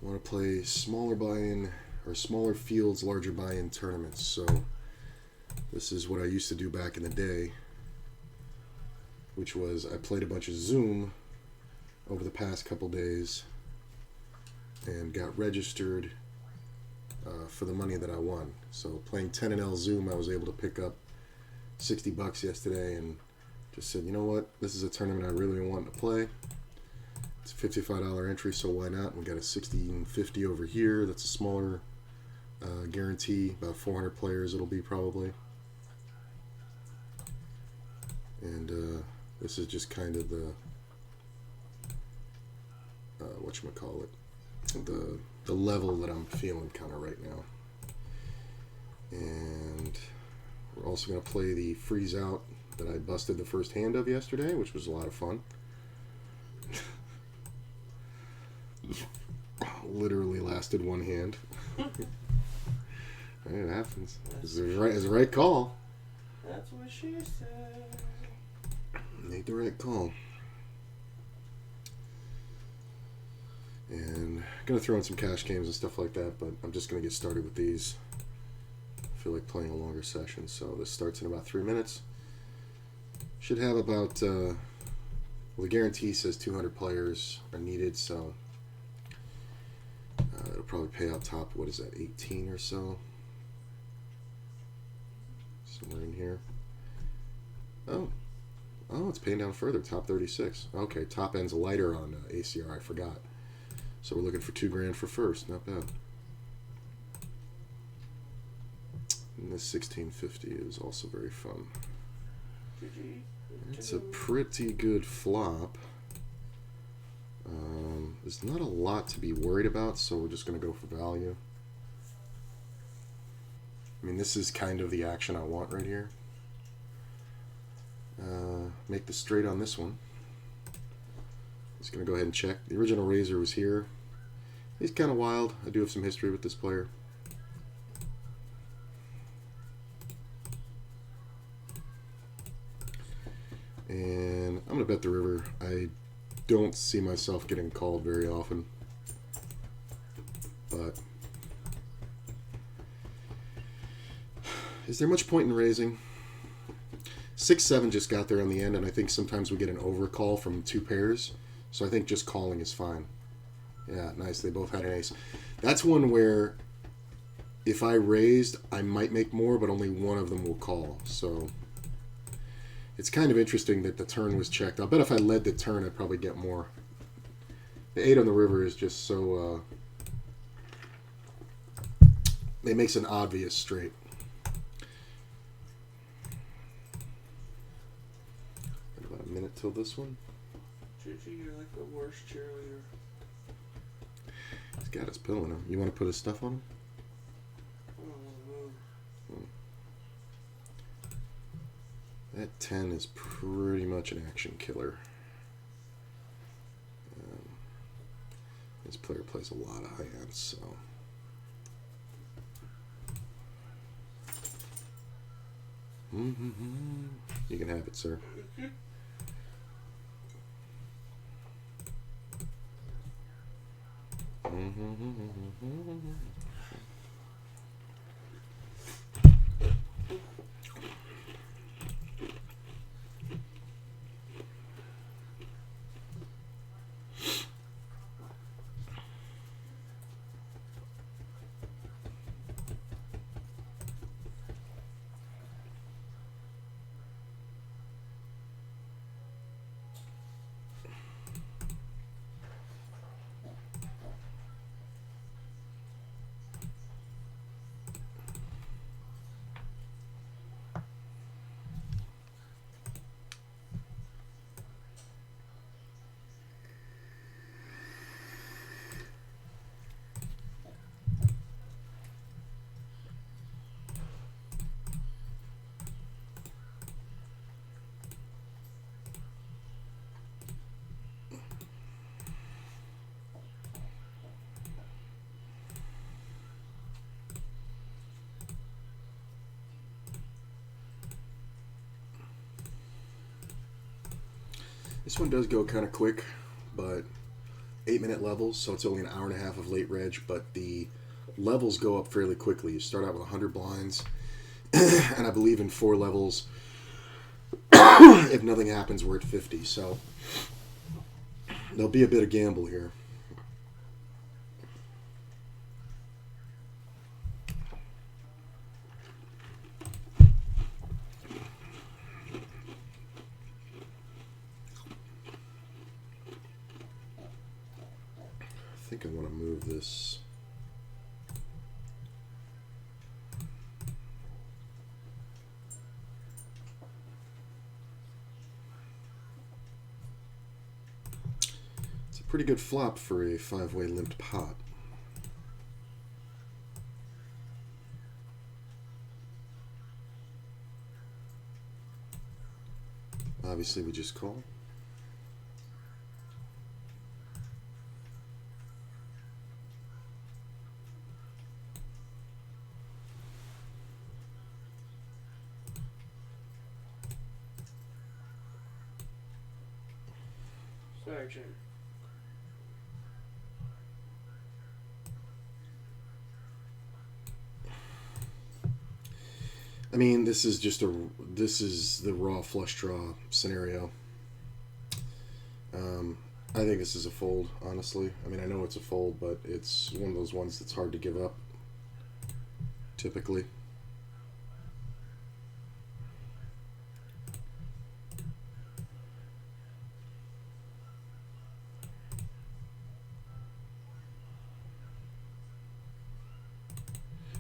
want to play smaller buy-in or smaller fields, larger buy-in tournaments. So this is what I used to do back in the day, which was I played a bunch of Zoom over the past couple days and got registered for the money that I won. So playing 10NL Zoom, I was able to pick up $60 yesterday and just said, you know what, this is a tournament I really want to play. It's a $55 entry, so why not? We got a 1650 over here. That's a smaller guarantee, about 400 players it'll be probably. And this is just kind of the whatchamacallit, the level that I'm feeling kind of right now. And we're also going to play the freeze out that I busted the first hand of yesterday, which was a lot of fun. Literally lasted one hand. It happens. It's the right call. That's what she said. Made the right call. And I'm going to throw in some cash games and stuff like that, but I'm just going to get started with these. I feel like playing a longer session, so this starts in about 3 minutes. Should have about, well, the guarantee says 200 players are needed, so it'll probably pay out top, what is that, 18 or so? Somewhere in here. Oh, it's paying down further, top 36. Okay, top end's lighter on ACR, I forgot. So we're looking for $2,000 for first, not bad. And this 1650 is also very fun. It's a pretty good flop. There's not a lot to be worried about, so we're just going to go for value. I mean, this is kind of the action I want right here. Make the straight on this one. Just going to go ahead and check. The original Razor was here. He's kind of wild. I do have some history with this player. And I'm going to bet the river. I don't see myself getting called very often. But is there much point in raising? 6-7 just got there on the end, and I think sometimes we get an overcall from two pairs. So I think just calling is fine. Yeah, nice. They both had an ace. That's one where if I raised, I might make more, but only one of them will call. So it's kind of interesting that the turn was checked. I'll bet if I led the turn, I'd probably get more. The 8 on the river is just so... it makes an obvious straight. About a minute till this one. Gigi, you're like the worst cheerleader. He's got his pill in him. You want to put his stuff on him? That 10 is pretty much an action killer. This player plays a lot of high ends, so... You can have it, sir. This one does go kind of quick, but 8-minute levels, so it's only an hour and a half of late reg, but the levels go up fairly quickly. You start out with 100 blinds, and I believe in 4 levels, if nothing happens, we're at 50. So there'll be a bit of gamble here. I think I want to move this. It's a pretty good flop for a 5-way limped pot. Obviously, we just call. Sorry, Jim. I mean, this is the raw flush draw scenario. I think this is a fold, honestly. I mean, I know it's a fold, but it's one of those ones that's hard to give up, typically.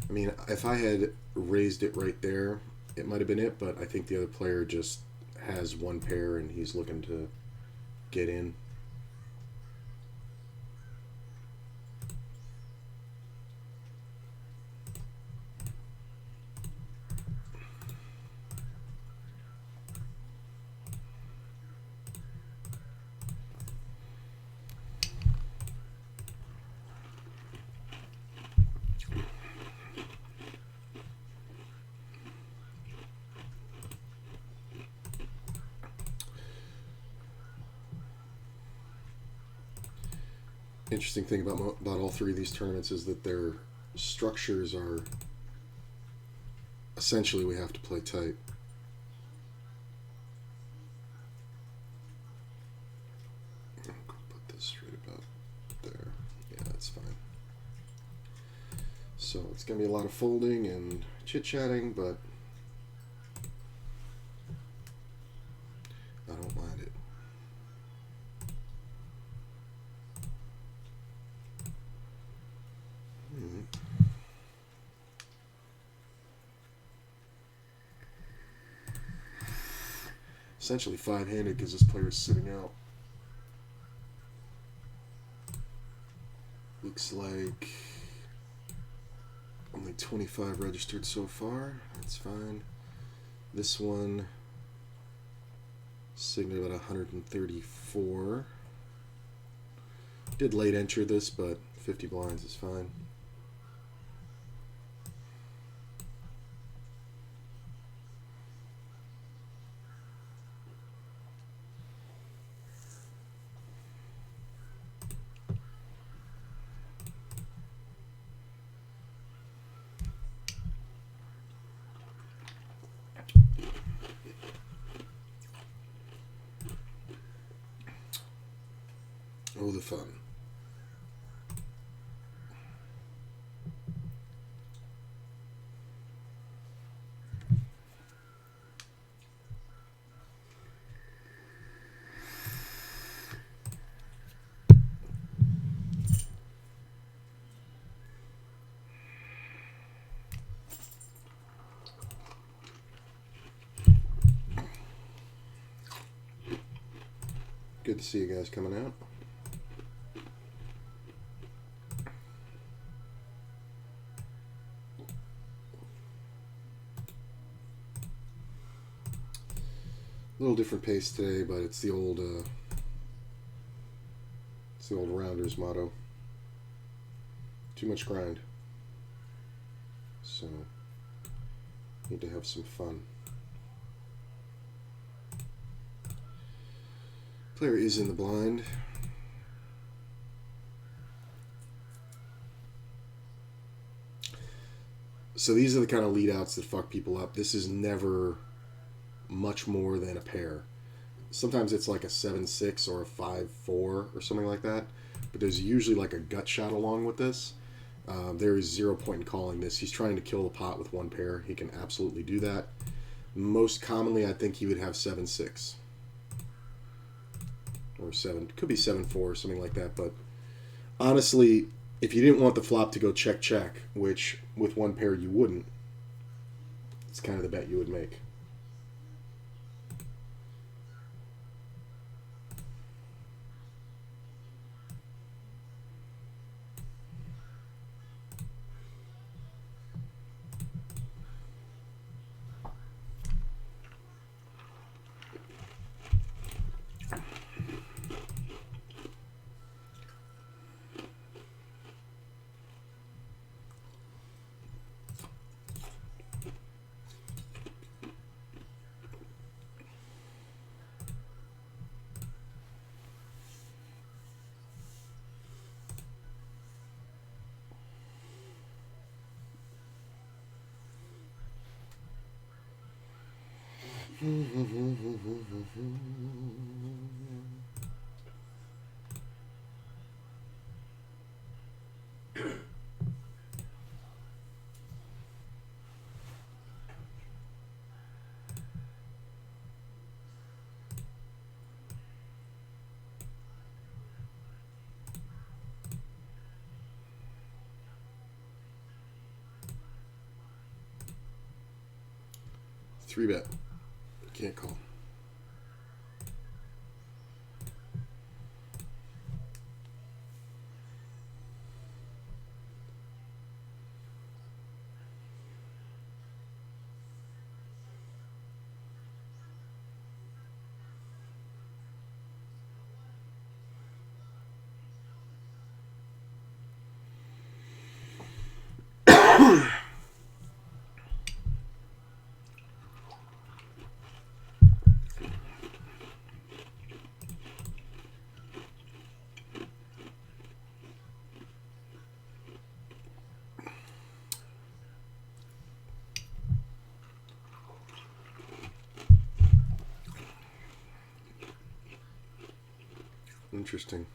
I mean, if I had raised it right there, it might have been it, but I think the other player just has one pair and he's looking to get in. Interesting thing about all 3 of these tournaments is that their structures are essentially we have to play tight. Put this right about there. Yeah, that's fine. So it's going to be a lot of folding and chit-chatting, but I don't mind it. Essentially 5-handed because this player is sitting out. Looks like only 25 registered so far. That's fine. This one signaled about 134. Did late enter this, but 50 blinds is fine. Oh, the fun. Good to see you guys coming out. A little different pace today, but it's the old Rounders motto. Too much grind. So need to have some fun. Player is in the blind. So these are the kind of lead outs that fuck people up. This is never much more than a pair. Sometimes it's like a 7-6 or a 5-4 or something like that. But there's usually like a gut shot along with this. There is 0 point in calling this. He's trying to kill the pot with one pair. He can absolutely do that. Most commonly, I think he would have 7-6. Or 7. Could be 7-4, something like that. But honestly, if you didn't want the flop to go check, which with one pair you wouldn't, it's kind of the bet you would make. Three bet. Can't call. Interesting.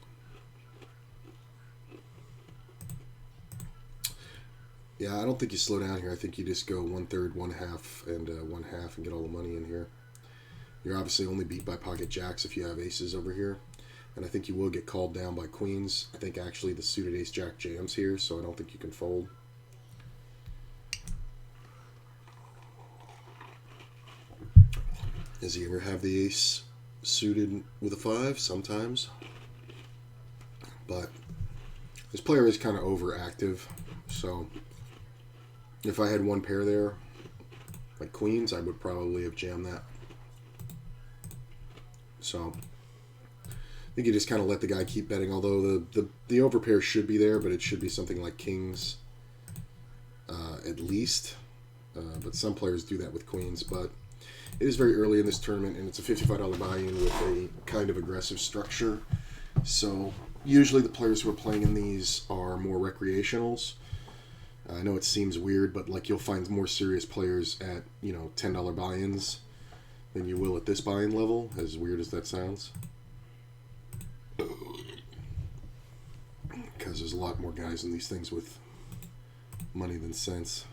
Yeah, I don't think you slow down here. I think you just go 1/3, 1/2, and 1/2 and get all the money in here. You're obviously only beat by pocket jacks if you have aces over here. And I think you will get called down by queens. I think actually the suited ace jack jams here, so I don't think you can fold. Does he ever have the ace suited with a 5? Sometimes. But this player is kind of overactive, so if I had one pair there, like queens, I would probably have jammed that. So I think you just kind of let the guy keep betting, although the overpair should be there, but it should be something like kings at least. But some players do that with queens, but it is very early in this tournament, and it's a $55 buy-in with a kind of aggressive structure. So usually the players who are playing in these are more recreationals. I know it seems weird, but like you'll find more serious players at, $10 buy-ins than you will at this buy-in level, as weird as that sounds. Because there's a lot more guys in these things with money than sense.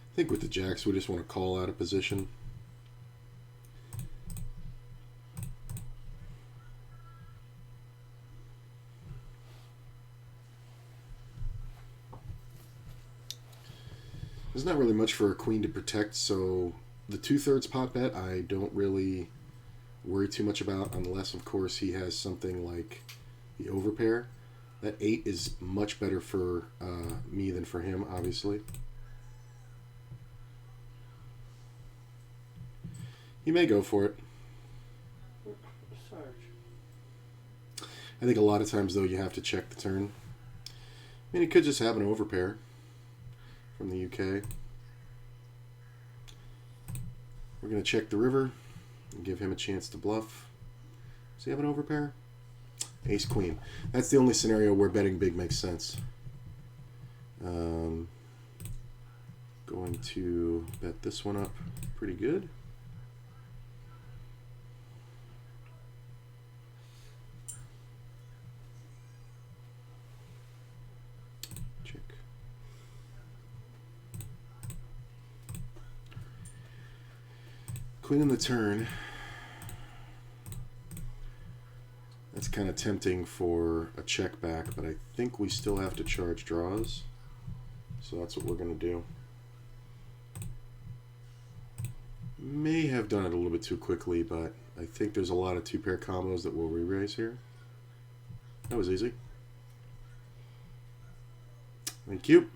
I think with the jacks, we just want to call out of position. There's not really much for a queen to protect, so the 2/3 pot bet I don't really worry too much about, unless, of course, he has something like the overpair. That 8 is much better for me than for him, obviously. He may go for it. Sarge. I think a lot of times, though, you have to check the turn. I mean, he could just have an overpair from the UK. We're going to check the river and give him a chance to bluff. Does he have an overpair? Ace Queen. That's the only scenario where betting big makes sense. Going to bet this one up pretty good. Check. Queen on the turn. That's kind of tempting for a check back, but I think we still have to charge draws. So that's what we're going to do. May have done it a little bit too quickly, but I think there's a lot of two-pair combos that we'll re-raise here. That was easy. Thank you.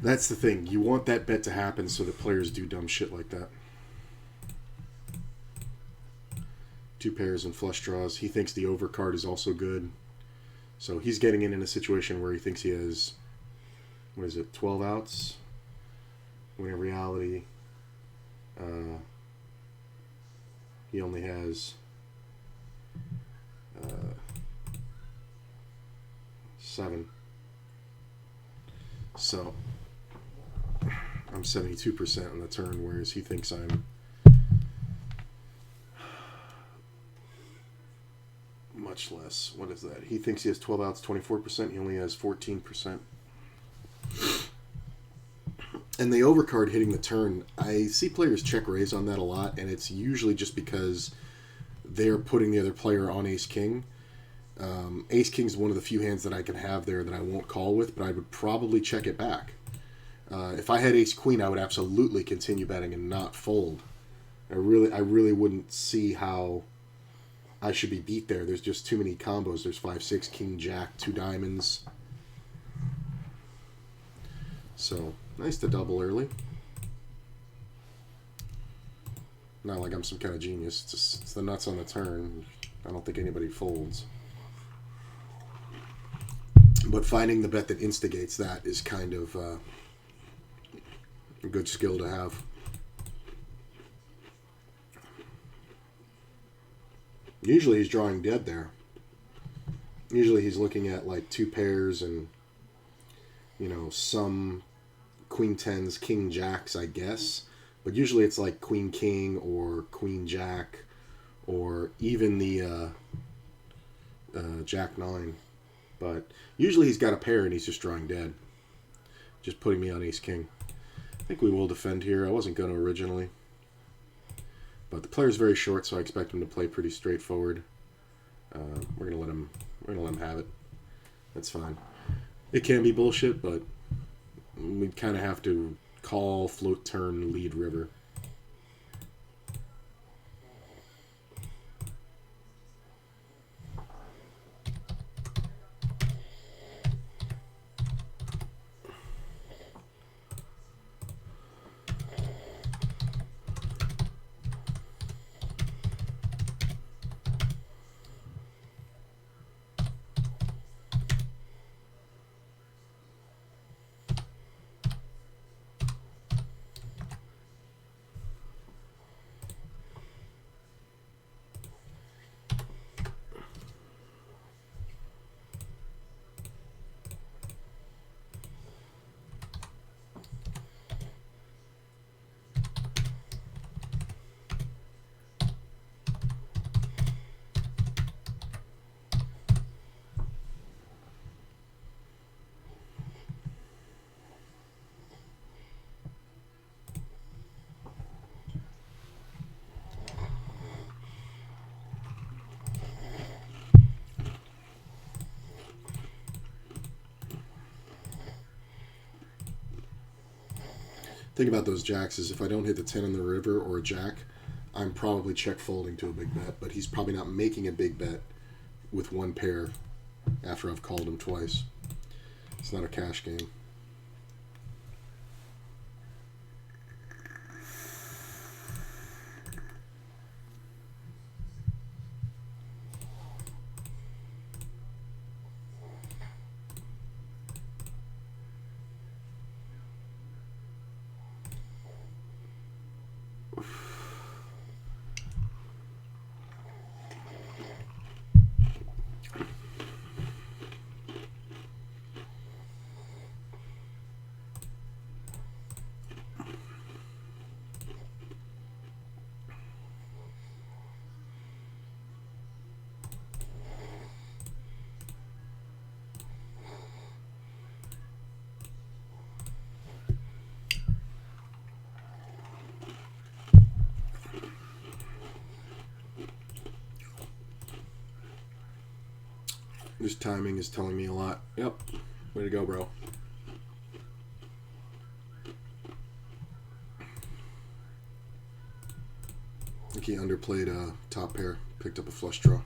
That's the thing. You want that bet to happen so that players do dumb shit like that. Two pairs and flush draws. He thinks the overcard is also good. So he's getting in a situation where he thinks he has, 12 outs? When in reality, he only has 7. So I'm 72% on the turn, whereas he thinks I'm much less. What is that? He thinks he has 12 outs, 24%. He only has 14%. And the overcard hitting the turn, I see players check raise on that a lot, and it's usually just because they're putting the other player on ace-king. Ace-king is one of the few hands that I can have there that I won't call with, but I would probably check it back. If I had ace-queen, I would absolutely continue betting and not fold. I really wouldn't see how I should be beat there. There's just too many combos. There's 5-6, king, jack, 2 diamonds. So, nice to double early. Not like I'm some kind of genius. It's the nuts on the turn. I don't think anybody folds. But finding the bet that instigates that is kind of a good skill to have. Usually he's drawing dead there. Usually he's looking at like 2 pairs and, some queen tens, king jacks, I guess. But usually it's like queen king or queen jack or even the jack 9. But usually he's got a pair and he's just drawing dead. Just putting me on ace king. I think we will defend here. I wasn't going to originally. But the player's very short, so I expect him to play pretty straightforward. We're gonna let him have it. That's fine. It can be bullshit, but we kind of have to call, float, turn, lead river. Thing about those jacks is if I don't hit the 10 on the river or a jack, I'm probably check folding to a big bet, but he's probably not making a big bet with 1 pair after I've called him twice. It's not a cash game. This timing is telling me a lot. Yep. Way to go, bro. I think he underplayed a top pair. Picked up a flush draw.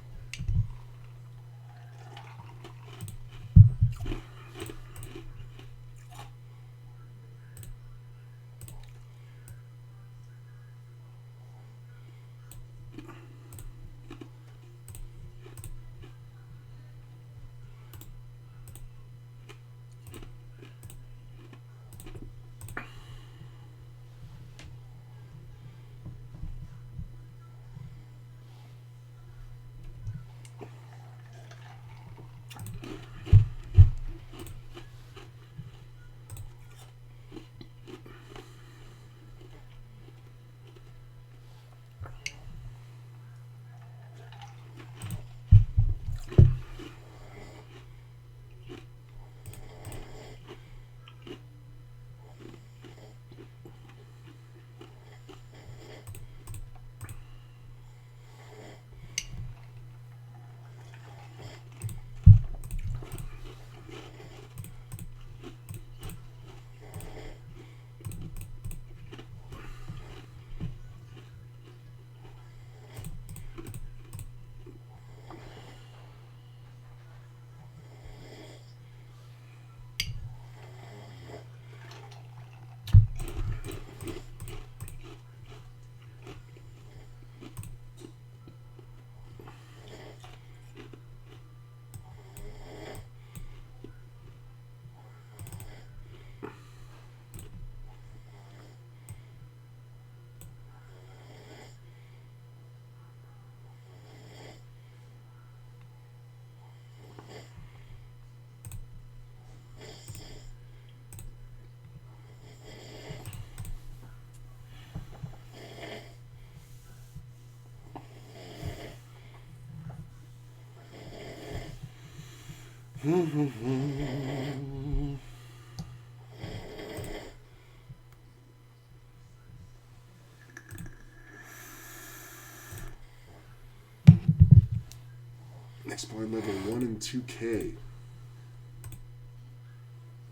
Next blind level 1 and 2K.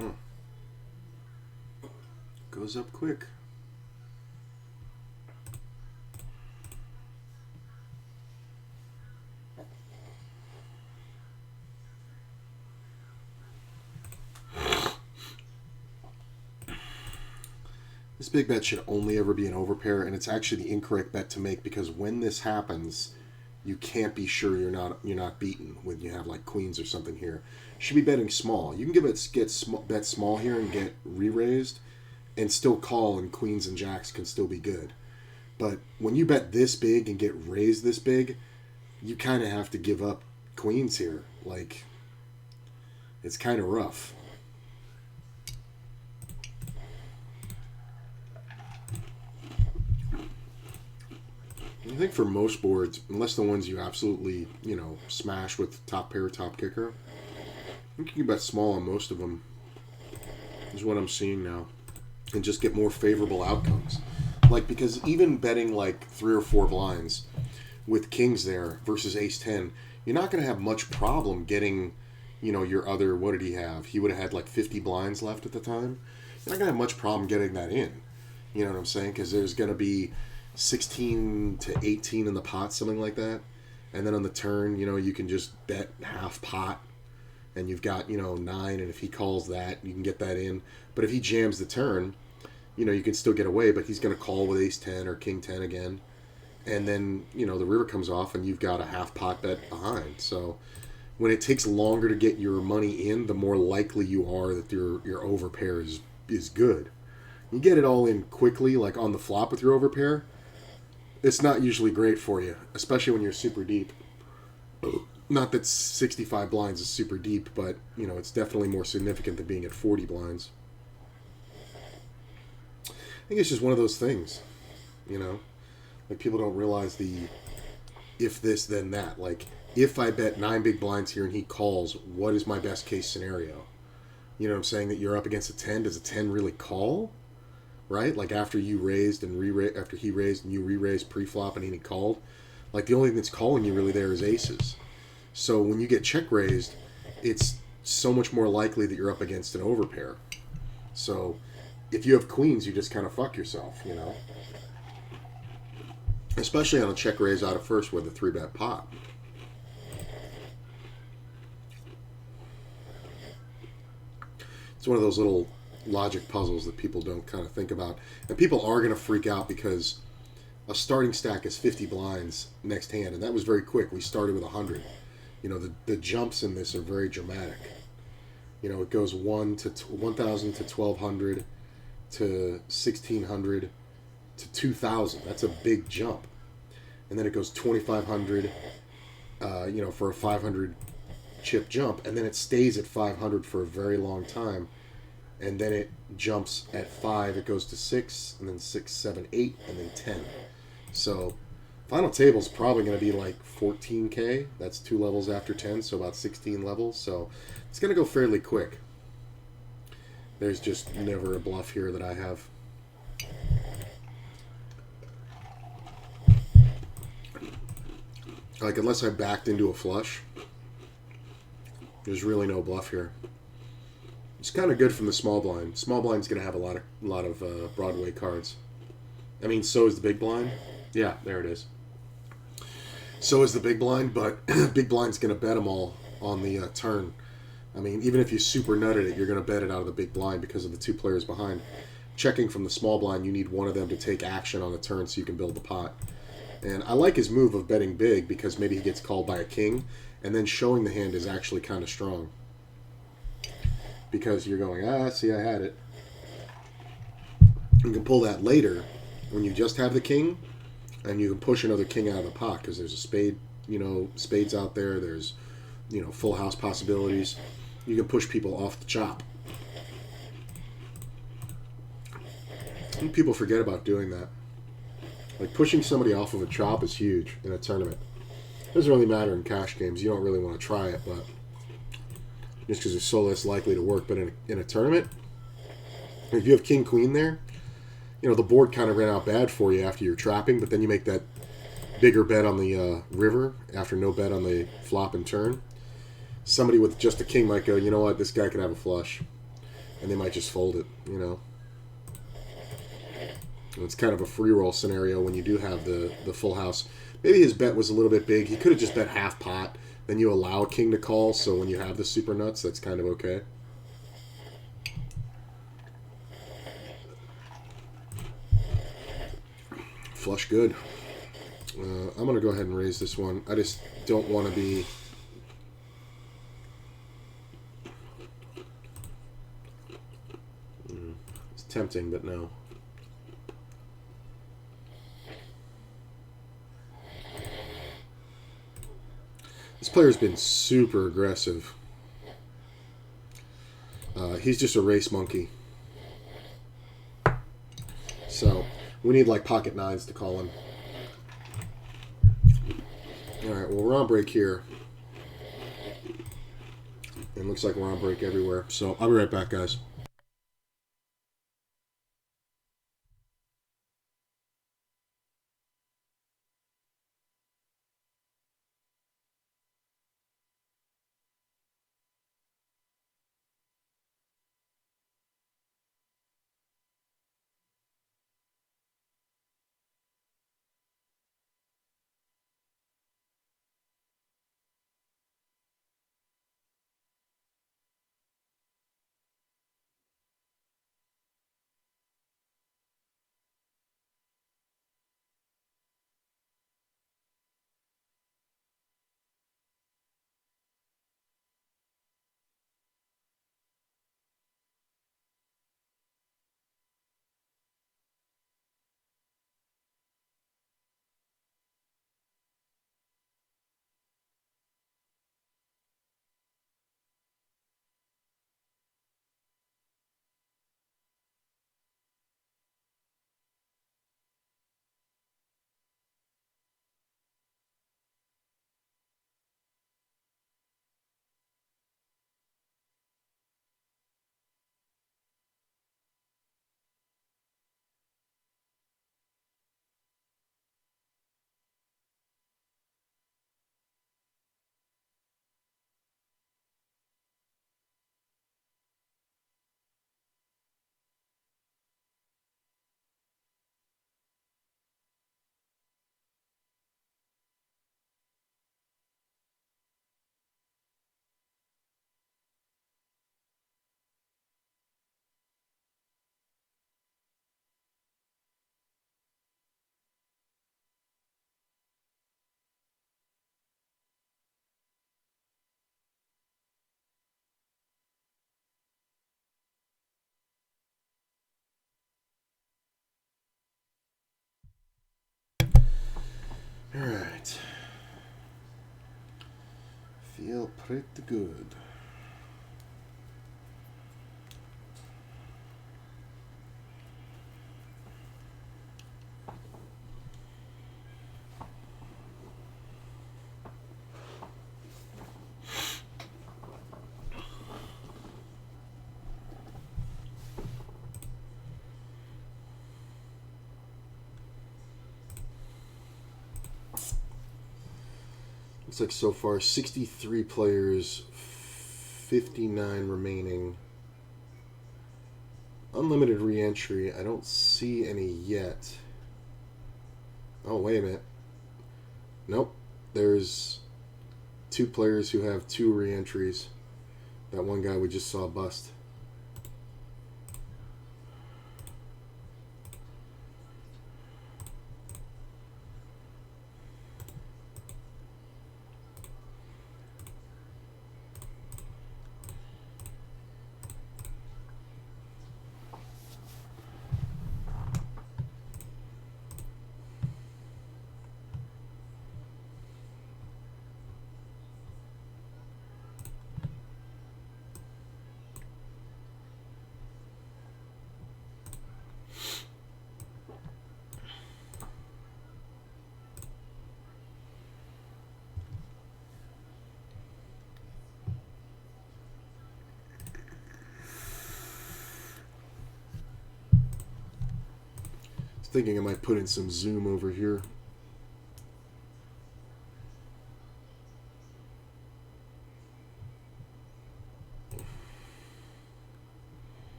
Oh. Goes up quick. This big bet should only ever be an overpair, and it's actually the incorrect bet to make, because when this happens, you can't be sure you're not beaten when you have like queens or something here. You should be betting small. You can bet small here and get re-raised, and still call, and queens and jacks can still be good. But when you bet this big and get raised this big, you kind of have to give up queens here. Like, it's kind of rough. I think for most boards, unless the ones you absolutely, smash with top pair, top kicker, I think you can bet small on most of them, is what I'm seeing now, and just get more favorable outcomes. Like, because even betting like 3 or 4 blinds with kings there versus ace-10, you're not going to have much problem getting, your other, what did he have? He would have had like 50 blinds left at the time. You're not going to have much problem getting that in. You know what I'm saying? Because there's going to be 16 to 18 in the pot, something like that. And then on the turn, you can just bet half pot, and you've got, 9, and if he calls that, you can get that in. But if he jams the turn, you can still get away, but he's going to call with ace-10 or king-10 again. And then, the river comes off, and you've got a half pot bet behind. So when it takes longer to get your money in, the more likely you are that your overpair is good. You get it all in quickly, like on the flop with your overpair, it's not usually great for you, especially when you're super deep. Not that 65 blinds is super deep, but, it's definitely more significant than being at 40 blinds. I think it's just one of those things, Like, people don't realize the if this, then that. Like, if I bet 9 big blinds here and he calls, what is my best case scenario? You know what I'm saying? That you're up against a 10. Does a 10 really call? Right? Like, after you raised and after he raised and you re-raised pre-flop and he called, like, the only thing that's calling you really there is aces. So when you get check raised, it's so much more likely that you're up against an overpair. So if you have queens, you just kind of fuck yourself, you know. Especially on a check raise out of first with a 3-bet pot. It's one of those little logic puzzles that people don't kind of think about. And people are going to freak out because a starting stack is 50 blinds next hand, and that was very quick. We started with 100. You know, the jumps in this are very dramatic. You know, it goes 1,000 to 1,200 to 1,600 to 2,000. That's a big jump. And then it goes 2,500, you know, for a 500 chip jump, and then it stays at 500 for a very long time, and then it jumps at 5, it goes to 6, and then 6, 7, 8, and then 10. So final table's probably going to be like 14k. That's 2 levels after 10, so about 16 levels. So it's going to go fairly quick. There's just never a bluff here that I have. Like, unless I backed into a flush, there's really no bluff here. It's kind of good from the small blind. Small blind's going to have a lot of Broadway cards. I mean, so is the big blind. Yeah, there it is. So is the big blind, but big blind's going to bet them all on the turn. I mean, even if you super nutted it, you're going to bet it out of the big blind because of the 2 players behind. Checking from the small blind, you need one of them to take action on the turn so you can build the pot. And I like his move of betting big because maybe he gets called by a king, and then showing the hand is actually kind of strong. Because you're going, see, I had it. You can pull that later when you just have the king, and you can push another king out of the pot because there's a spade, you know, spades out there. There's, you know, full house possibilities. You can push people off the chop. And people forget about doing that. Like, pushing somebody off of a chop is huge in a tournament. It doesn't really matter in cash games. You don't really want to try it, but just because it's so less likely to work. But in a tournament, if you have king queen there, you know, the board kind of ran out bad for you after you're trapping, but then you make that bigger bet on the river after no bet on the flop and turn. Somebody with just a king might go, you know what, this guy can have a flush, and they might just fold it, you know. It's kind of a free roll scenario when you do have the full house. Maybe his bet was a little bit big. He could have just bet half pot. Then you allow a king to call, so when you have the super nuts, that's kind of okay. Flush good. I'm going to go ahead and raise this one. I just don't want to be... It's tempting, but no. This player's been super aggressive. He's just a race monkey. So we need like pocket nines to call him. Alright, well, we're on break here. It looks like we're on break everywhere. So I'll be right back, guys. feel pretty good. Looks like so far 63 players, 59 remaining. Unlimited re-entry. I don't see any yet. Oh, wait a minute. Nope. There's 2 players who have 2 re-entries. That one guy we just saw bust. Thinking I might put in some zoom over here.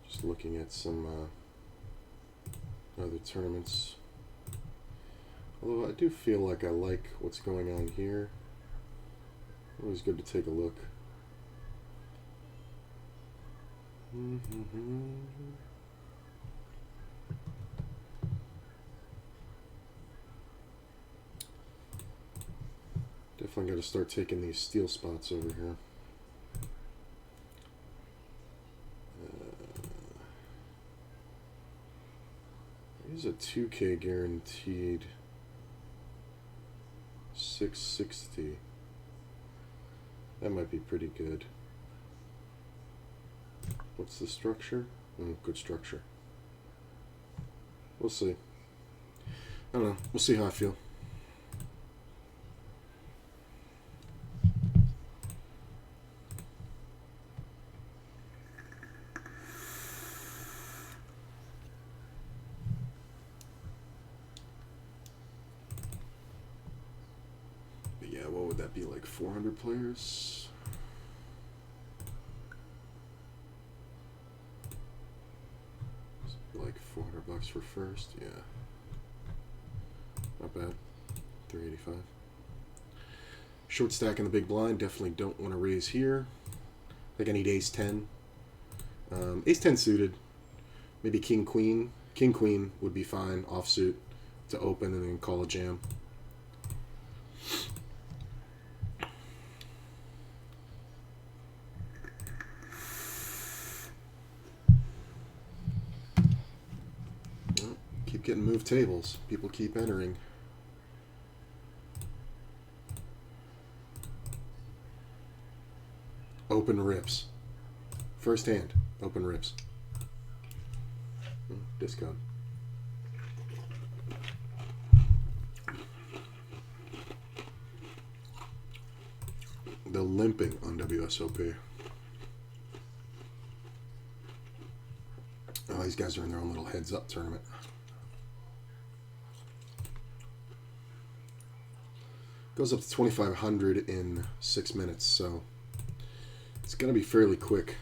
Just looking at some other tournaments. Although I do feel like I like what's going on here. Always good to take a look. Definitely got to start taking these steel spots over here. Here's a 2K guaranteed 660. That might be pretty good. What's the structure? Good structure. We'll see. I don't know. We'll see how I feel. But yeah, what would that be, like 400 players? Like $400 for first, yeah. Not bad. 385. Short stack in the big blind. Definitely don't want to raise here. I think I need ace 10. Ace 10 suited. Maybe king queen. King queen would be fine offsuit to open and then call a jam. Well, keep getting moved tables. People keep entering. Open rips. First hand. Open rips. Discount. The limping on WSOP. Oh, these guys are in their own little heads up tournament. Goes up to 2,500 in 6 minutes, so it's going to be fairly quick.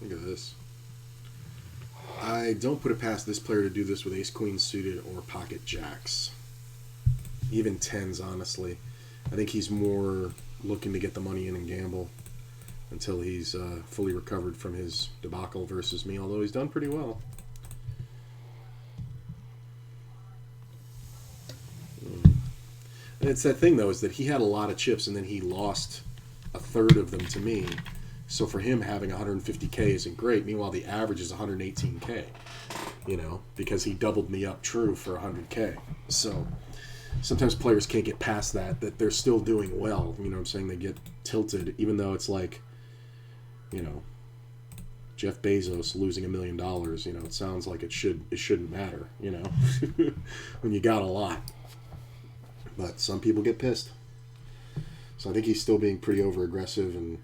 Look at this. I don't put it past this player to do this with ace-queen suited or pocket jacks. Even tens, honestly. I think he's more looking to get the money in and gamble until he's fully recovered from his debacle versus me, although he's done pretty well. And it's that thing, though, is that he had a lot of chips and then he lost a third of them to me. So for him, having 150K isn't great. Meanwhile, the average is 118K, you know, because he doubled me up true for 100K. So sometimes players can't get past that they're still doing well. You know what I'm saying? They get tilted, even though it's like, you know, Jeff Bezos losing $1 million. You know, it sounds like it shouldn't matter, you know, when you got a lot. But some people get pissed. So I think he's still being pretty over-aggressive and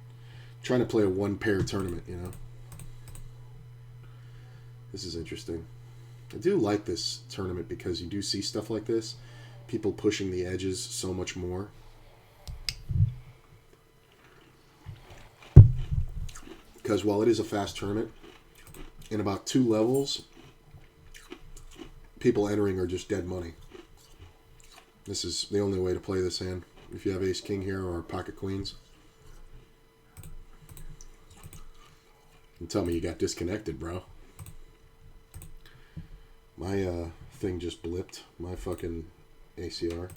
trying to play a one-pair tournament, you know. This is interesting. I do like this tournament because you do see stuff like this. People pushing the edges so much more. Because while it is a fast tournament, in about 2 levels, people entering are just dead money. This is the only way to play this hand. If you have ace-king here or pocket queens. And tell me you got disconnected, bro. My thing just blipped. My fucking ACR.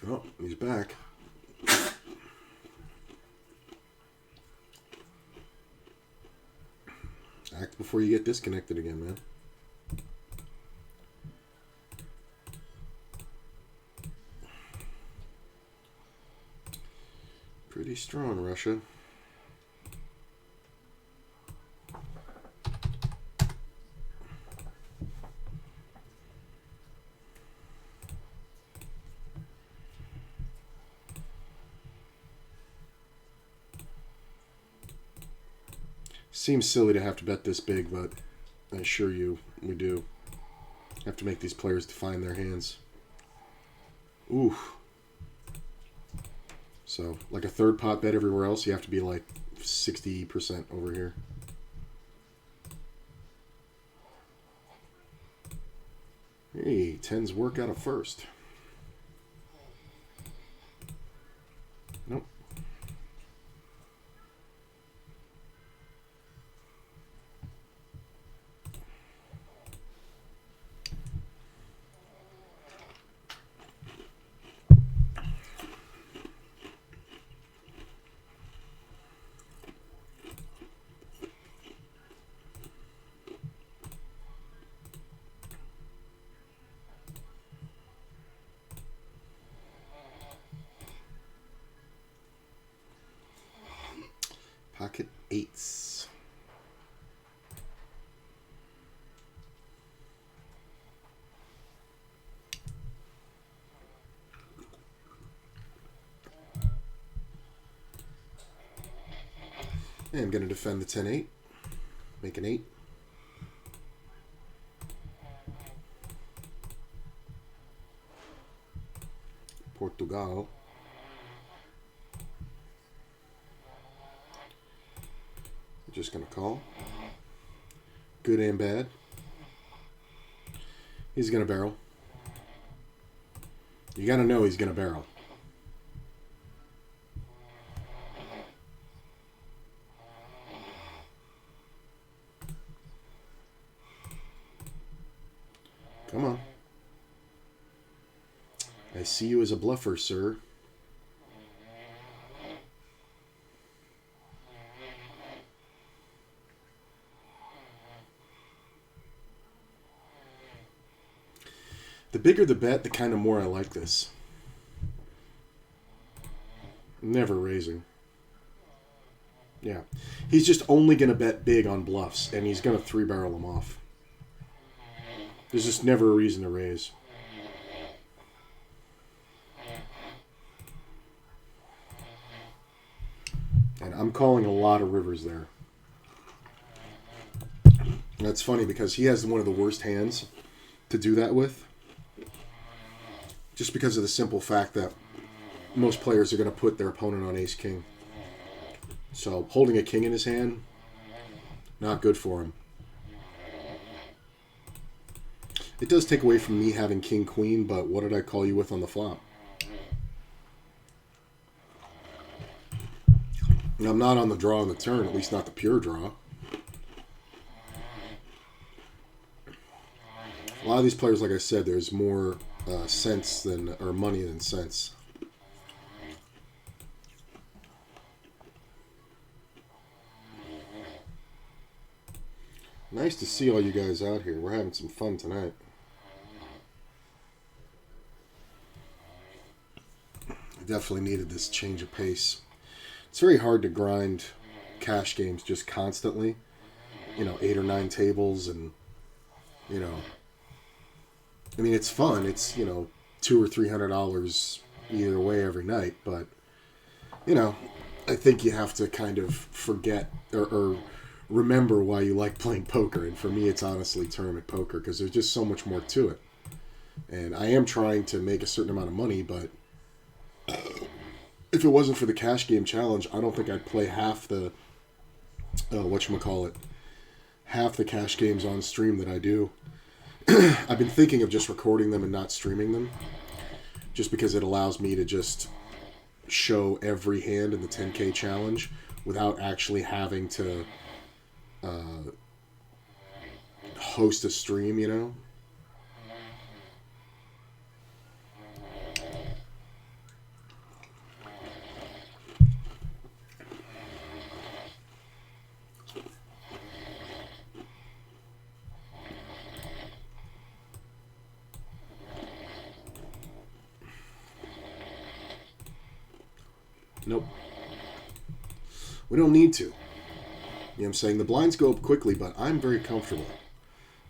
Oh, he's back. Act before you get disconnected again, man. Pretty strong, Russia. Seems silly to have to bet this big, but I assure you, we do. Have to make these players define their hands. Ooh. So, like a third pot bet everywhere else, you have to be like 60% over here. Hey, tens work out of first. Nope. Pocket eights. And I'm going to defend the 10-8. Make an 8. Portugal. Just going to call. Good and bad. He's going to barrel. You got to know he's going to barrel. Come on. I see you as a bluffer, sir. The bigger the bet, the kind of more I like this. Never raising. Yeah. He's just only going to bet big on bluffs, and he's going to 3-barrel them off. There's just never a reason to raise. And I'm calling a lot of rivers there. And that's funny because he has one of the worst hands to do that with. Just because of the simple fact that most players are going to put their opponent on ace-king. So holding a king in his hand, not good for him. It does take away from me having king-queen, but what did I call you with on the flop? And I'm not on the draw on the turn, at least not the pure draw. A lot of these players, like I said, there's more sense than, or money than sense. Nice to see all you guys out here. We're having some fun tonight. I definitely needed this change of pace. It's very hard to grind cash games just constantly. You know, 8 or 9 tables and, you know, I mean, it's fun. It's, you know, $200 or $300 either way every night. But, you know, I think you have to kind of forget or remember why you like playing poker. And for me, it's honestly tournament poker because there's just so much more to it. And I am trying to make a certain amount of money, but if it wasn't for the cash game challenge, I don't think I'd play half the, half the cash games on stream that I do. I've been thinking of just recording them and not streaming them, just because it allows me to just show every hand in the 10K challenge without actually having to host a stream, you know? Nope. We don't need to. You know what I'm saying? The blinds go up quickly, but I'm very comfortable.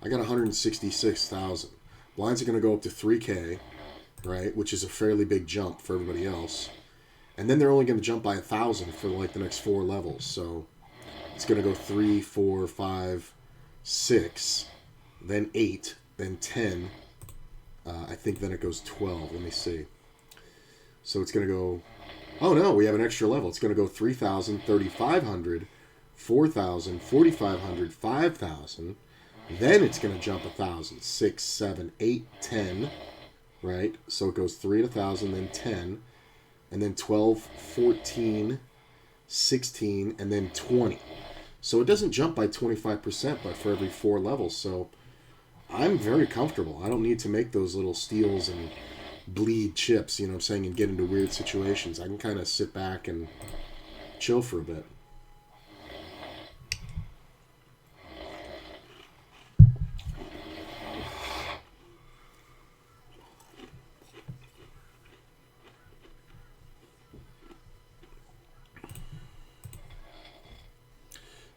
I got 166,000. Blinds are going to go up to 3K, right? Which is a fairly big jump for everybody else. And then they're only going to jump by 1,000 for like the next 4 levels. So it's going to go 3, 4, 5, 6, then 8, then 10. I think then it goes 12. Let me see. So it's going to go... Oh no, we have an extra level. It's going to go 3,000, 3,500, 4,000, 4,500, 5,000. Then it's going to jump 1,000. 6, 7, 8, 10. Right? So it goes 3 to 1,000, then 10. And then 12, 14, 16, and then 20. So it doesn't jump by 25%, but for every 4 levels. So I'm very comfortable. I don't need to make those little steals and bleed chips, you know what I'm saying, and get into weird situations. I can kind of sit back and chill for a bit.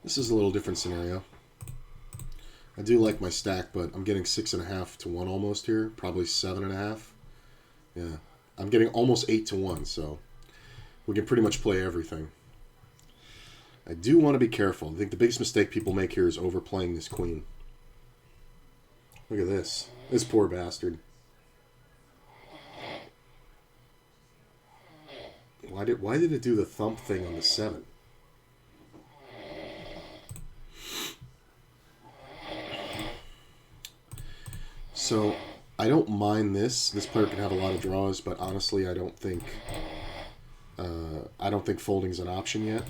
This is a little different scenario. I do like my stack, but I'm getting 6.5 to 1 almost here. Probably 7.5. Yeah. I'm getting almost 8 to 1, so we can pretty much play everything. I do want to be careful. I think the biggest mistake people make here is overplaying this queen. Look at this. This poor bastard. Why did it do the thump thing on the 7? So I don't mind this. This player can have a lot of draws, but honestly, I don't think folding is an option yet.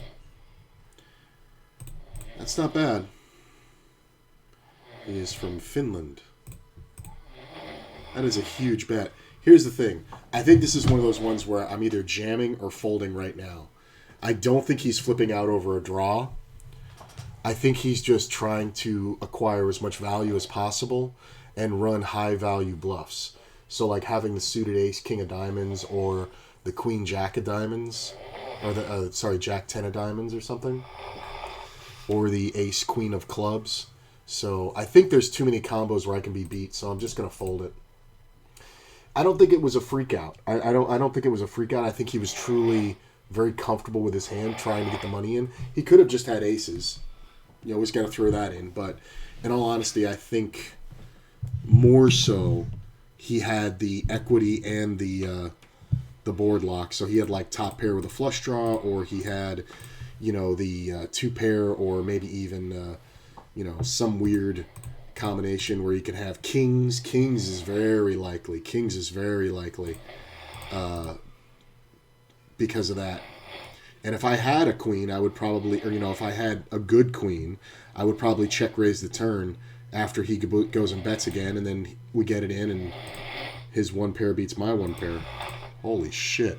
That's not bad. He is from Finland. That is a huge bet. Here's the thing. I think this is one of those ones where I'm either jamming or folding right now. I don't think he's flipping out over a draw. I think he's just trying to acquire as much value as possible and run high-value bluffs. So like having the suited ace, king of diamonds, or the queen, jack of diamonds, or the, jack 10 of diamonds or something, or the ace, queen of clubs. So I think there's too many combos where I can be beat, so I'm just going to fold it. I don't think it was a freak out. I don't think it was a freak out. I think he was truly very comfortable with his hand, trying to get the money in. He could have just had aces. You always got to throw that in. But in all honesty, I think more so he had the equity and the board lock. So he had like top pair with a flush draw, or he had, you know, the two pair, or maybe even, you know, some weird combination where you can have kings. Kings is very likely. Because of that. And if I had a queen, I would probably, or, you know, if I had a good queen, I would probably check raise the turn after he goes and bets again, and then we get it in, and his one pair beats my one pair. Holy shit.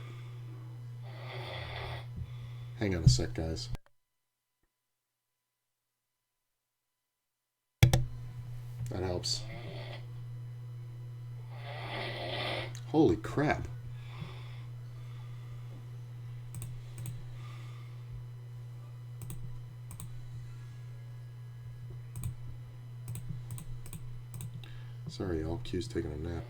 Hang on a sec, guys. That helps. Holy crap. Sorry, y'all. Q's taking a nap.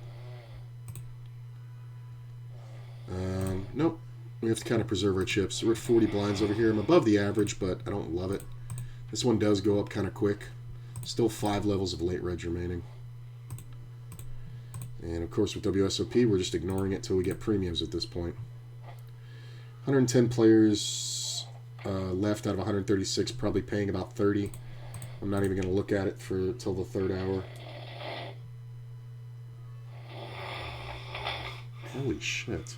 Nope. We have to kind of preserve our chips. We're at 40 blinds over here. I'm above the average, but I don't love it. This one does go up kind of quick. Still 5 levels of late reg remaining. And of course with WSOP, we're just ignoring it till we get premiums at this point. 110 players left out of 136, probably paying about 30. I'm not even going to look at it till the third hour. Holy shit.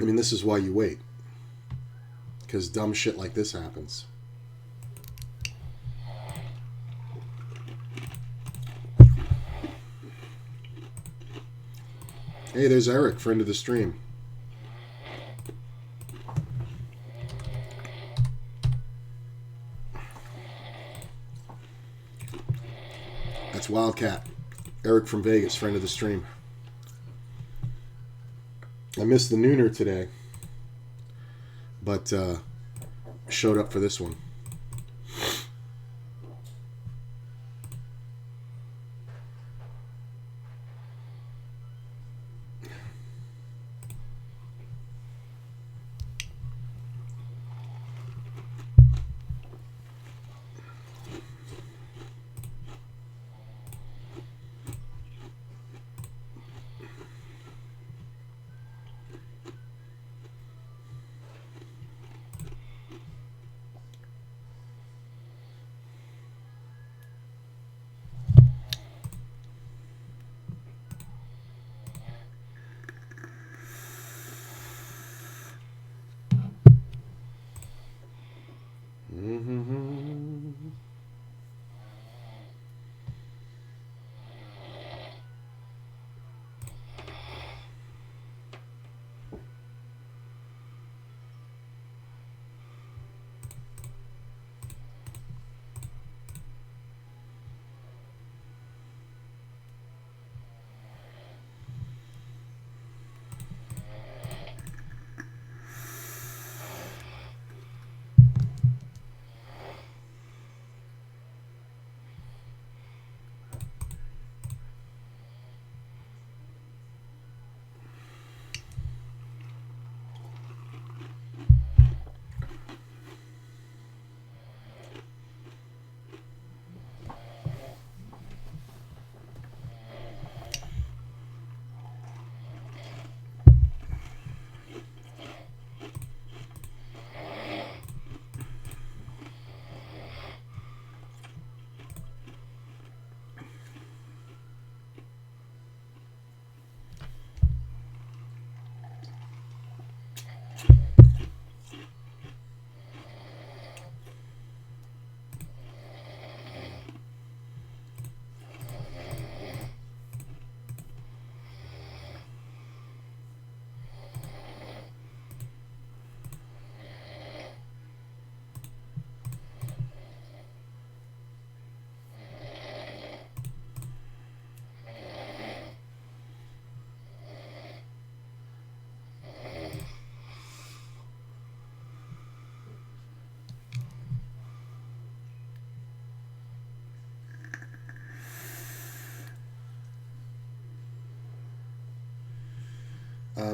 I mean, this is why you wait. Because dumb shit like this happens. Hey, there's Eric, friend of the stream. That's Wildcat. Eric from Vegas, friend of the stream. I missed the nooner today, but showed up for this one.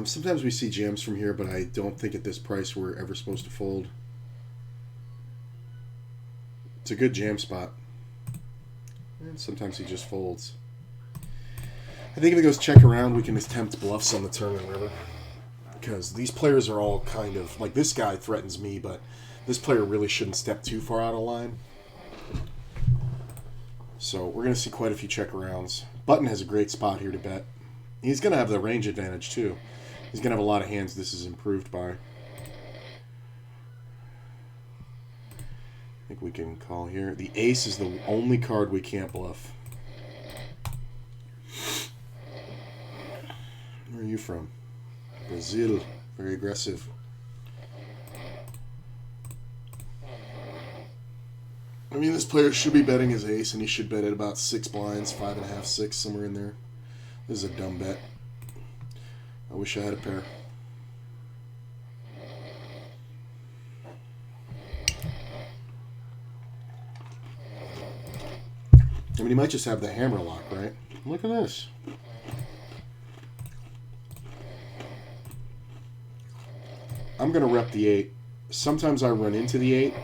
Sometimes we see jams from here, but I don't think at this price we're ever supposed to fold. It's a good jam spot. And sometimes he just folds. I think if he goes check around, we can attempt bluffs on the tournament river. Because these players are all kind of... Like, this guy threatens me, but this player really shouldn't step too far out of line. So we're going to see quite a few check arounds. Button has a great spot here to bet. He's going to have the range advantage, too. He's going to have a lot of hands this is improved by. I think we can call here. The ace is the only card we can't bluff. Where are you from? Brazil. Very aggressive. I mean, this player should be betting his ace, and he should bet at about 6 blinds, 5.5, 6, somewhere in there. This is a dumb bet. I wish I had a pair. I mean, he might just have the hammer lock, right? Look at this. I'm going to rep the 8. Sometimes I run into the 8.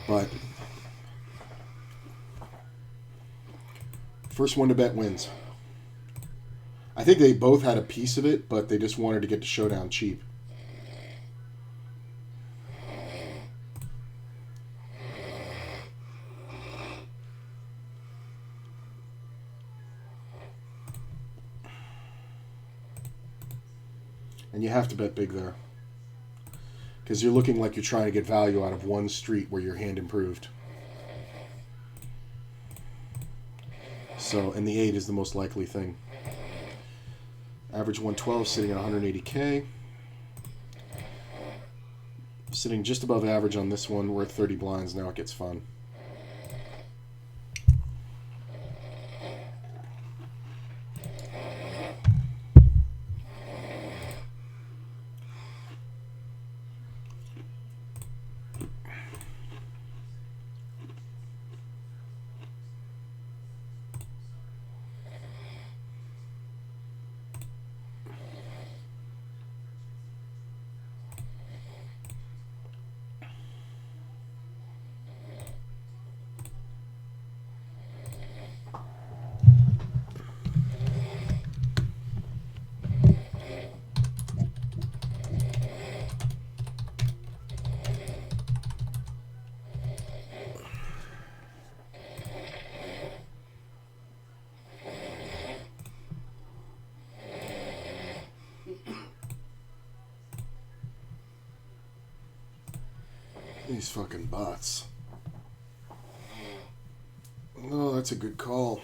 But first one to bet wins. I think they both had a piece of it, but they just wanted to get the showdown cheap. And you have to bet big there. Because you're looking like you're trying to get value out of one street where your hand improved. So, and the 8 is the most likely thing. Average 112 sitting at 180K. Sitting just above average on this one. We're at 30 blinds. Now it gets fun. These fucking bots. No, that's a good call.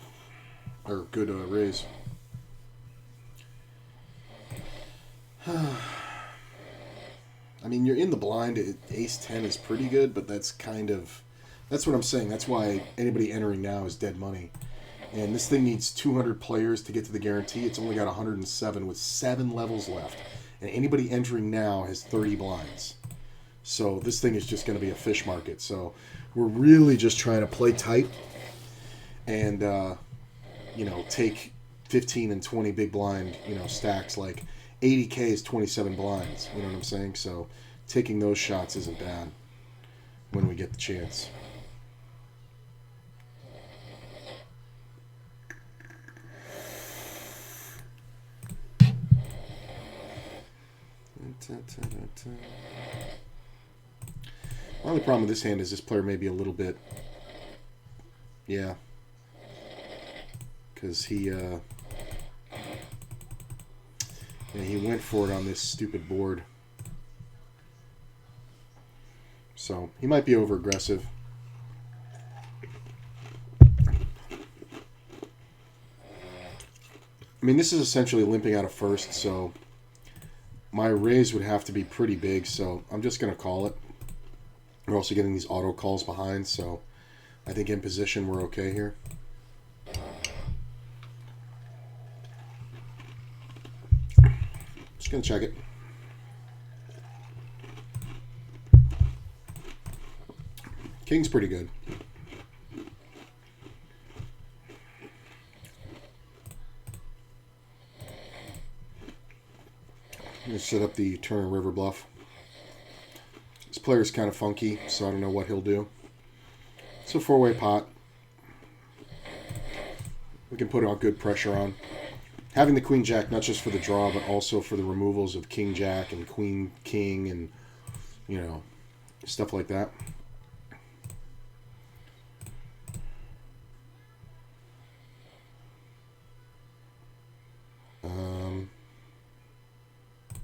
Or good raise. I mean, you're in the blind. Ace 10 is pretty good, but that's kind of... That's what I'm saying. That's why anybody entering now is dead money. And this thing needs 200 players to get to the guarantee. It's only got 107 with 7 levels left. And anybody entering now has 30 blinds. So this thing is just going to be a fish market. So we're really just trying to play tight and, you know, take 15 and 20 big blind, you know, stacks. Like 80K is 27 blinds. You know what I'm saying? So taking those shots isn't bad when we get the chance. My only problem with this hand is this player may be a little bit, yeah, because he went for it on this stupid board, so he might be over aggressive. I mean, this is essentially limping out of first, so my raise would have to be pretty big, so I'm just going to call it. We're also getting these auto calls behind, so I think in position we're okay here. Just going to check it. King's pretty good. Let's set up the Turner River bluff. This player's kind of funky, so I don't know what he'll do. It's a 4-way pot. We can put good pressure on. Having the Queen Jack, not just for the draw, but also for the removals of King Jack and Queen King and, you know, stuff like that.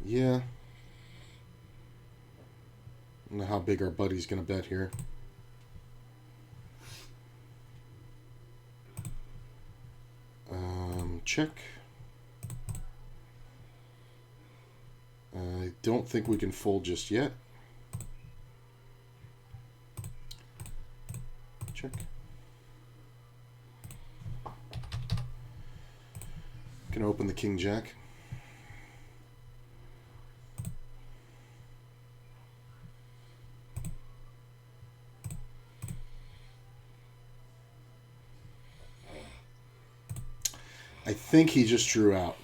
Yeah. I don't know how big our buddy's going to bet here. Check. I don't think we can fold just yet. Check. Can open the King Jack. I think he just drew out.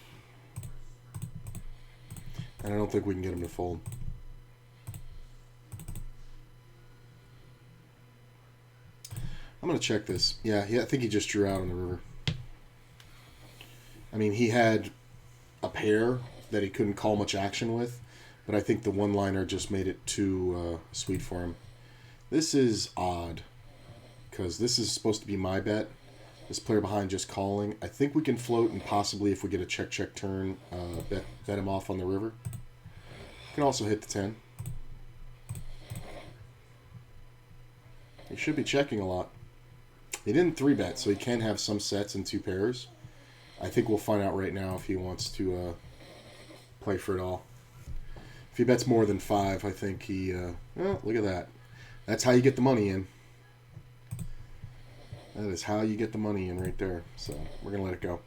And I don't think we can get him to fold. I'm going to check this. Yeah, I think he just drew out on the river. I mean, he had a pair that he couldn't call much action with, but I think the one-liner just made it too sweet for him. This is odd, because this is supposed to be my bet. This player behind just calling. I think we can float and possibly, if we get a check turn, bet him off on the river. Can also hit the 10. He should be checking a lot. He didn't 3-bet, so he can have some sets and 2 pairs. I think we'll find out right now if he wants to play for it all. If he bets more than 5, I think he... oh, look at that. That's how you get the money in. That is how you get the money in right there. So we're going to let it go.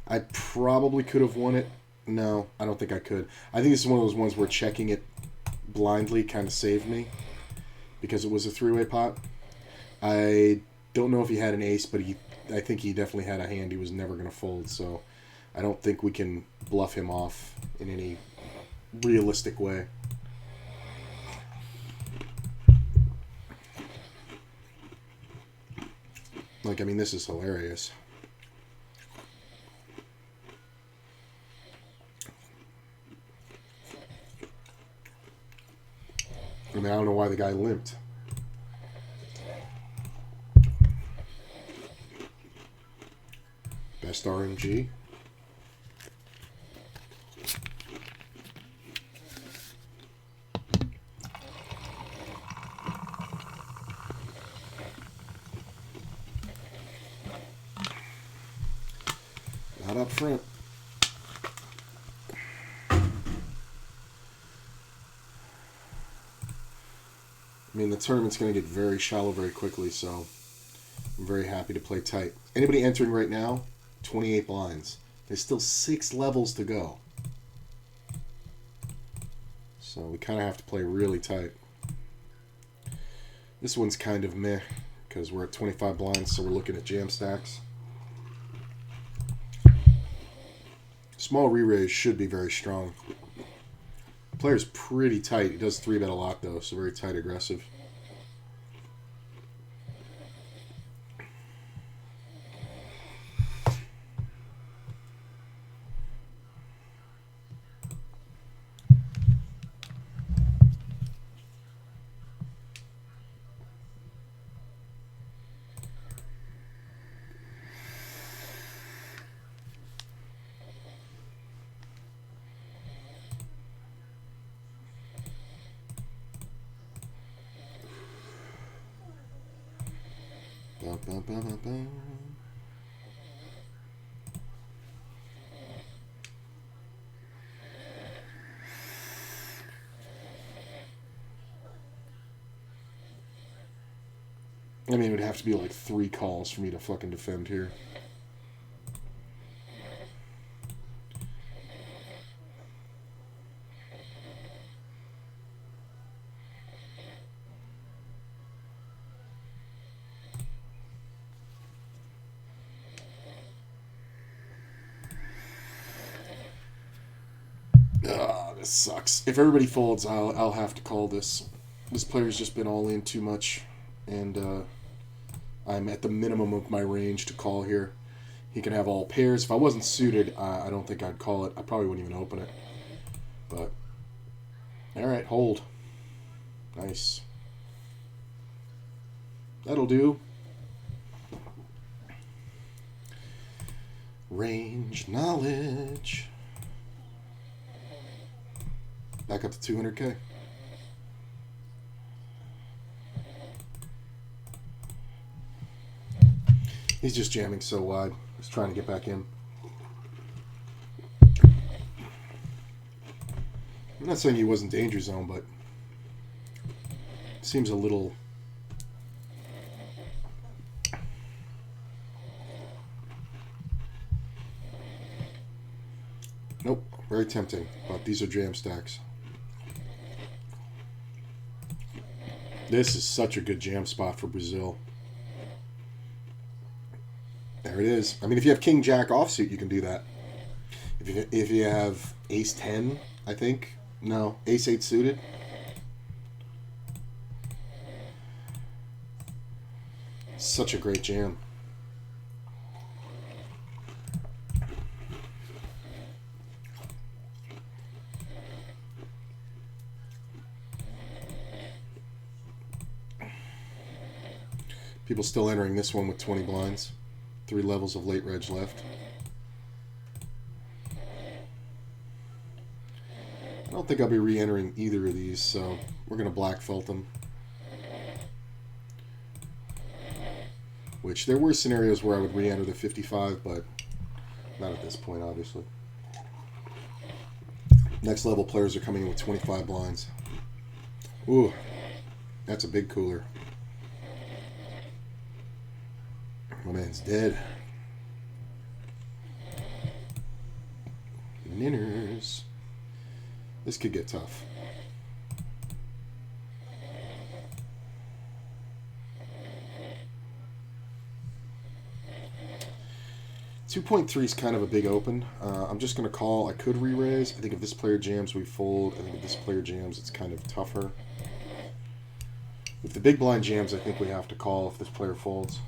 I probably could have won it. No, I don't think I could. I think this is one of those ones where checking it blindly kind of saved me because it was a 3-way pot. I don't know if he had an ace, but I think he definitely had a hand he was never going to fold. So I don't think we can bluff him off in any realistic way. Like, I mean, this is hilarious. I mean, I don't know why the guy limped. Best RNG. Not up front. I mean, the tournament's going to get very shallow very quickly, so I'm very happy to play tight. Anybody entering right now, 28 blinds. There's still 6 levels to go. So we kind of have to play really tight. This one's kind of meh, because we're at 25 blinds, so we're looking at jam stacks. Small re-raise should be very strong. The player's pretty tight. He does 3-bet a lot, though, so very tight aggressive. Ba, ba, ba, ba. I mean, it would have to be like 3 calls for me to fucking defend here. This sucks. If everybody folds, I'll have to call this. This player's just been all in too much, and I'm at the minimum of my range to call here. He can have all pairs. If I wasn't suited, I don't think I'd call it. I probably wouldn't even open it. But, alright, hold. Nice. That'll do. Range knowledge. Back up to 200K. He's just jamming so wide. He's trying to get back in. I'm not saying he wasn't danger zone, but seems a little. Nope, very tempting, but these are jam stacks. This is such a good jam spot for Brazil. There it is. I mean, if you have King Jack offsuit, you can do that. If you have Ace 10, I think. No, Ace 8 suited. Such a great jam. People still entering this one with 20 blinds. 3 levels of late reg left. I don't think I'll be re-entering either of these, so we're going to black felt them. Which, there were scenarios where I would re-enter the 55, but not at this point, obviously. Next level players are coming in with 25 blinds. Ooh, that's a big cooler. My man's dead. Ninners. This could get tough. 2.3 is kind of a big open. I'm just going to call. I could re-raise. I think if this player jams, we fold. I think if this player jams, it's kind of tougher. If the big blind jams, I think we have to call if this player folds.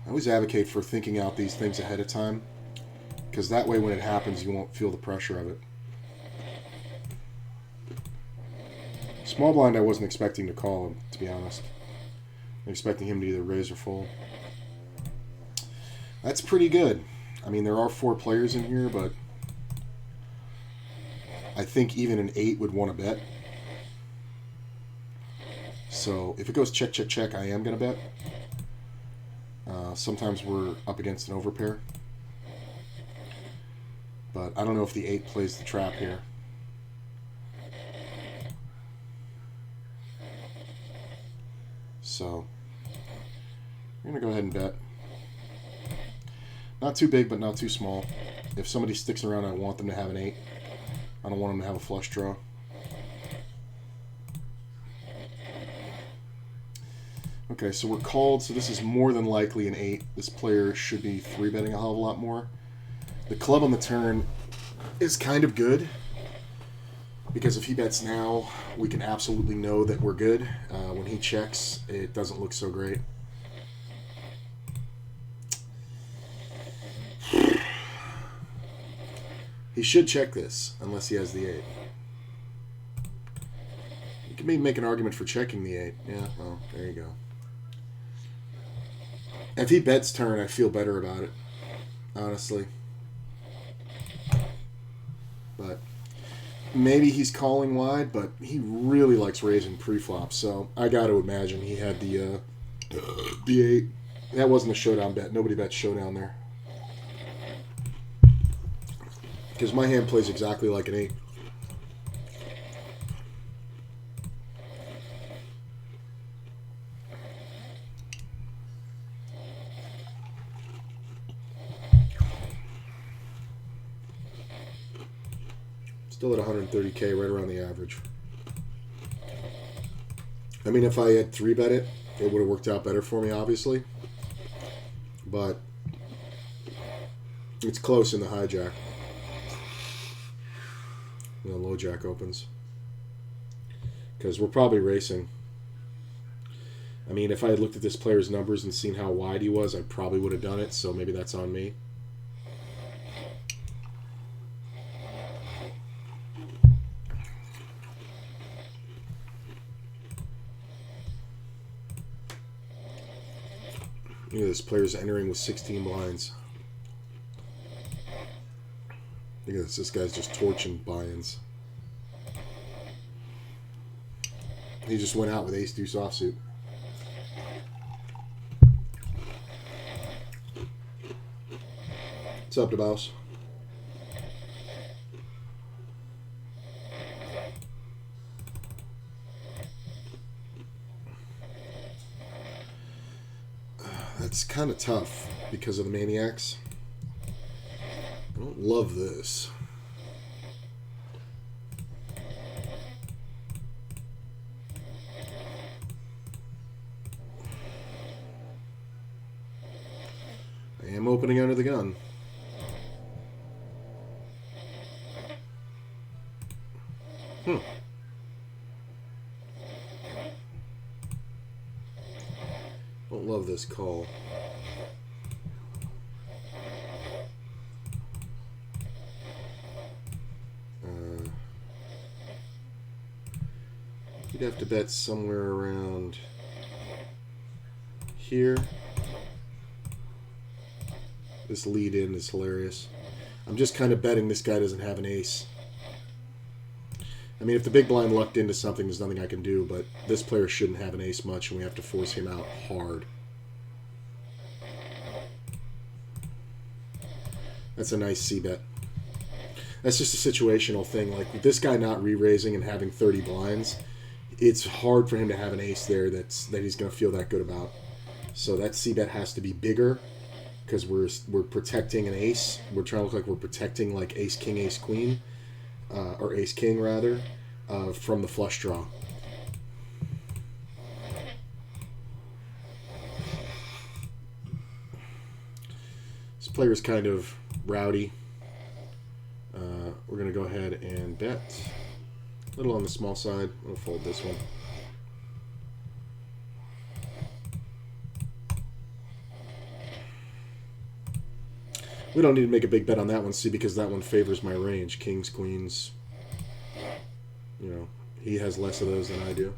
I always advocate for thinking out these things ahead of time, because that way when it happens, you won't feel the pressure of it. Small blind, I wasn't expecting to call him, to be honest. I'm expecting him to either raise or fold. That's pretty good. I mean, there are 4 players in here, but I think even an 8 would want to bet. So if it goes check, check, check, I am going to bet. Sometimes we're up against an overpair. But I don't know if the 8 plays the trap here. So we're going to go ahead and bet. Not too big, but not too small. If somebody sticks around, I want them to have an 8. I don't want them to have a flush draw. Okay, so we're called, so this is more than likely an 8. This player should be 3-betting a hell of a lot more. The club on the turn is kind of good, because if he bets now, we can absolutely know that we're good. When he checks, it doesn't look so great. He should check this, unless he has the 8. You can maybe make an argument for checking the 8. Yeah, well, there you go. If he bets turn, I feel better about it, honestly. But maybe he's calling wide, but he really likes raising pre-flop, so I got to imagine he had the 8. That wasn't a showdown bet. Nobody bets showdown there. Because my hand plays exactly like an 8. Still at 130K, right around the average. I mean, if I had 3-bet it, it would have worked out better for me, obviously. But It's close in the hijack. When the low jack opens. Because we're probably racing. I mean, if I had looked at this player's numbers and seen how wide he was, I probably would have done it, so maybe that's on me. Look at this, player's entering with 16 blinds. Look at this guy's just torching buy-ins. He just went out with ace-deuce offsuit. What's up, DeBouse? That's kind of tough because of the maniacs. I don't love this. I am opening under the gun. Don't love this call. You'd have to bet somewhere around here. This lead in is hilarious. I'm just kind of betting this guy doesn't have an ace. I mean, if the big blind lucked into something, there's nothing I can do, but this player shouldn't have an ace much, and we have to force him out hard. That's a nice C-bet. That's just a situational thing. Like, with this guy not re-raising and having 30 blinds, it's hard for him to have an ace there that he's going to feel that good about. So that C-bet has to be bigger because we're protecting an ace. We're trying to look like we're protecting like ace-king, ace-queen, or ace-king rather, from the flush draw. This player is kind of rowdy. We're going to go ahead and bet. A little on the small side. We'll fold this one. We don't need to make a big bet on that one, see, because that one favors my range. Kings, queens. You know, he has less of those than I do.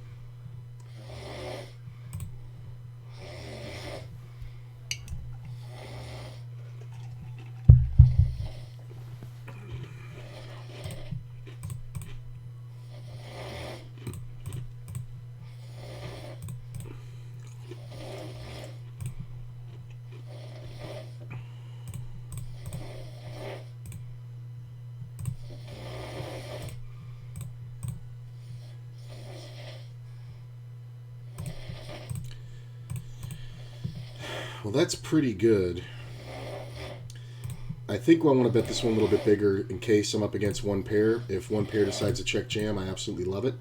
Well, that's pretty good. I think I want to bet this one a little bit bigger in case I'm up against one pair. If one pair decides to check jam, I absolutely love it.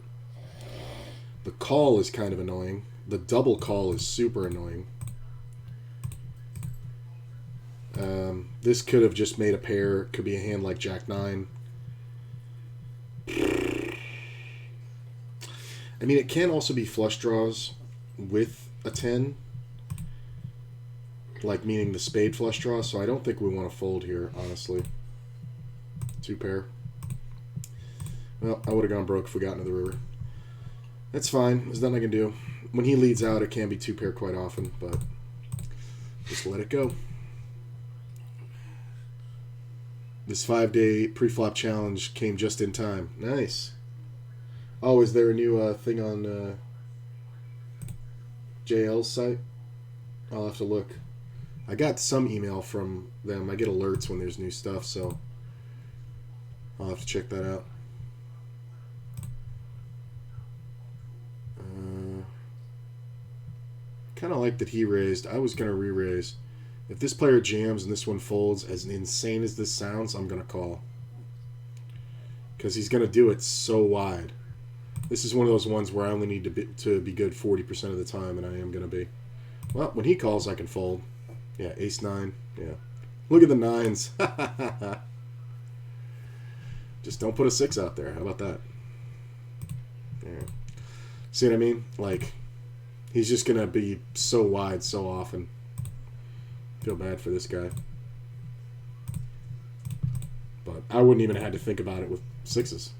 The call is kind of annoying. The double call is super annoying. This could have just made a pair. Could be a hand like Jack-9. I mean, it can also be flush draws with a 10. Like, meaning the spade flush draw, so I don't think we want to fold here, honestly. Two pair. Well, I would have gone broke if we got into the river. That's fine. There's nothing I can do. When he leads out, it can be two pair quite often, but just let it go. This 5-day pre-flop challenge came just in time. Nice. Oh, is there a new thing on JL's site? I'll have to look. I got some email from them. I get alerts when there's new stuff, so I'll have to check that out. Kind of like that he raised. I was going to re-raise. If this player jams and this one folds, as insane as this sounds, I'm going to call. Because he's going to do it so wide. This is one of those ones where I only need to be good 40% of the time, and I am going to be. Well, when he calls, I can fold. Yeah, ace-9. Yeah. Look at the 9s. Just don't put a 6 out there. How about that? Yeah. See what I mean? Like, he's just going to be so wide so often. Feel bad for this guy. But I wouldn't even have had to think about it with 6s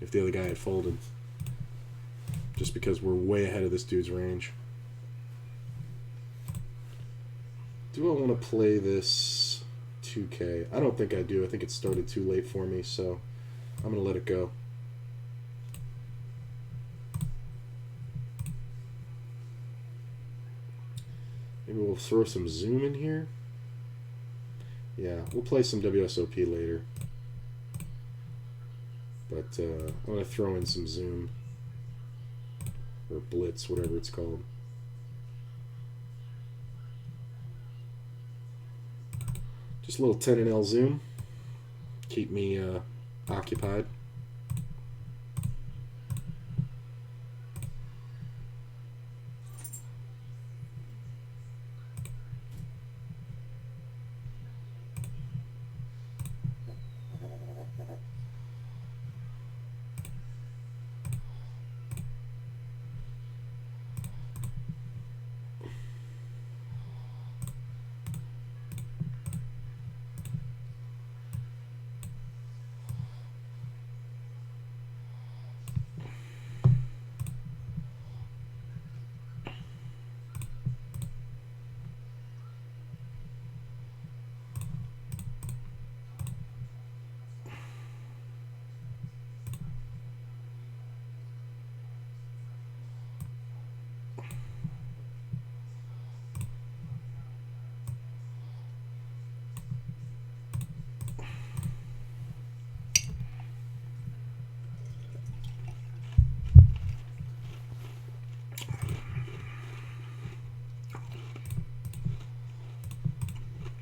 if the other guy had folded. Just because we're way ahead of this dude's range. Do I want to play this 2K? I don't think I do. I think it started too late for me, so I'm going to let it go. Maybe we'll throw some zoom in here. Yeah, we'll play some WSOP later. But I'm going to throw in some zoom. Or blitz, whatever it's called. Just a little 10NL zoom. Keep me occupied.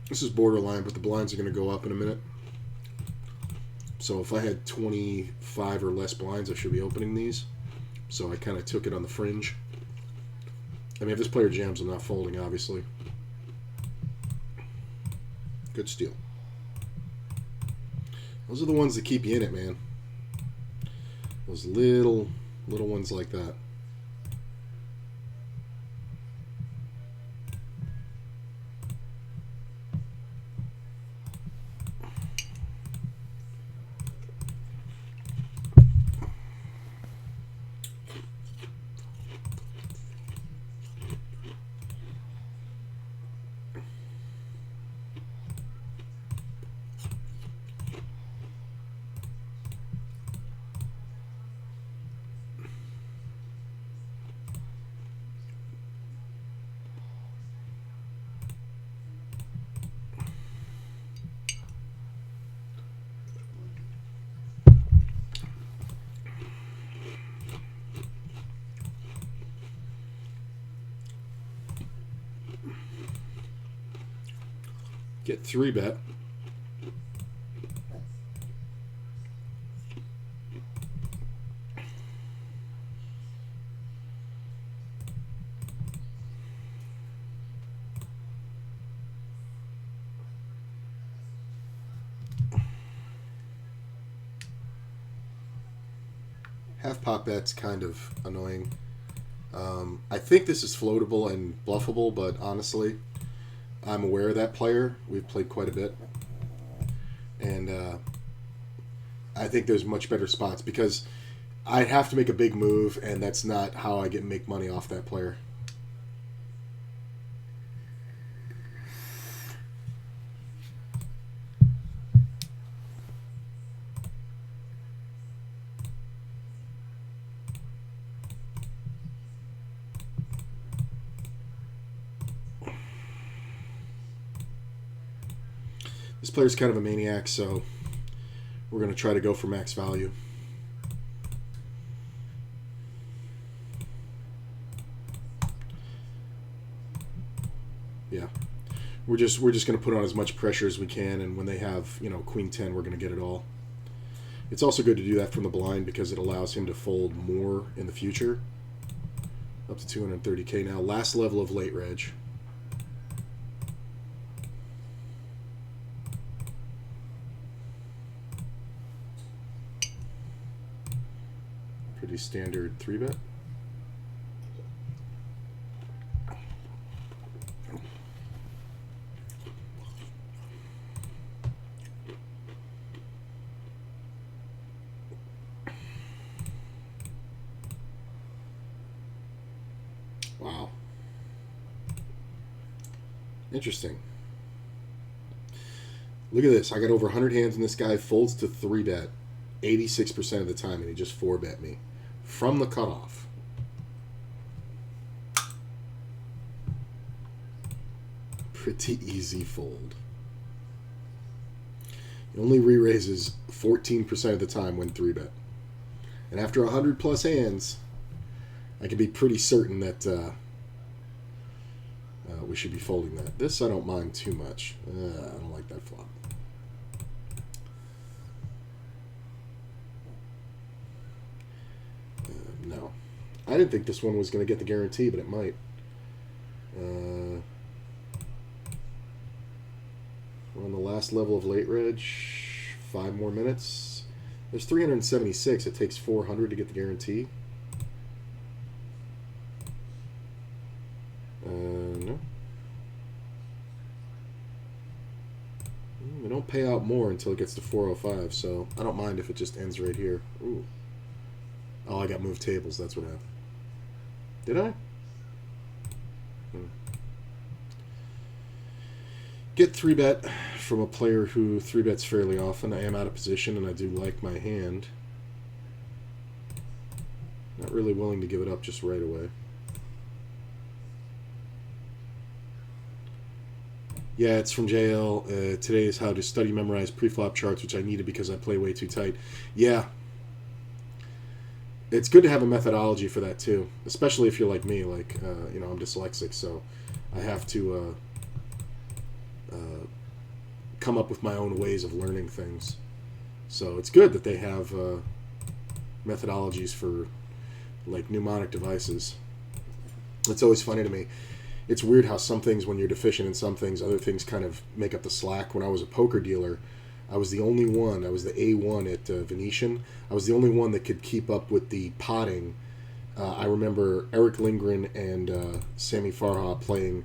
This is borderline, but the blinds are going to go up in a minute. So if I had 25 or less blinds, I should be opening these. So I kind of took it on the fringe. I mean, if this player jams, I'm not folding, obviously. Good steal. Those are the ones that keep you in it, man. Those little ones like that. Get 3-bet. Half pot bet's kind of annoying. I think this is floatable and bluffable, but honestly, I'm aware of that player. We've played quite a bit. And I think there's much better spots because I'd have to make a big move, and that's not how I make money off that player. This player's kind of a maniac, so we're going to try to go for max value. Yeah. We're just going to put on as much pressure as we can, and when they have, queen 10, we're going to get it all. It's also good to do that from the blind because it allows him to fold more in the future. Up to 230K now. Last level of late reg. Pretty standard 3-bet. Wow. Interesting. Look at this. I got over 100 hands, and this guy folds to 3-bet 86% of the time, and he just 4-bet me from the cutoff. Pretty easy fold. He only re-raises 14% of the time when 3-bet. And after 100 plus hands, I can be pretty certain that we should be folding that. This I don't mind too much. I don't like that flop. No. I didn't think this one was going to get the guarantee, but it might. We're on the last level of late reg. 5 more minutes. There's 376. It takes 400 to get the guarantee. No. They don't pay out more until it gets to 405, so I don't mind if it just ends right here. Ooh. Oh, I got moved tables. That's what happened. Did I? Get 3-bet from a player who 3-bets fairly often. I am out of position, and I do like my hand. Not really willing to give it up just right away. Yeah, it's from JL. Today is how to study, memorize pre-flop charts, which I needed because I play way too tight. Yeah. It's good to have a methodology for that, too. Especially if you're like me. Like, you know, I'm dyslexic, so I have to come up with my own ways of learning things. So it's good that they have methodologies for, like, mnemonic devices. It's always funny to me. It's weird how some things, when you're deficient in some things, other things kind of make up the slack. When I was a poker dealer, I was the only one. I was the A1 at Venetian. I was the only one that could keep up with the potting. I remember Eric Lindgren and Sammy Farha playing.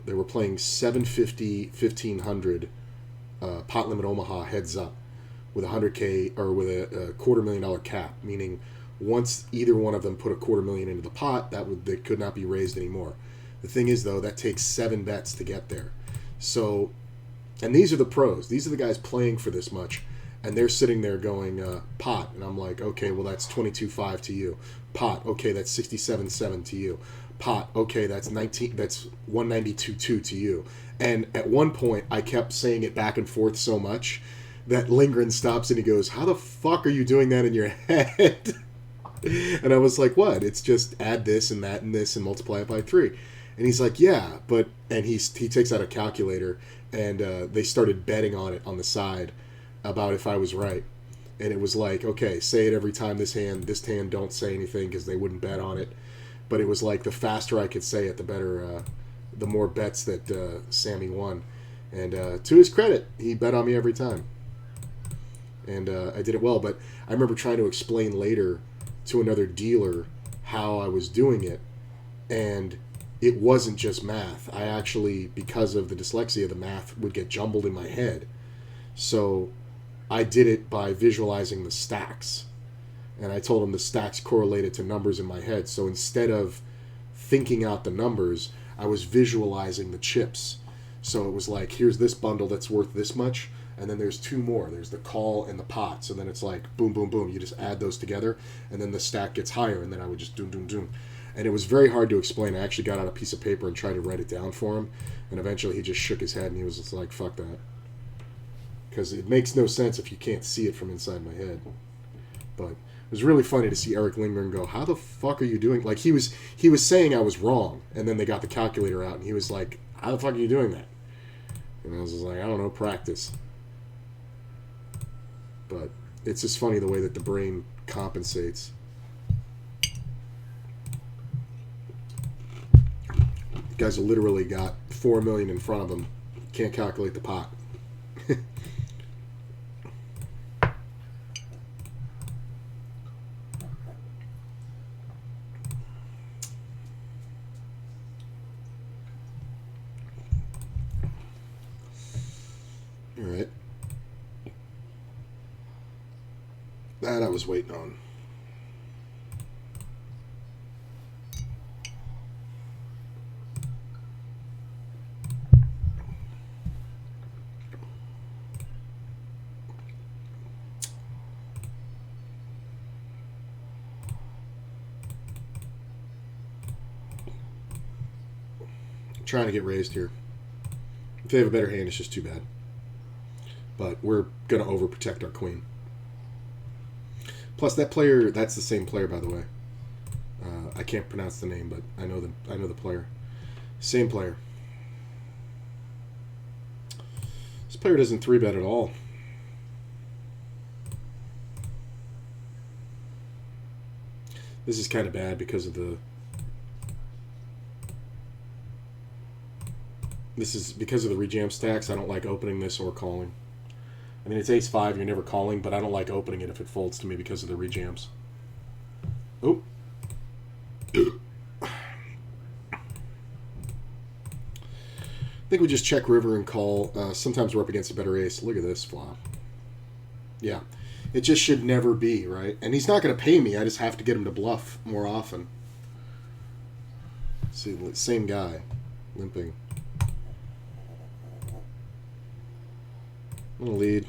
They were playing 750, 1500 pot limit Omaha heads up with $100K or with a $250,000 cap, meaning once either one of them put a $250,000 into the pot, they could not be raised anymore. The thing is, though, that takes 7 bets to get there. So, and these are the pros. These are the guys playing for this much, and they're sitting there going, pot. And I'm like, okay, well, that's 22.5 to you. Pot, okay, that's 67.7 to you. Pot, okay, that's 192.2 to you. And at one point, I kept saying it back and forth so much that Lindgren stops and he goes, how the fuck are you doing that in your head? And I was like, what? It's just add this and that and this and multiply it by 3. And he's like, yeah, but... And he takes out a calculator, and they started betting on it on the side about if I was right. And it was like, okay, say it every time this hand don't say anything because they wouldn't bet on it. But it was like the faster I could say it, the better, the more bets that Sammy won. And to his credit, he bet on me every time. And I did it well, but I remember trying to explain later to another dealer how I was doing it, and it wasn't just math. I actually, because of the dyslexia, the math would get jumbled in my head. So I did it by visualizing the stacks. And I told him the stacks correlated to numbers in my head. So instead of thinking out the numbers, I was visualizing the chips. So it was like, here's this bundle that's worth this much, and then there's 2 more. There's the call and the pot. So then it's like, boom, boom, boom. You just add those together, and then the stack gets higher, and then I would just doom, doom, doom. And it was very hard to explain. I actually got out a piece of paper and tried to write it down for him, and eventually he just shook his head, and he was just like, fuck that. Because it makes no sense if you can't see it from inside my head. But it was really funny to see Eric Lindgren go, how the fuck are you doing? Like, he was saying I was wrong, and then they got the calculator out, and he was like, how the fuck are you doing that? And I was just like, I don't know, practice. But it's just funny the way that the brain compensates. Guys have literally got $4 million in front of them. Can't calculate the pot. That I was waiting on. Trying to get raised here. If they have a better hand, it's just too bad. But we're going to overprotect our queen. Plus, that player, that's the same player, by the way. I can't pronounce the name, but I know the player. Same player. This player doesn't 3-bet at all. This is kind of bad because of the... This is because of the rejam stacks. I don't like opening this or calling. I mean, it's ace-5, you're never calling, but I don't like opening it if it folds to me because of the rejams. Oh. I think we just check river and call. Sometimes we're up against a better ace. Look at this flop. Yeah. It just should never be, right? And he's not going to pay me. I just have to get him to bluff more often. See, same guy. Limping. I'm going to lead.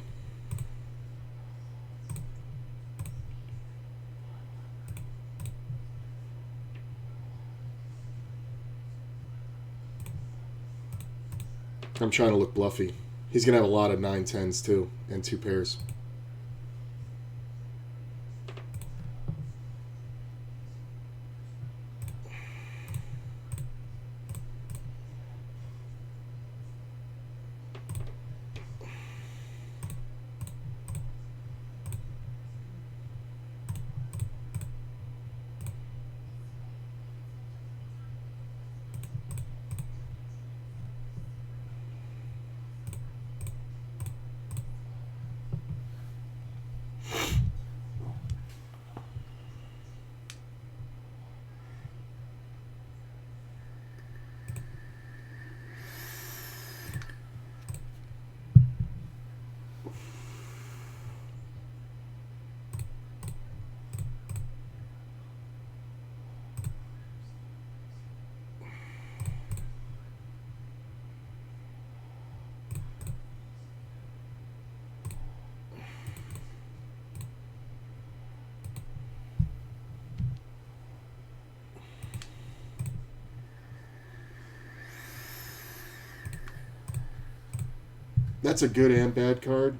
I'm trying to look bluffy. He's going to have a lot of 9-10s too, and 2 pairs. That's a good and bad card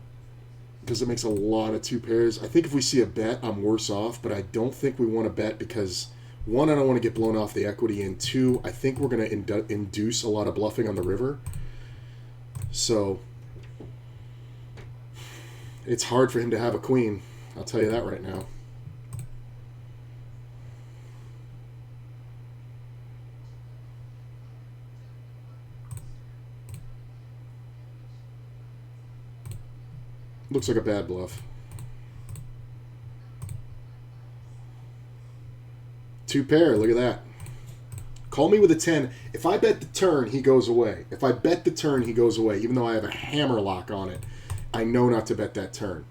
because it makes a lot of 2 pairs. I think if we see a bet, I'm worse off, but I don't think we want to bet because, 1, I don't want to get blown off the equity, and 2, I think we're going to induce a lot of bluffing on the river. So it's hard for him to have a queen. I'll tell you that right now. Looks like a bad bluff. 2 pair, look at that. Call me with a 10. If I bet the turn, he goes away. If I bet the turn, he goes away. Even though I have a hammer lock on it, I know not to bet that turn.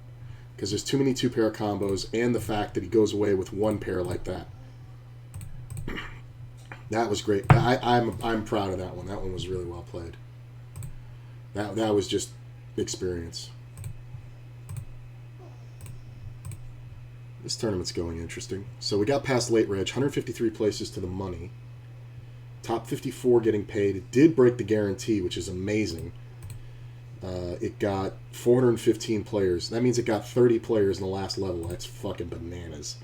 Because there's too many 2 pair combos and the fact that he goes away with 1 pair like that. That was great. I'm proud of that one. That one was really well played. That was just experience. This tournament's going interesting. So we got past late reg, 153 places to the money. Top 54 getting paid. It did break the guarantee, which is amazing. It got 415 players. That means it got 30 players in the last level. That's fucking bananas.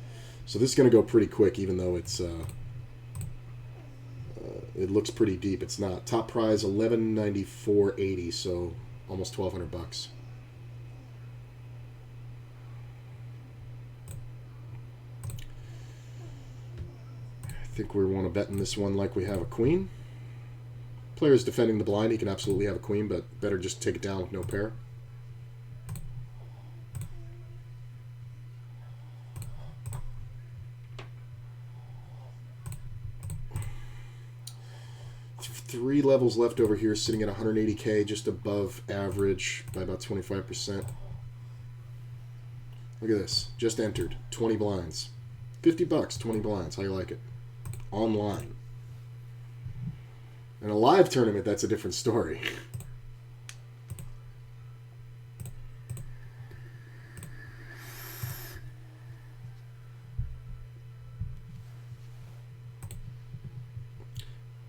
So this is going to go pretty quick, even though it's it looks pretty deep. It's not. Top prize $1194.80, so almost $1,200. I think we want to bet in this one like we have a queen. Player's defending the blind. He can absolutely have a queen, but better just take it down with no pair. Three levels left over here, sitting at 180K, just above average by about 25%. Look at this. Just entered. 20 blinds. $50, 20 blinds. How you like it? Online. In a live tournament, that's a different story.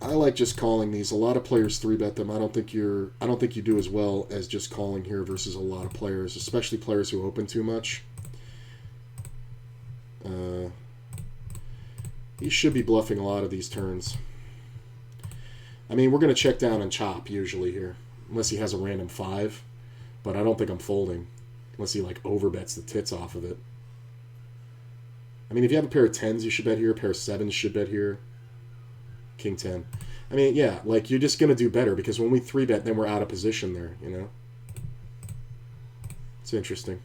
I like just calling these. A lot of players 3-bet them. I don't think you do as well as just calling here versus a lot of players, especially players who open too much. He should be bluffing a lot of these turns. I mean, we're going to check down and chop usually here, unless he has a random 5. But I don't think I'm folding, unless he like overbets the tits off of it. I mean, if you have a pair of 10s, you should bet here. A pair of 7s should bet here. King 10. I mean, yeah, like you're just going to do better because when we 3-bet, then we're out of position there, you know? It's interesting.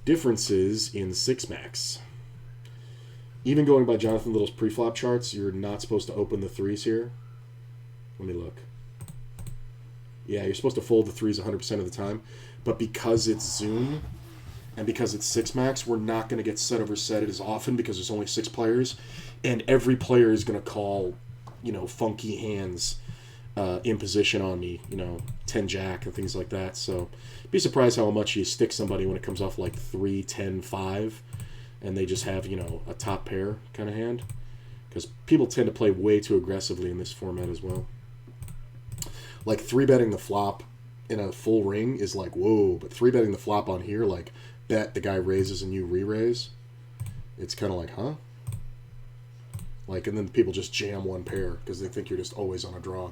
Differences in 6-max. Even going by Jonathan Little's preflop charts, you're not supposed to open the 3s here. Let me look. Yeah, you're supposed to fold the 3s 100% of the time. But because it's Zoom and because it's 6-max, we're not going to get set over set as often because there's only 6 players. And every player is going to call, funky hands in position on me, 10-jack and things like that. So be surprised how much you stick somebody when it comes off like 3, 10, 5. And they just have, a top pair kind of hand. Because people tend to play way too aggressively in this format as well. Like 3-betting the flop in a full ring is like, whoa. But 3-betting the flop on here, like, bet the guy raises and you re-raise. It's kind of like, huh? Like, and then people just jam one pair because they think you're just always on a draw.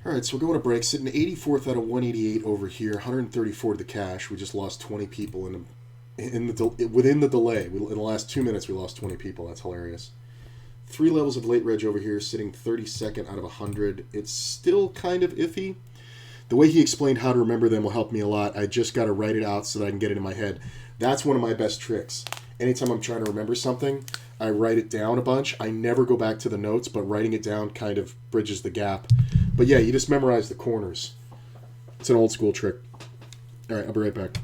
All right, so we're going to break. Sitting 84th out of 188 over here. 134 to the cash. We just lost 20 people within the delay. In the last 2 minutes, we lost 20 people. That's hilarious. 3 levels of late reg over here, sitting 32nd out of 100. It's still kind of iffy. The way he explained how to remember them will help me a lot. I just got to write it out so that I can get it in my head. That's one of my best tricks. Anytime I'm trying to remember something, I write it down a bunch. I never go back to the notes, but writing it down kind of bridges the gap. But yeah, you just memorize the corners. It's an old school trick. All right, I'll be right back.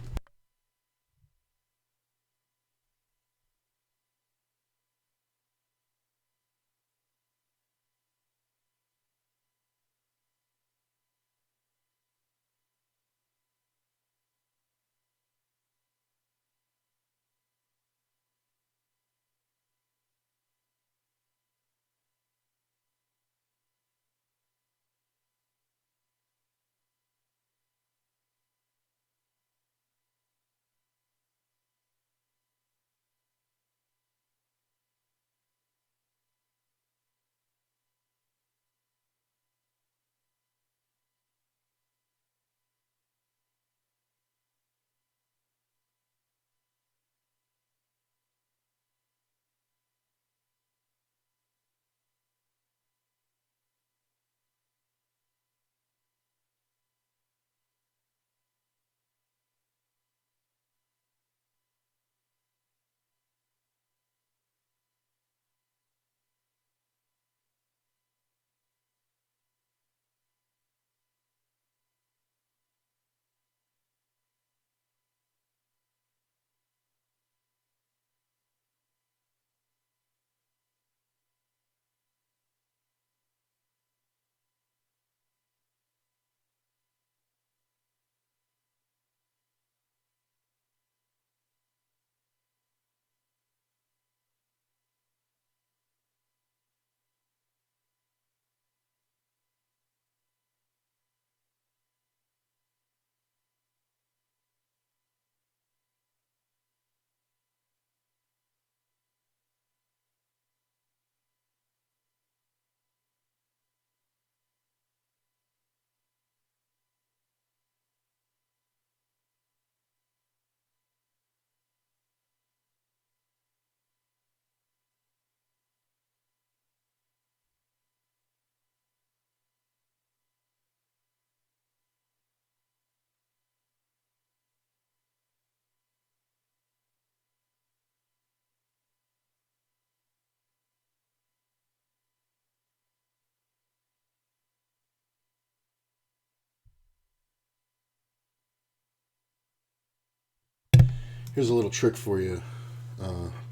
Here's a little trick for you,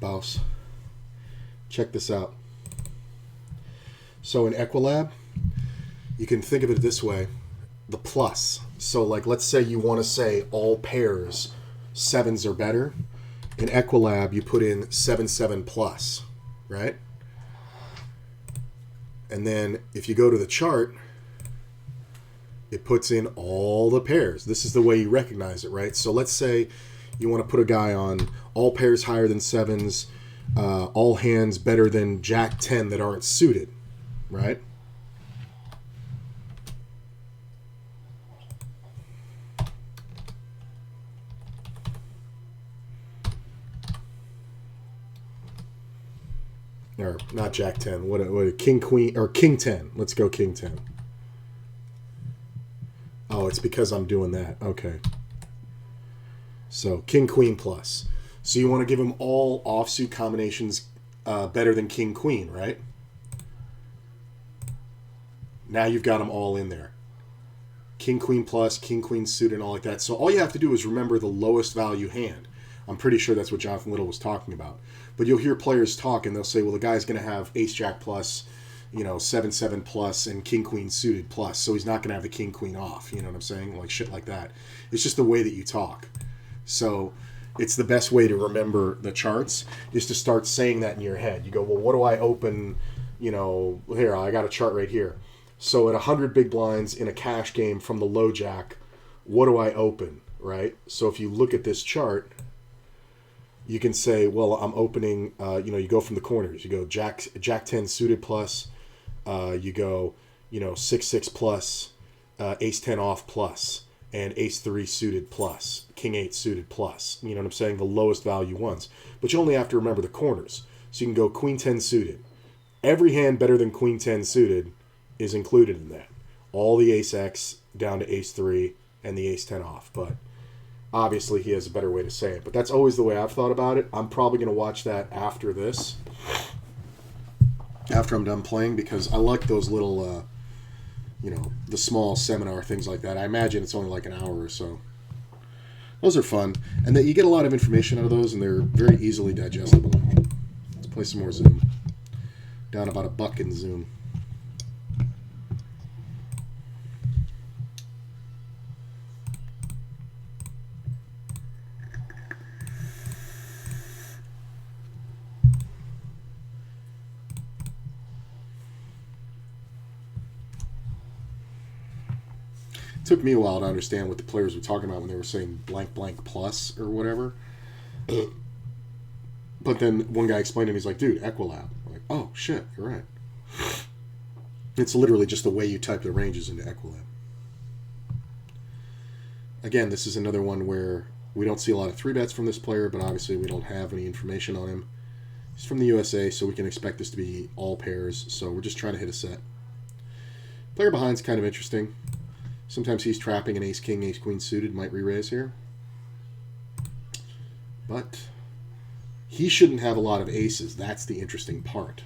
Baus. Check this out. So in Equilab, you can think of it this way. The plus. So like, let's say you want to say all pairs 7s or better. In Equilab, you put in 7 plus, right? And then if you go to the chart, it puts in all the pairs. This is the way you recognize it, right? So let's say you want to put a guy on all pairs higher than 7s, all hands better than Jack 10 that aren't suited, right? Or not Jack 10. What King Queen or King 10. Let's go King 10. Oh, it's because I'm doing that. Okay. So King Queen plus. So you want to give him all offsuit combinations better than King Queen, right? Now you've got them all in there. King Queen plus, King Queen suited, and all like that. So all you have to do is remember the lowest value hand. I'm pretty sure that's what Jonathan Little was talking about. But you'll hear players talk, and they'll say, well, the guy's going to have Ace-Jack plus, 7-7 plus, and King-Queen suited plus, so he's not going to have the King-Queen off. You know what I'm saying? Like shit like that. It's just the way that you talk. So it's the best way to remember the charts is to start saying that in your head. You go, well, what do I open? Here, I got a chart right here. So at 100 big blinds in a cash game from the low jack, what do I open, right? So if you look at this chart, you can say, well, I'm opening, you go from the corners. You go Jack 10 suited plus, you go, 6-6 plus, Ace 10 off plus, and Ace 3 suited plus, King 8 suited plus. You know what I'm saying? The lowest value ones. But you only have to remember the corners. So you can go Queen 10 suited. Every hand better than Queen 10 suited is included in that. All the Ace X down to Ace 3 and the Ace 10 off. But obviously, he has a better way to say it. But that's always the way I've thought about it. I'm probably going to watch that after this. After I'm done playing. Because I like those little, the small seminar things like that. I imagine it's only like an hour or so. Those are fun. And that you get a lot of information out of those. And they're very easily digestible. Let's play some more Zoom. Down about $1 in Zoom. It took me a while to understand what the players were talking about when they were saying blank blank plus or whatever. But then one guy explained to me, he's like, dude, Equilab. I'm like, oh, shit, you're right. It's literally just the way you type the ranges into Equilab. Again, this is another one where we don't see a lot of 3-bets from this player, but obviously we don't have any information on him. He's from the USA, so we can expect this to be all pairs, so we're just trying to hit a set. Player behind's kind of interesting. Sometimes he's trapping an Ace-King, Ace-Queen suited, might re-raise here. But he shouldn't have a lot of aces. That's the interesting part.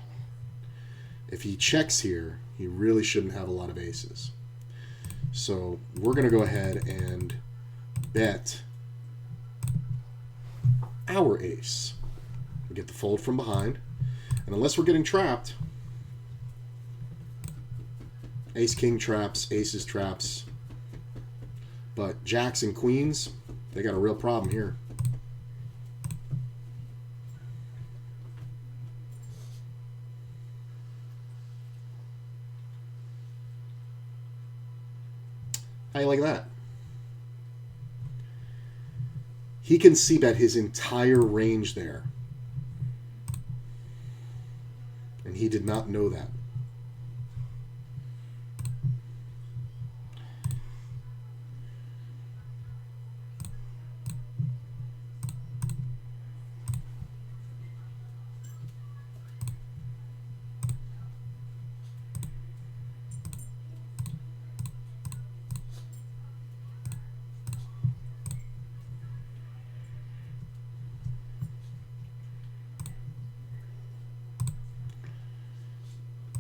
If he checks here, he really shouldn't have a lot of aces. So we're going to go ahead and bet our ace. We get the fold from behind. And unless we're getting trapped, Ace-King traps, aces traps. But jacks and queens, they got a real problem here. How you like that? He can see bet his entire range there. And he did not know that.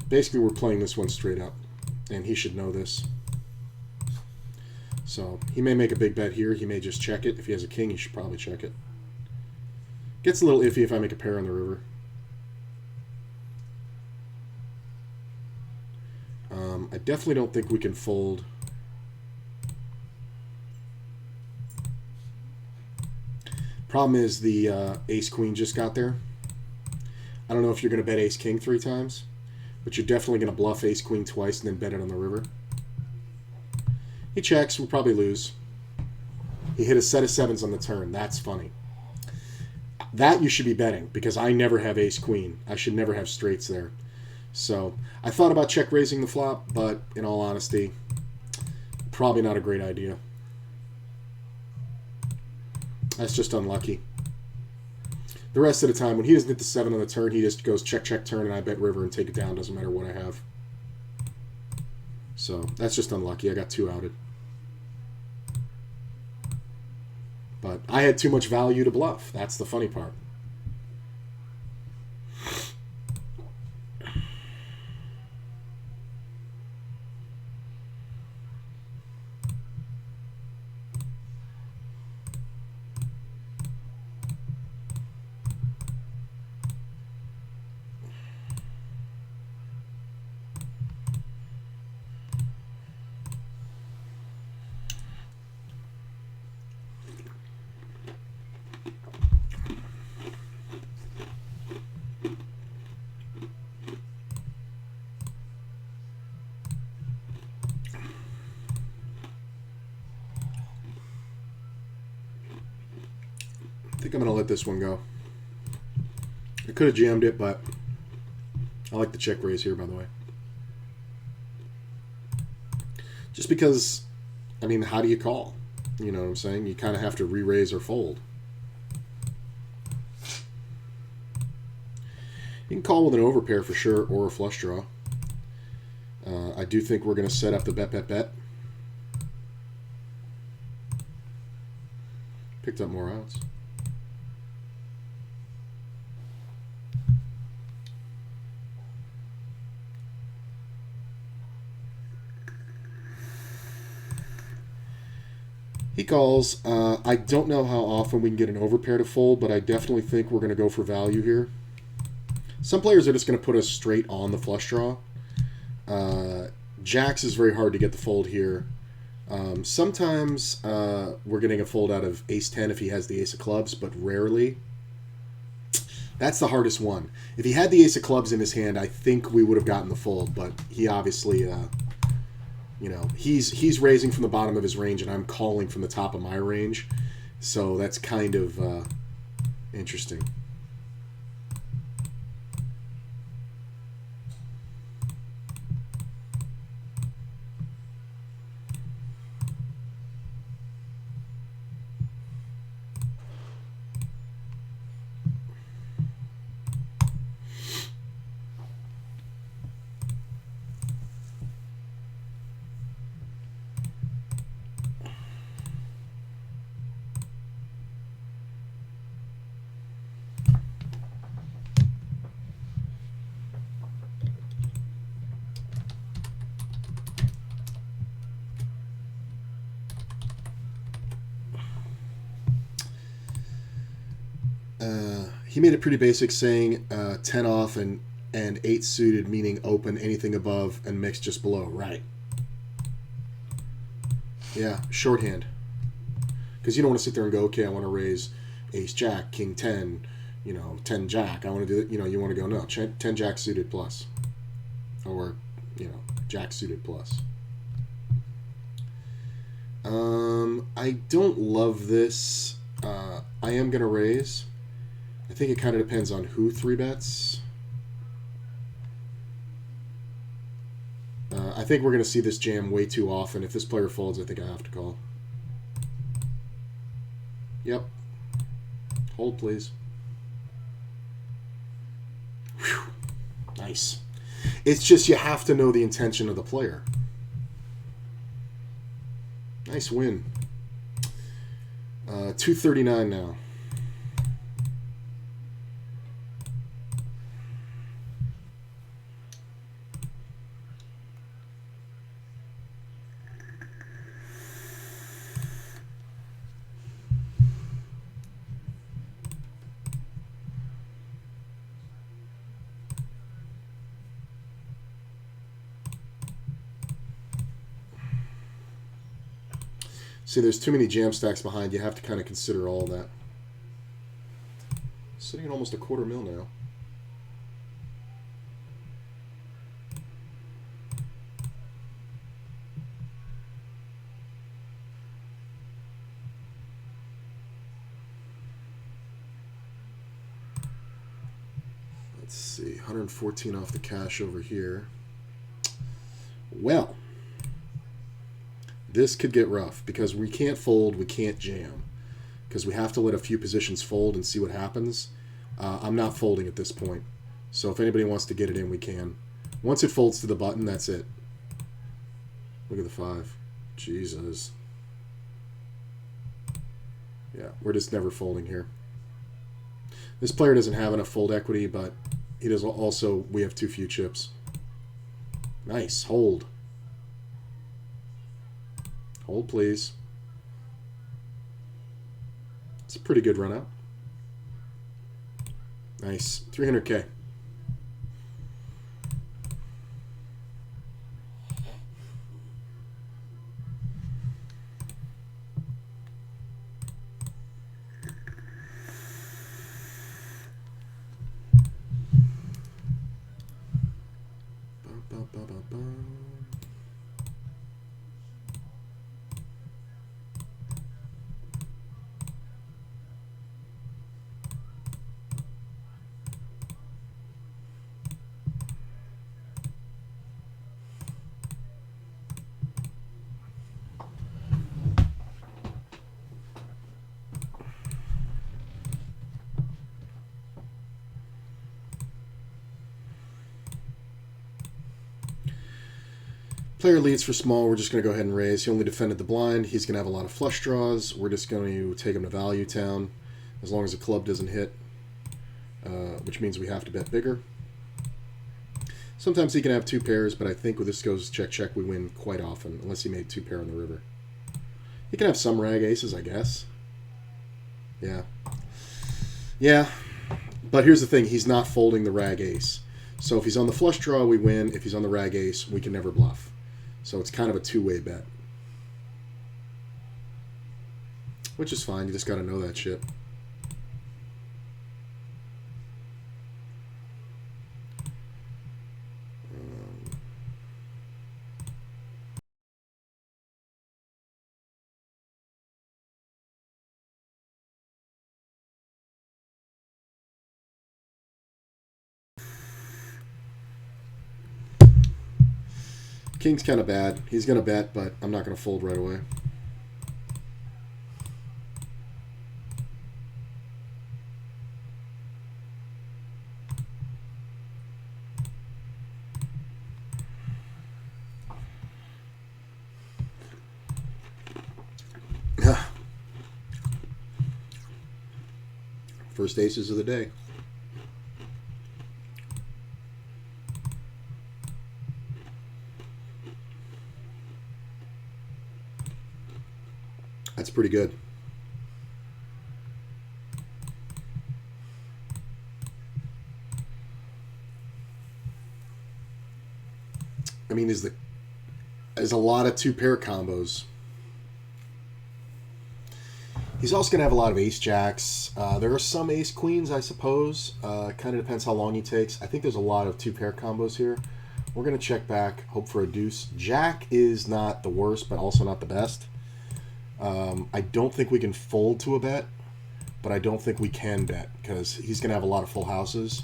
Basically, we're playing this one straight up, and he should know this. So he may make a big bet here. He may just check it. If he has a king, he should probably check it. Gets a little iffy if I make a pair on the river. I definitely don't think we can fold. Problem is the ace-queen just got there. I don't know if you're going to bet ace-king 3 times, but you're definitely going to bluff ace-queen twice and then bet it on the river. He checks. We'll probably lose. He hit a set of 7s on the turn. That's funny. That you should be betting, because I never have ace-queen. I should never have straights there. So I thought about check raising the flop, but in all honesty, probably not a great idea. That's just unlucky. The rest of the time, when he doesn't hit the 7 on the turn, he just goes check, check, turn, and I bet river and take it down. Doesn't matter what I have. So that's just unlucky. I got 2 outed. But I had too much value to bluff. That's the funny part. I think I'm going to let this one go. I could have jammed it, but I like the check raise here, by the way. Just because, I mean, how do you call? You know what I'm saying? You kind of have to re-raise or fold. You can call with an overpair for sure, or a flush draw. I do think we're going to set up the bet, bet, bet. Picked up more outs. He calls. I don't know how often we can get an overpair to fold, but I definitely think we're going to go for value here. Some players are just going to put us straight on the flush draw. Jacks is very hard to get the fold here. Sometimes we're getting a fold out of ace-10 if he has the ace of clubs, but rarely. That's the hardest one. If he had the ace of clubs in his hand, I think we would have gotten the fold, but he obviously... you know, he's raising from the bottom of his range, and I'm calling from the top of my range. So that's kind of interesting. He made it pretty basic, saying 10 off and 8 suited, meaning open anything above and mixed just below. Right. Yeah, shorthand. Because you don't want to sit there and go, okay, I want to raise ace jack, king 10, you know, 10 jack. I want to do it. You know, you want to go, no, 10 jack suited plus. Or, you know, jack suited plus. I don't love this. I am going to raise. I think it kind of depends on who 3-bets. I think we're going to see this jam way too often. If this player folds, I think I have to call. Yep. Hold, please. Whew. Nice. It's just you have to know the intention of the player. Nice win. 239 now. See, there's too many jam stacks behind. You have to kind of consider all that. Sitting at almost $250,000 now. Let's see, 114 off the cash over here. Well, this could get rough because we can't fold, we can't jam. Because we have to let a few positions fold and see what happens. I'm not folding at this point. So if anybody wants to get it in, we can. Once it folds to the button, that's it. Look at the 5. Jesus. Yeah, we're just never folding here. This player doesn't have enough fold equity, but he does also, we have too few chips. Nice, hold. Hold, please. It's a pretty good run out. Nice, 300K. Player leads for small. We're just going to go ahead and raise. He only defended the blind. He's going to have a lot of flush draws. We're just going to take him to value town as long as the club doesn't hit, which means we have to bet bigger. Sometimes he can have 2 pairs, but I think when this goes check-check, we win quite often, unless he made 2 pair on the river. He can have some rag aces, I guess. Yeah. Yeah, but here's the thing. He's not folding the rag ace. So if he's on the flush draw, we win. If he's on the rag ace, we can never bluff. So it's kind of a two-way bet. Which is fine. You just got to know that shit. King's kind of bad. He's going to bet, but I'm not going to fold right away. First aces of the day. That's pretty good. I mean, there's a lot of 2-pair combos. He's also going to have a lot of ace-jacks. There are some ace-queens, I suppose. Kind of depends how long he takes. I think there's a lot of 2-pair combos here. We're going to check back, hope for a deuce. Jack is not the worst, but also not the best. I don't think we can fold to a bet, but I don't think we can bet because he's going to have a lot of full houses.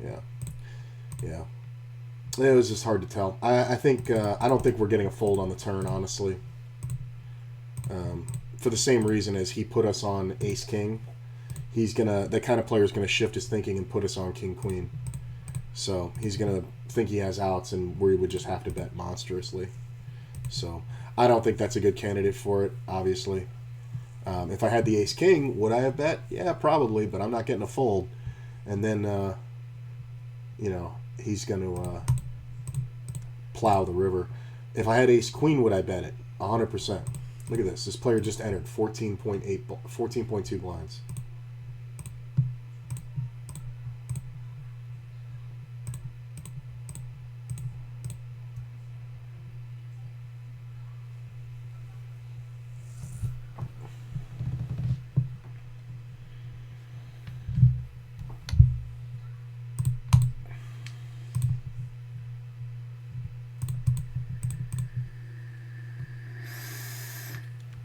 Yeah. Yeah. It was just hard to tell. I don't think we're getting a fold on the turn, honestly. For the same reason as he put us on ace-king. That kind of player is going to shift his thinking and put us on king-queen. So he's going to think he has outs and we would just have to bet monstrously. So I don't think that's a good candidate for it, obviously. If I had the ace-king, would I have bet? Yeah, probably, but I'm not getting a fold. And then, he's going to plow the river. If I had ace-queen, would I bet it? 100%. Look at this. This player just entered 14.2 blinds.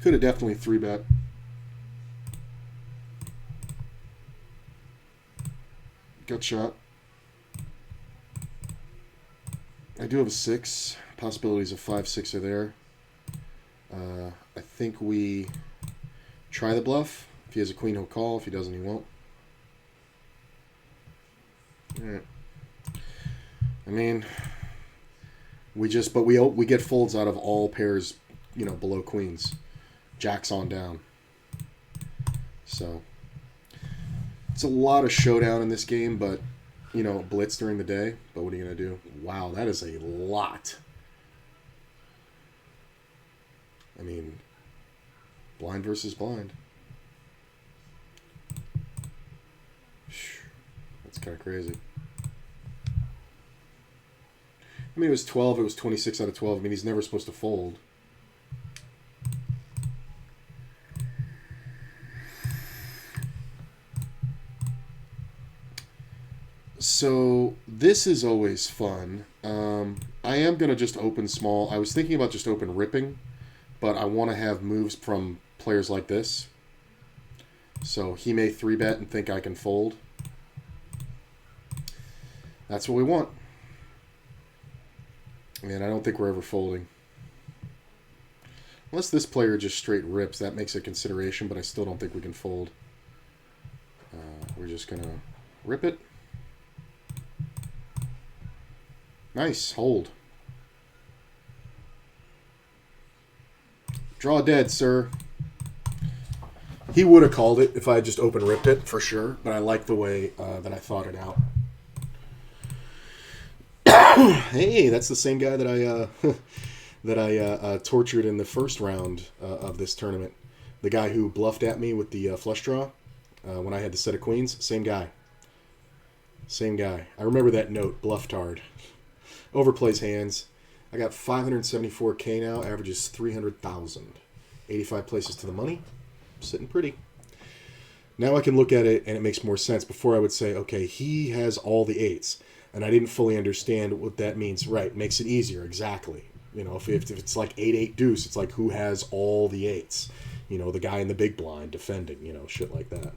Could have definitely 3-bet. Gut shot. I do have a 6. Possibilities of 5, 6 are there. I think we try the bluff. If he has a queen, he'll call. If he doesn't, he won't. Alright. I mean, we get folds out of all pairs, you know, below queens. Jacks on down. So it's a lot of showdown in this game, but you know, blitz during the day. But what are you gonna do? Wow, that is a lot. I mean, blind versus blind. That's kind of crazy. I mean, it was 12. It was 26 out of 12. I mean, he's never supposed to fold. So this is always fun. I am going to just open small. I was thinking about just open ripping, but I want to have moves from players like this. So he may 3-bet and think I can fold. That's what we want. And I don't think we're ever folding. Unless this player just straight rips, that makes a consideration, but I still don't think we can fold. We're just going to rip it. Nice, hold. Draw dead, sir. He would have called it if I had just open ripped it, for sure, but I like the way that I thought it out. Hey, that's the same guy that I tortured in the first round of this tournament. The guy who bluffed at me with the flush draw when I had the set of queens. Same guy. Same guy. I remember that note, bluffed-hard. Overplays hands. I got 574K now, averages 300,000. 85 places to the money. Sitting pretty. Now I can look at it and it makes more sense. Before I would say, okay, he has all the 8s. And I didn't fully understand what that means. Right, makes it easier, exactly. You know, if it's like 8-8 deuce, it's like who has all the 8s? You know, the guy in the big blind defending, you know, shit like that.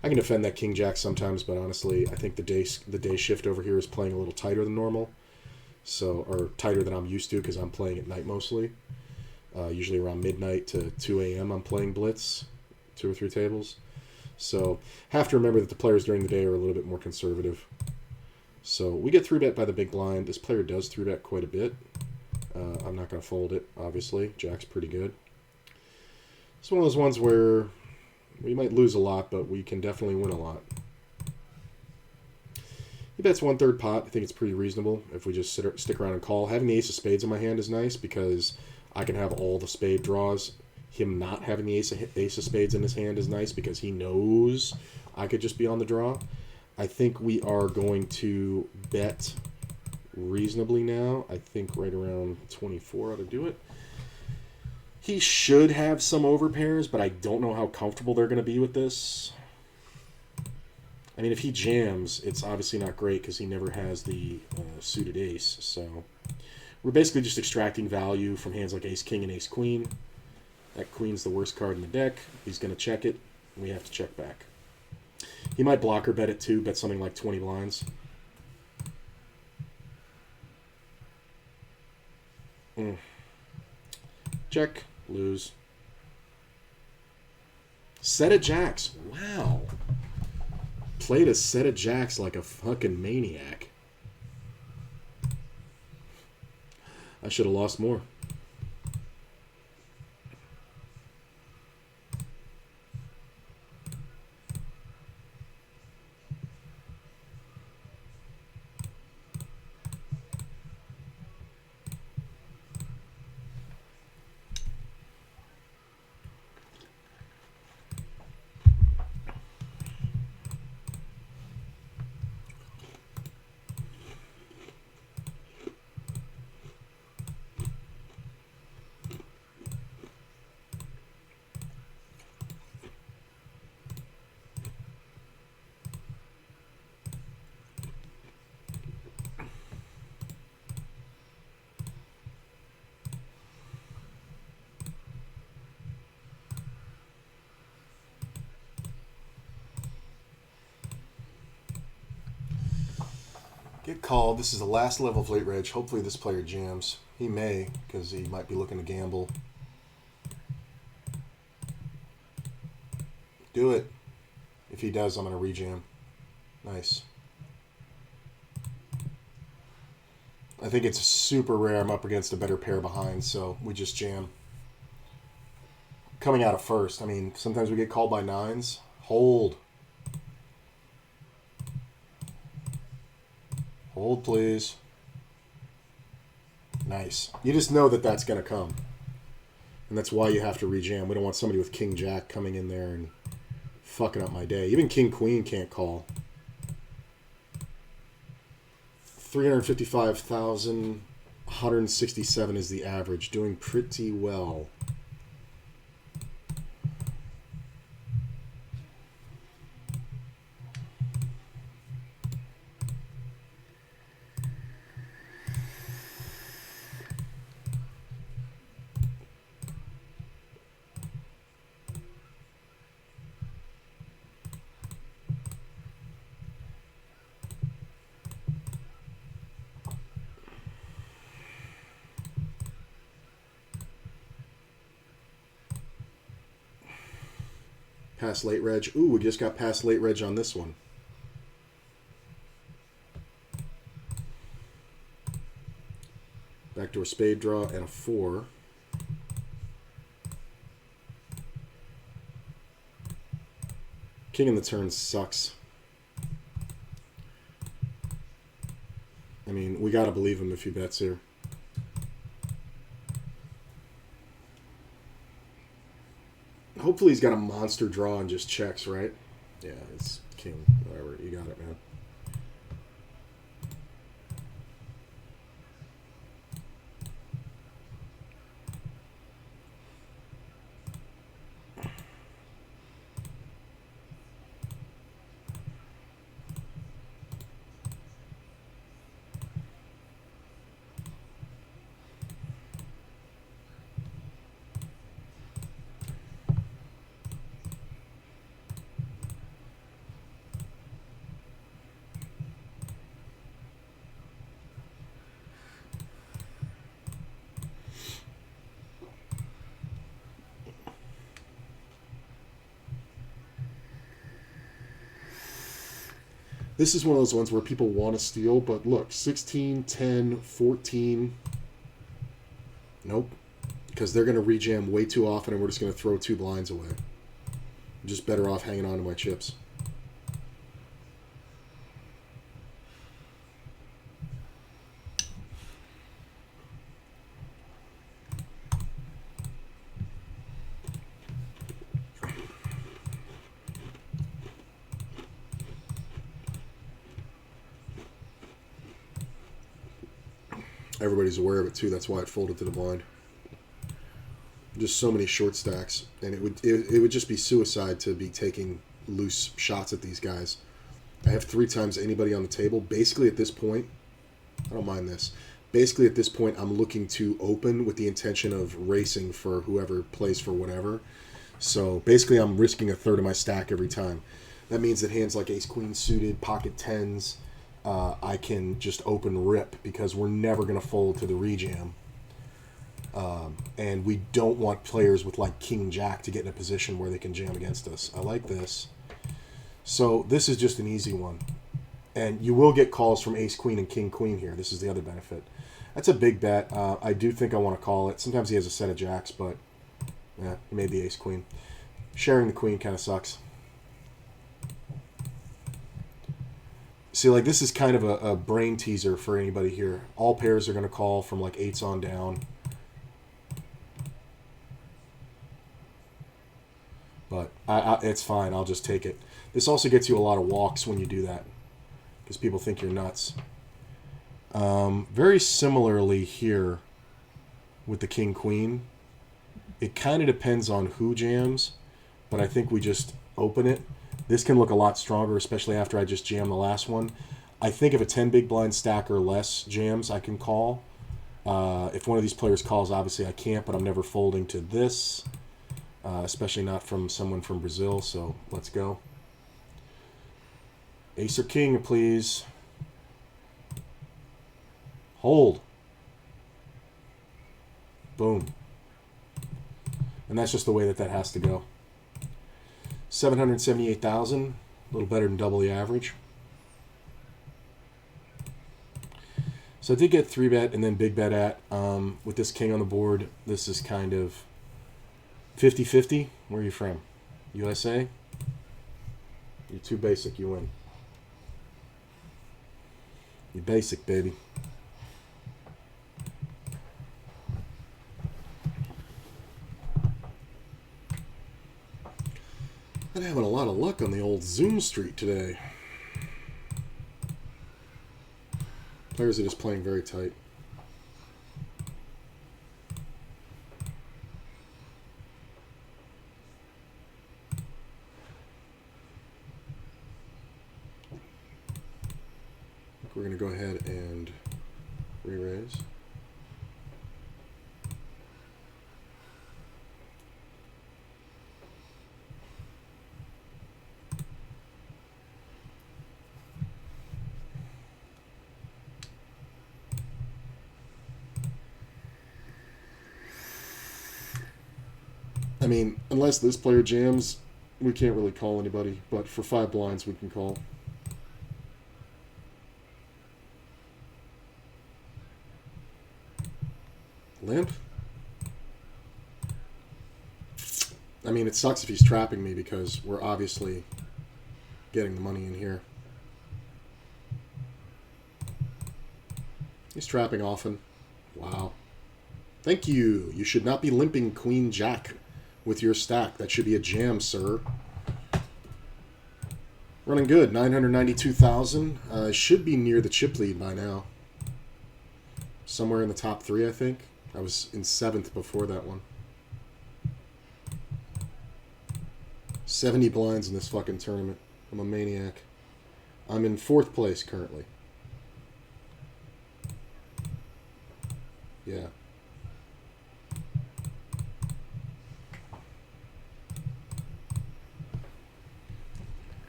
I can defend that king jack sometimes, but honestly, I think the day shift over here is playing a little tighter than normal. So, or tighter than I'm used to because I'm playing at night mostly. Usually around midnight to 2 a.m. I'm playing blitz, 2 or 3 tables. So, have to remember that the players during the day are a little bit more conservative. So we get 3-bet by the big blind. This player does 3-bet quite a bit. I'm not going to fold it, obviously. Jack's pretty good. It's one of those ones where we might lose a lot, but we can definitely win a lot. He bets 1/3 pot. I think it's pretty reasonable if we just stick around and call. Having the ace of spades in my hand is nice because I can have all the spade draws. Him not having the ace of spades in his hand is nice because he knows I could just be on the draw. I think we are going to bet reasonably now. I think right around 24 ought to do it. He should have some overpairs, but I don't know how comfortable they're going to be with this. I mean, if he jams, it's obviously not great because he never has the suited ace. So we're basically just extracting value from hands like ace-king and ace-queen. That queen's the worst card in the deck. He's going to check it, and we have to check back. He might blocker bet it too, bet something like 20 blinds. Check, lose. Set of jacks. Wow. Played a set of jacks like a fucking maniac. I should have lost more. Get called. This is the last level of late reg. Hopefully this player jams. He may, because he might be looking to gamble. Do it. If he does, I'm going to rejam. Nice. I think it's super rare I'm up against a better pair behind, so we just jam. Coming out of first, I mean, sometimes we get called by nines. Hold. Hold, please. Nice. You just know that that's going to come. And that's why you have to rejam. We don't want somebody with King Jack coming in there and fucking up my day. Even King Queen can't call. 355,167 is the average. Doing pretty well. Past late reg. Ooh, we just got past late reg on this one. Backdoor spade draw and a 4. King in the turn sucks. I mean, we gotta believe him if he bets here. Hopefully he's got a monster draw and just checks, right? Yeah, it's king. Whatever. You got it, man. This is one of those ones where people want to steal, but look, 16, 10, 14. Nope. Because they're going to rejam way too often and we're just going to throw 2 blinds away. I'm just better off hanging on to my chips. Everybody's aware of it too. That's why it folded to the blind. Just so many short stacks, and it would just be suicide to be taking loose shots at these guys. I have 3 times anybody on the table. Basically, at this point, I don't mind this. Basically, at this point, I'm looking to open with the intention of racing for whoever plays for whatever. So basically, I'm risking a third of my stack every time. That means that hands like Ace Queen suited, pocket 10s. I can just open rip because we're never going to fold to the rejam. And we don't want players with like King Jack to get in a position where they can jam against us. I like this. So this is just an easy one. And you will get calls from Ace Queen and King Queen here. This is the other benefit. That's a big bet. I do think I want to call it. Sometimes he has a set of jacks, but yeah, he made the Ace Queen. Sharing the Queen kind of sucks. See, like, this is kind of a brain teaser for anybody here. All pairs are going to call from, like, 8s on down. But it's fine. I'll just take it. This also gets you a lot of walks when you do that. Because people think you're nuts. Very similarly here with the King-Queen. It kind of depends on who jams. But I think we just open it. This can look a lot stronger, especially after I just jammed the last one. I think if a 10 big blind stack or less jams, I can call. If one of these players calls, obviously I can't, but I'm never folding to this. Especially not from someone from Brazil, so let's go. Ace or king, please. Hold. Boom. And that's just the way that has to go. 778,000, a little better than double the average. So I did get 3-bet and then big bet at. With this king on the board, this is kind of 50-50. Where are you from? USA? You're too basic, you win. You're basic, baby. I'm having a lot of luck on the old Zoom street today. Players are just playing very tight. I think we're going to go ahead and re-raise. I mean, unless this player jams, we can't really call anybody. But for 5 blinds, we can call. Limp? I mean, it sucks if he's trapping me because we're obviously getting the money in here. He's trapping often. Wow. Thank you. You should not be limping Queen Jack with your stack. That should be a jam, sir. Running good. 992,000. Should be near the chip lead by now. Somewhere in the top 3, I think. I was in 7th before that one. 70 blinds in this fucking tournament. I'm a maniac. I'm in 4th place currently. Yeah.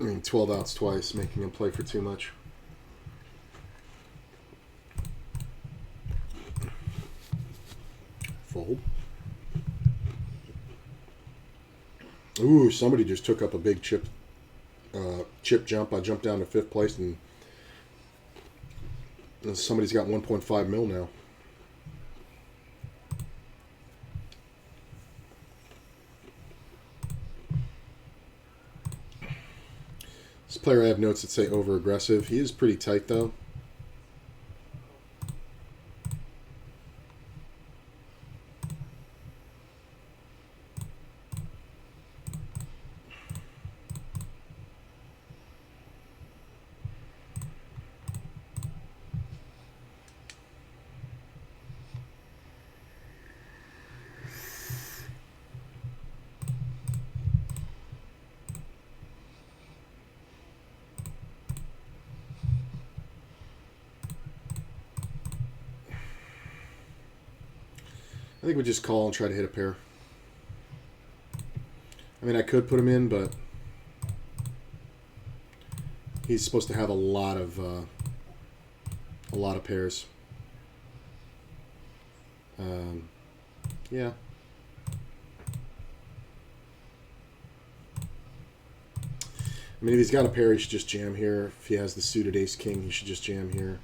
I mean, 12 outs twice, making him play for too much. Fold. Ooh, somebody just took up a big chip jump. I jumped down to 5th place, and somebody's got 1.5 mil now. This player, I have notes that say over-aggressive. He is pretty tight, though. I think we just call and try to hit a pair. I mean, I could put him in, but he's supposed to have a lot of pairs. Yeah. I mean, if he's got a pair, he should just jam here. If he has the suited ace-king, he should just jam here.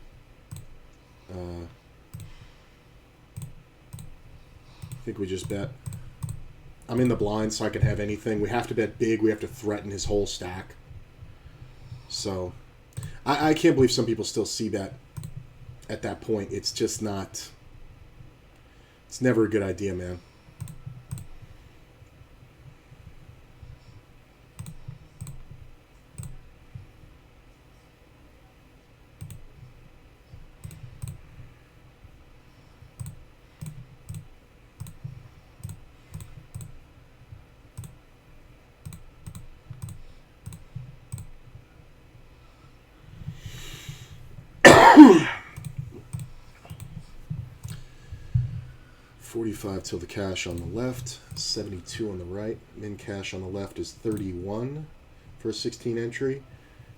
I think we just bet. I'm in the blind, so I can have anything. We have to bet big. We have to threaten his whole stack. So, I can't believe some people still see that at that point. It's just not... It's never a good idea, man. $45 till the cash on the left, $72 on the right. Min cash on the left is $31 for a 16 entry.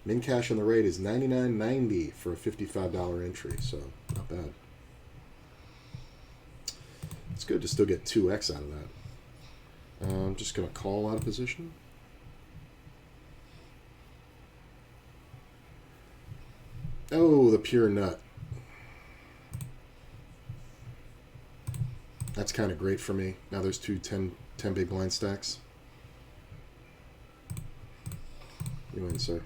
Min cash on the right is $99.90 for a $55 entry, so not bad. It's good to still get 2x out of that. I'm just going to call out of position. Oh, the pure nut. That's kind of great for me. Now there's 10 big blind stacks. You win, sir.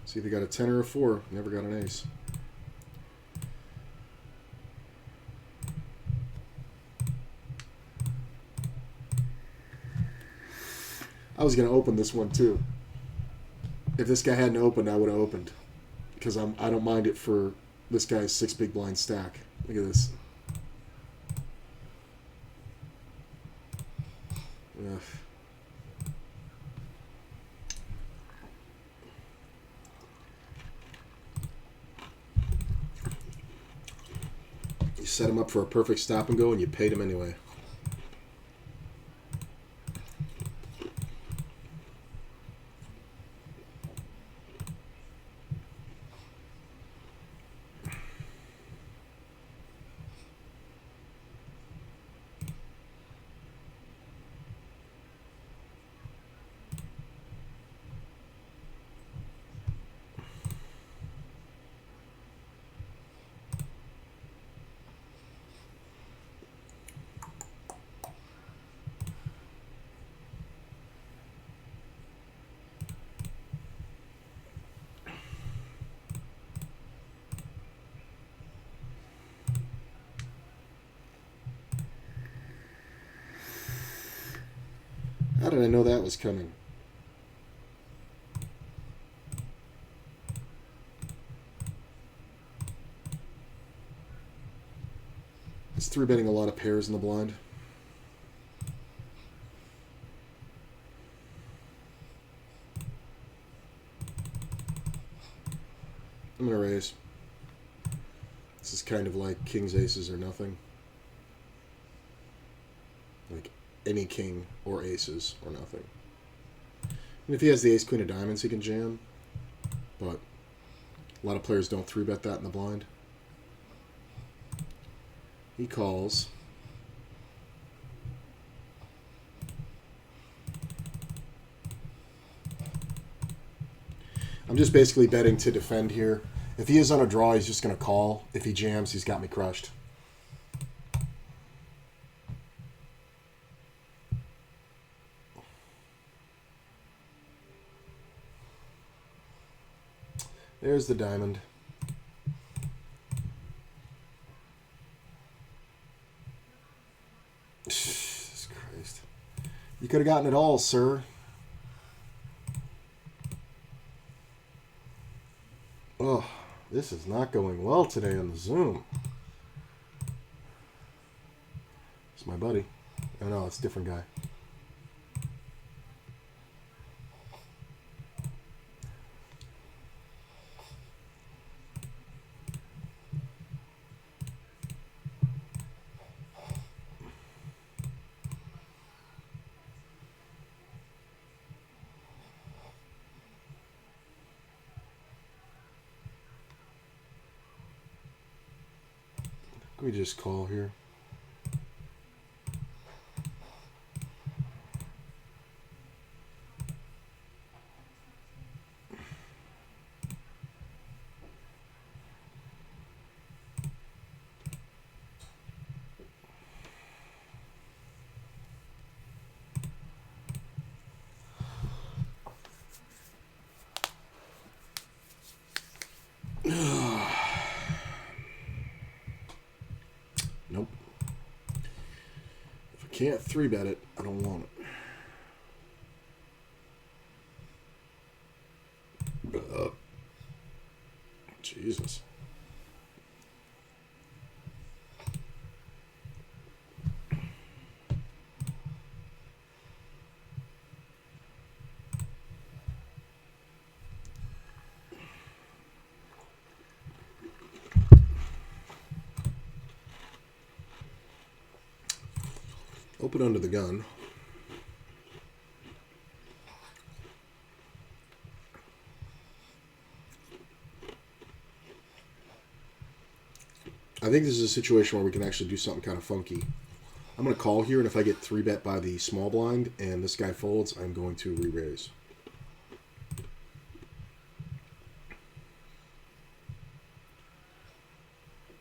See if you got a 10 or a 4. Never got an ace. I was going to open this one too. If this guy hadn't opened, I would have opened. Because I don't mind it for this guy's 6 big blind stack. Look at this. Ugh. You set him up for a perfect stop and go, and you paid him anyway. How did I know that was coming? It's 3-betting a lot of pairs in the blind. I'm going to raise. This is kind of like kings, aces, or nothing. Like any king or aces or nothing. And if he has the ace, queen of diamonds, he can jam. But a lot of players don't 3-bet that in the blind. He calls. I'm just basically betting to defend here. If he is on a draw, he's just going to call. If he jams, he's got me crushed. There's the diamond. Jesus Christ. You could have gotten it all, sir. Oh, this is not going well today on the Zoom. It's my buddy. Oh no, it's a different guy. Can we just call here? can't 3-bet it. I don't want it. Jesus. Open under the gun. I think this is a situation where we can actually do something kind of funky. I'm going to call here, and if I get 3-bet by the small blind and this guy folds, I'm going to re-raise.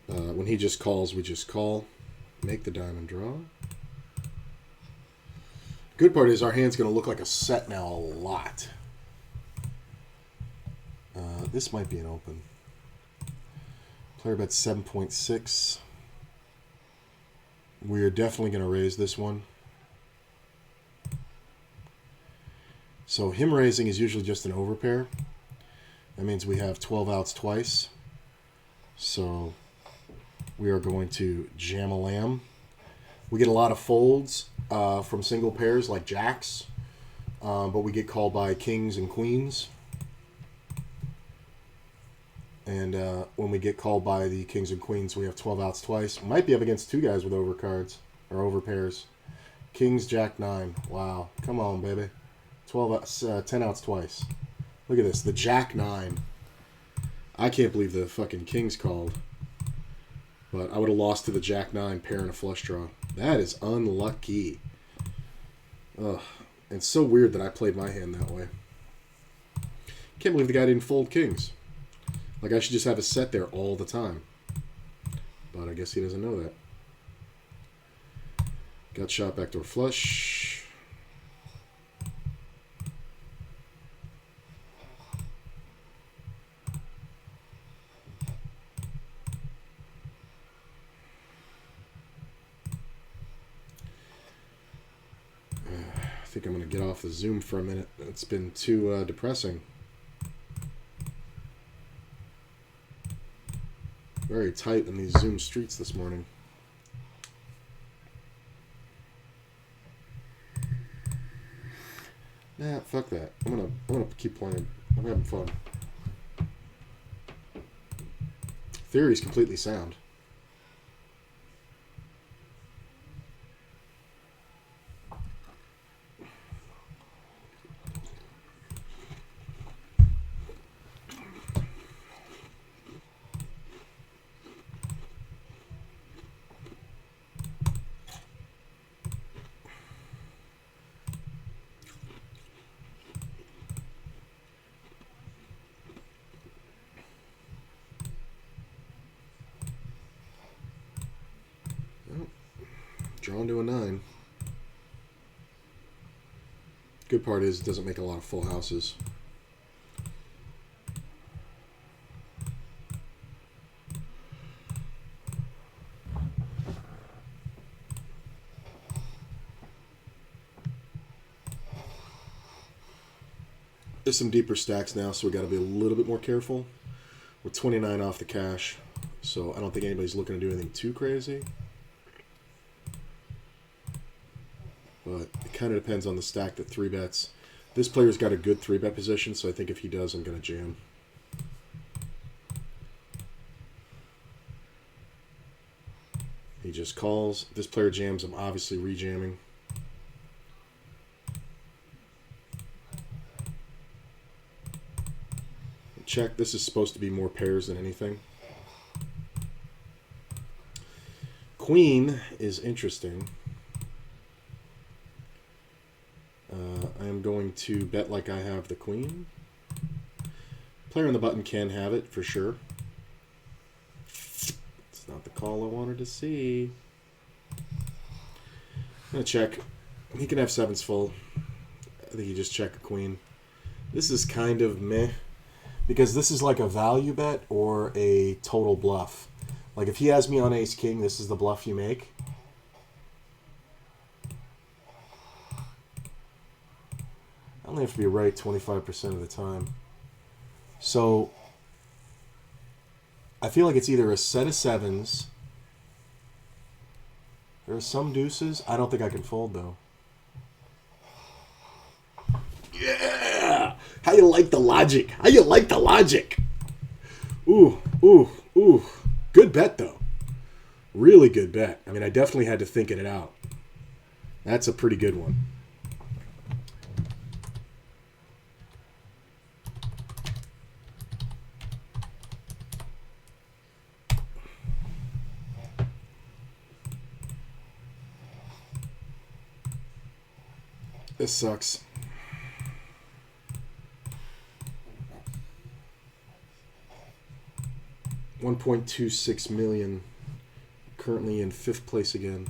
When he just calls, we just call. Make the diamond draw. Good part is our hand's going to look like a set now a lot. This might be an open. Player bets 7.6. We're definitely going to raise this one. So him raising is usually just an overpair. That means we have 12 outs twice. So we are going to jam a lamb. We get a lot of folds from single pairs like jacks, but we get called by kings and queens. And when we get called by the kings and queens, we have 12 outs twice. We might be up against two guys with overcards or overpairs. Kings, jack, 9. Wow. Come on, baby. 10 outs twice. Look at this. The jack 9. I can't believe the fucking kings called. But I would have lost to the jack 9 pair and a flush draw. That is unlucky. Ugh. And it's so weird that I played my hand that way. Can't believe the guy didn't fold kings. Like, I should just have a set there all the time. But I guess he doesn't know that. Got shot, backdoor flush. I think I'm going to get off the Zoom for a minute. It's been too depressing. Very tight in these Zoom streets this morning. Nah, fuck that. I'm gonna keep playing. I'm having fun. Theory is completely sound. Drawn to a 9. Good part is it doesn't make a lot of full houses. There's some deeper stacks now, so we got to be a little bit more careful. We're 29 off the cash, so I don't think anybody's looking to do anything too crazy. But it kind of depends on the stack that 3-bets. This player's got a good 3-bet position, so I think if he does, I'm going to jam. He just calls. If this player jams, I'm obviously rejamming. Check. This is supposed to be more pairs than anything. Queen is interesting. I am going to bet like I have the queen. Player on the button can have it for sure. It's not the call I wanted to see. I'm going to check. He can have 7s full. I think you just check a queen. This is kind of meh. Because this is like a value bet or a total bluff. Like if he has me on ace king, this is the bluff you make. I only have to be right 25% of the time. So I feel like it's either a set of sevens. There are some deuces. I don't think I can fold, though. Yeah! How you like the logic? How you like the logic? Ooh, ooh, ooh. Good bet, though. Really good bet. I mean, I definitely had to think it out. That's a pretty good one. This sucks. $1.26 million. Currently in 5th place again.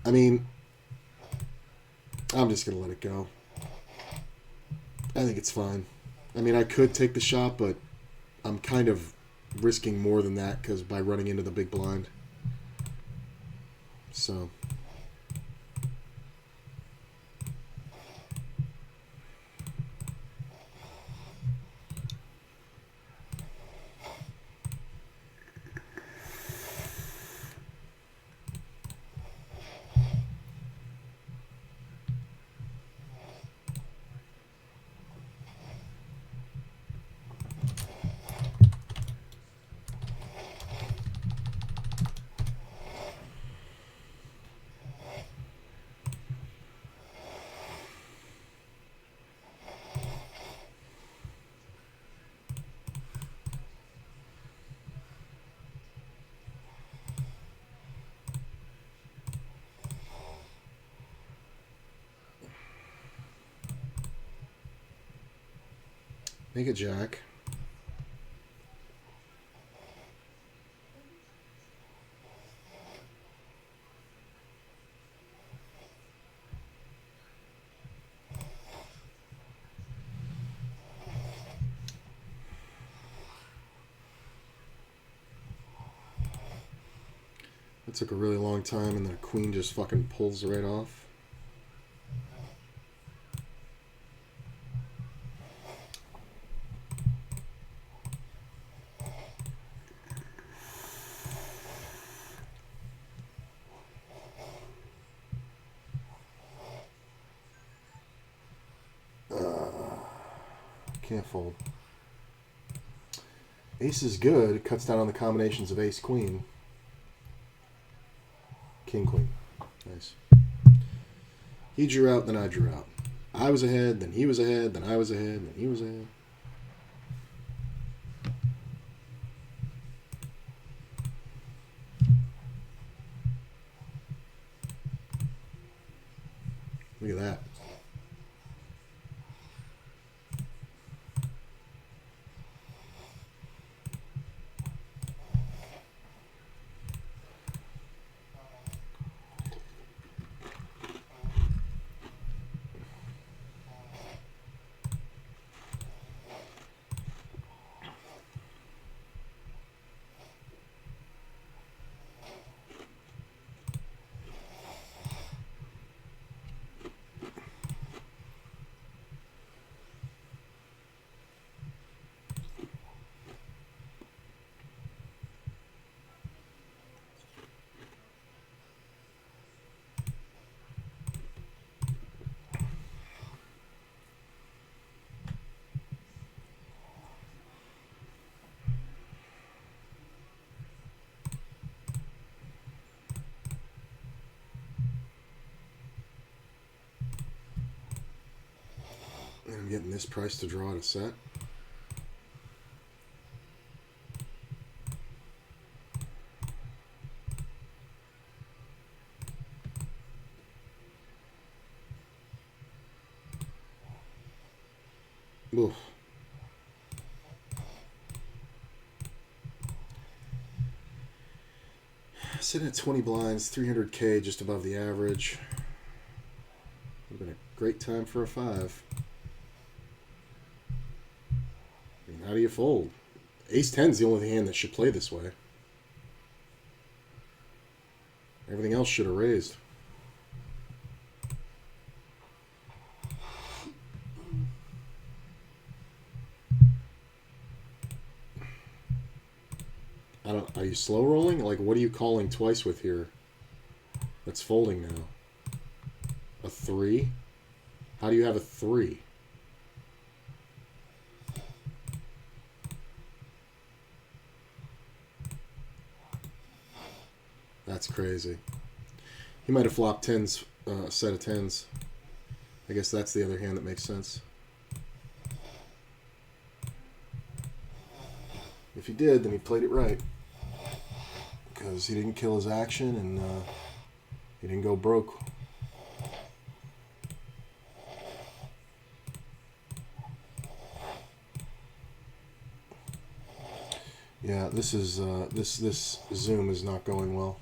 I mean, I'm just going to let it go. I think it's fine. I mean, I could take the shot, but I'm kind of risking more than that because by running into the big blind. So. Make a jack. That took a really long time, and the queen just fucking pulls right off. Can't fold. Ace is good. It cuts down on the combinations of ace, queen. King, queen. Nice. He drew out, then I drew out. I was ahead, then he was ahead, then I was ahead, then he was ahead. Look at that. And I'm getting this price to draw at a set. Oof. Sitting at 20 blinds, 300K, just above the average. Would have been a great time for a 5. I mean, how do you fold? Ace 10 is the only hand that should play this way. Everything else should have raised. Are you slow rolling? Like, what are you calling twice with here? That's folding now. A 3? How do you have a 3? That's crazy. He might have flopped tens, set of tens. I guess that's the other hand that makes sense. If he did, then he played it right. Because he didn't kill his action and he didn't go broke. Yeah, this is this Zoom is not going well.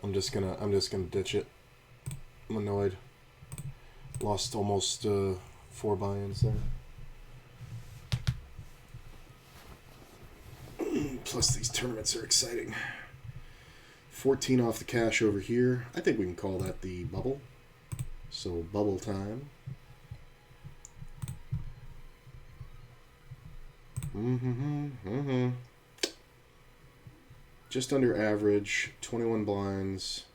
I'm just gonna ditch it. I'm annoyed. Lost almost 4 buy-ins there. Plus, these tournaments are exciting. 14 off the cash over here. I think we can call that the bubble. So, bubble time. Just under average. 21 blinds.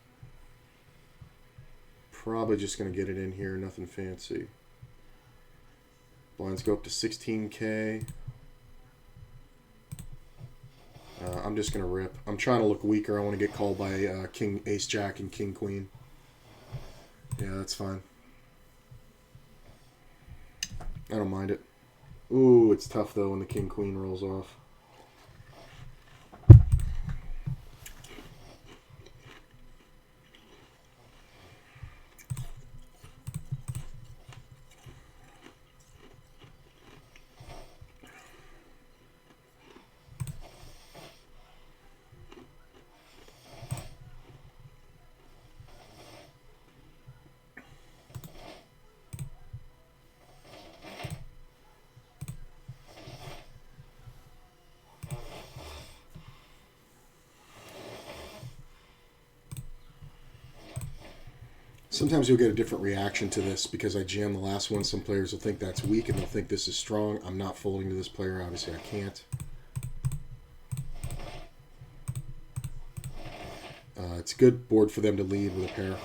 Probably just going to get it in here. Nothing fancy. Blinds go up to 16K. I'm just going to rip. I'm trying to look weaker. I want to get called by King, Ace, Jack, and King, Queen. Yeah, that's fine. I don't mind it. Ooh, it's tough, though, when the King, Queen rolls off. Sometimes you'll get a different reaction to this because I jammed the last one. Some players will think that's weak and they'll think this is strong. I'm not folding to this player. Obviously, I can't. It's a good board for them to lead with a pair.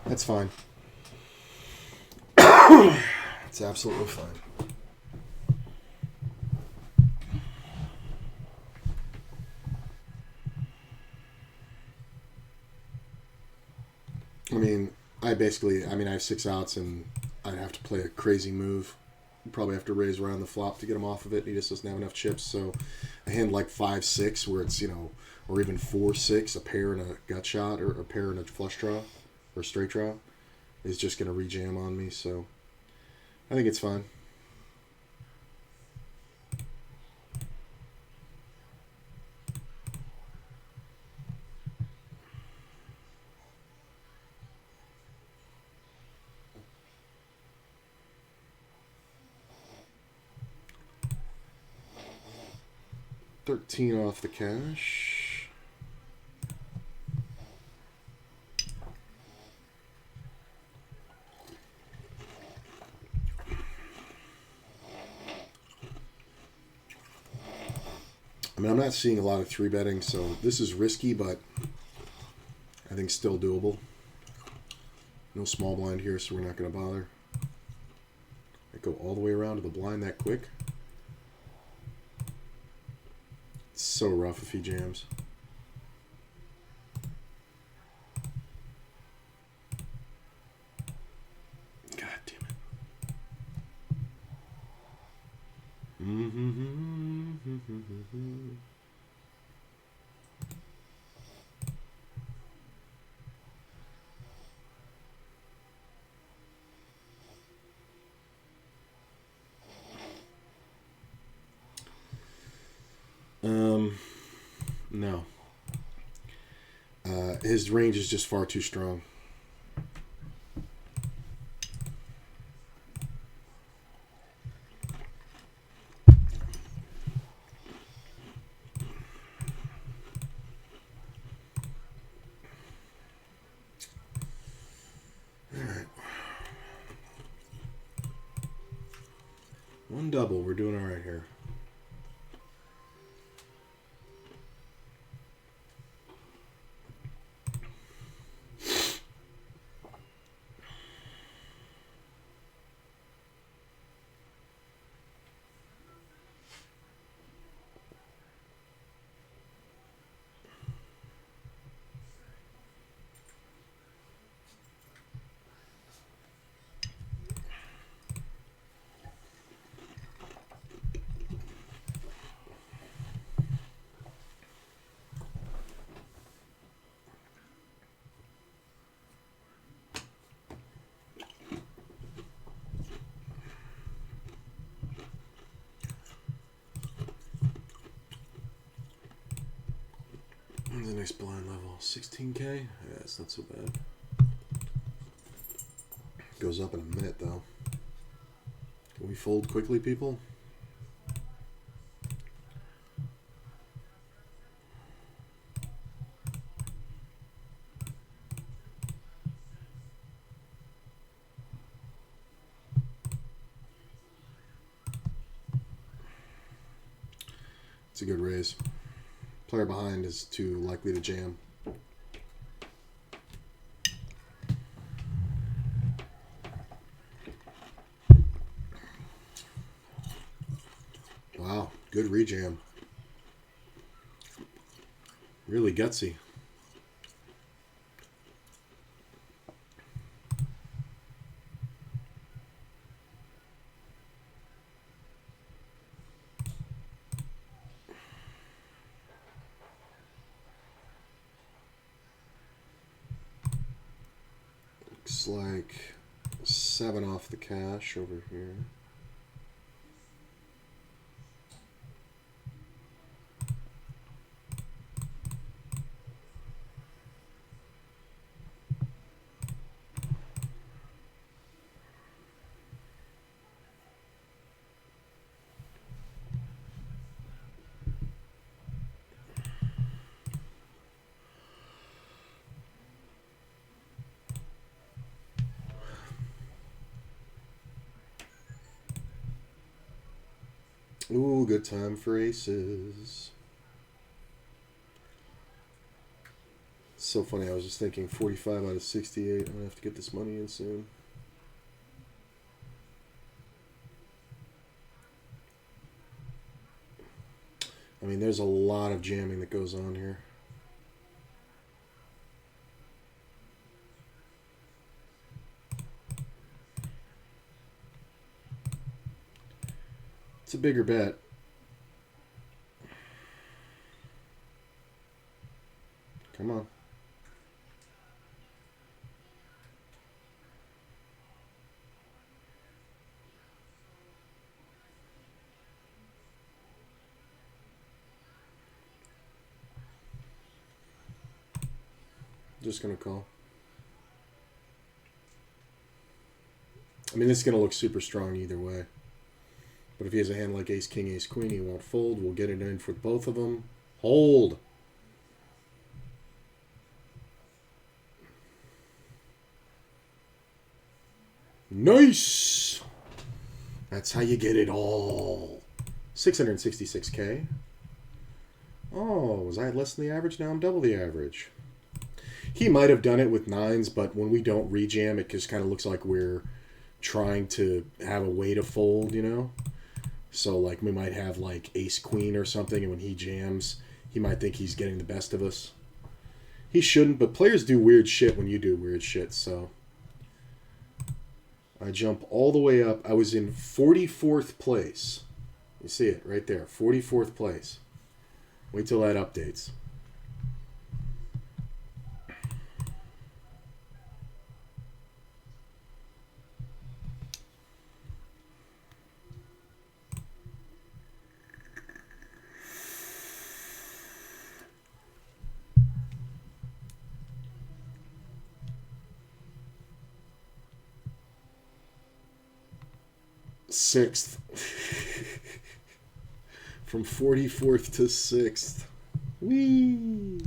That's fine. It's absolutely fine. I have 6 outs and I'd have to play a crazy move. You'd probably have to raise around the flop to get him off of it. He just doesn't have enough chips. So a hand like 5-6 where it's, or even 4-6, a pair and a gut shot, or a pair and a flush draw, or straight draw, is just going to rejam on me. So I think it's fine. $13 off the cash. I'm not seeing a lot of 3-betting, so this is risky, but I think still doable. No small blind here, so we're not going to bother. I go all the way around to the blind that quick. It's so rough if he jams. No. His range is just far too strong. One double. We're doing all right here. When's the next blind level? 16K? Yeah, it's not so bad. Goes up in a minute, though. Can we fold quickly, people? It's a good raise. Player behind is too likely to jam. Wow, good rejam. Really gutsy. Looks like 7 off the cash over here. Ooh, good time for aces. It's so funny, I was just thinking 45 out of 68. I'm gonna have to get this money in soon. I mean, there's a lot of jamming that goes on here. It's a bigger bet. Come on. Just gonna call. I mean, it's gonna look super strong either way. But if he has a hand like ace, king, ace, queen, he won't fold. We'll get it in for both of them. Hold. Nice. That's how you get it all. 666K. Oh, was I less than the average? Now I'm double the average. He might have done it with nines, but when we don't rejam, it just kind of looks like we're trying to have a way to fold, you know? So, like, we might have, like, ace-queen or something, and when he jams, he might think he's getting the best of us. He shouldn't, but players do weird shit when you do weird shit, so. I jump all the way up. I was in 44th place. You see it right there, 44th place. Wait till that updates. 6th. From 44th to 6th. Whee!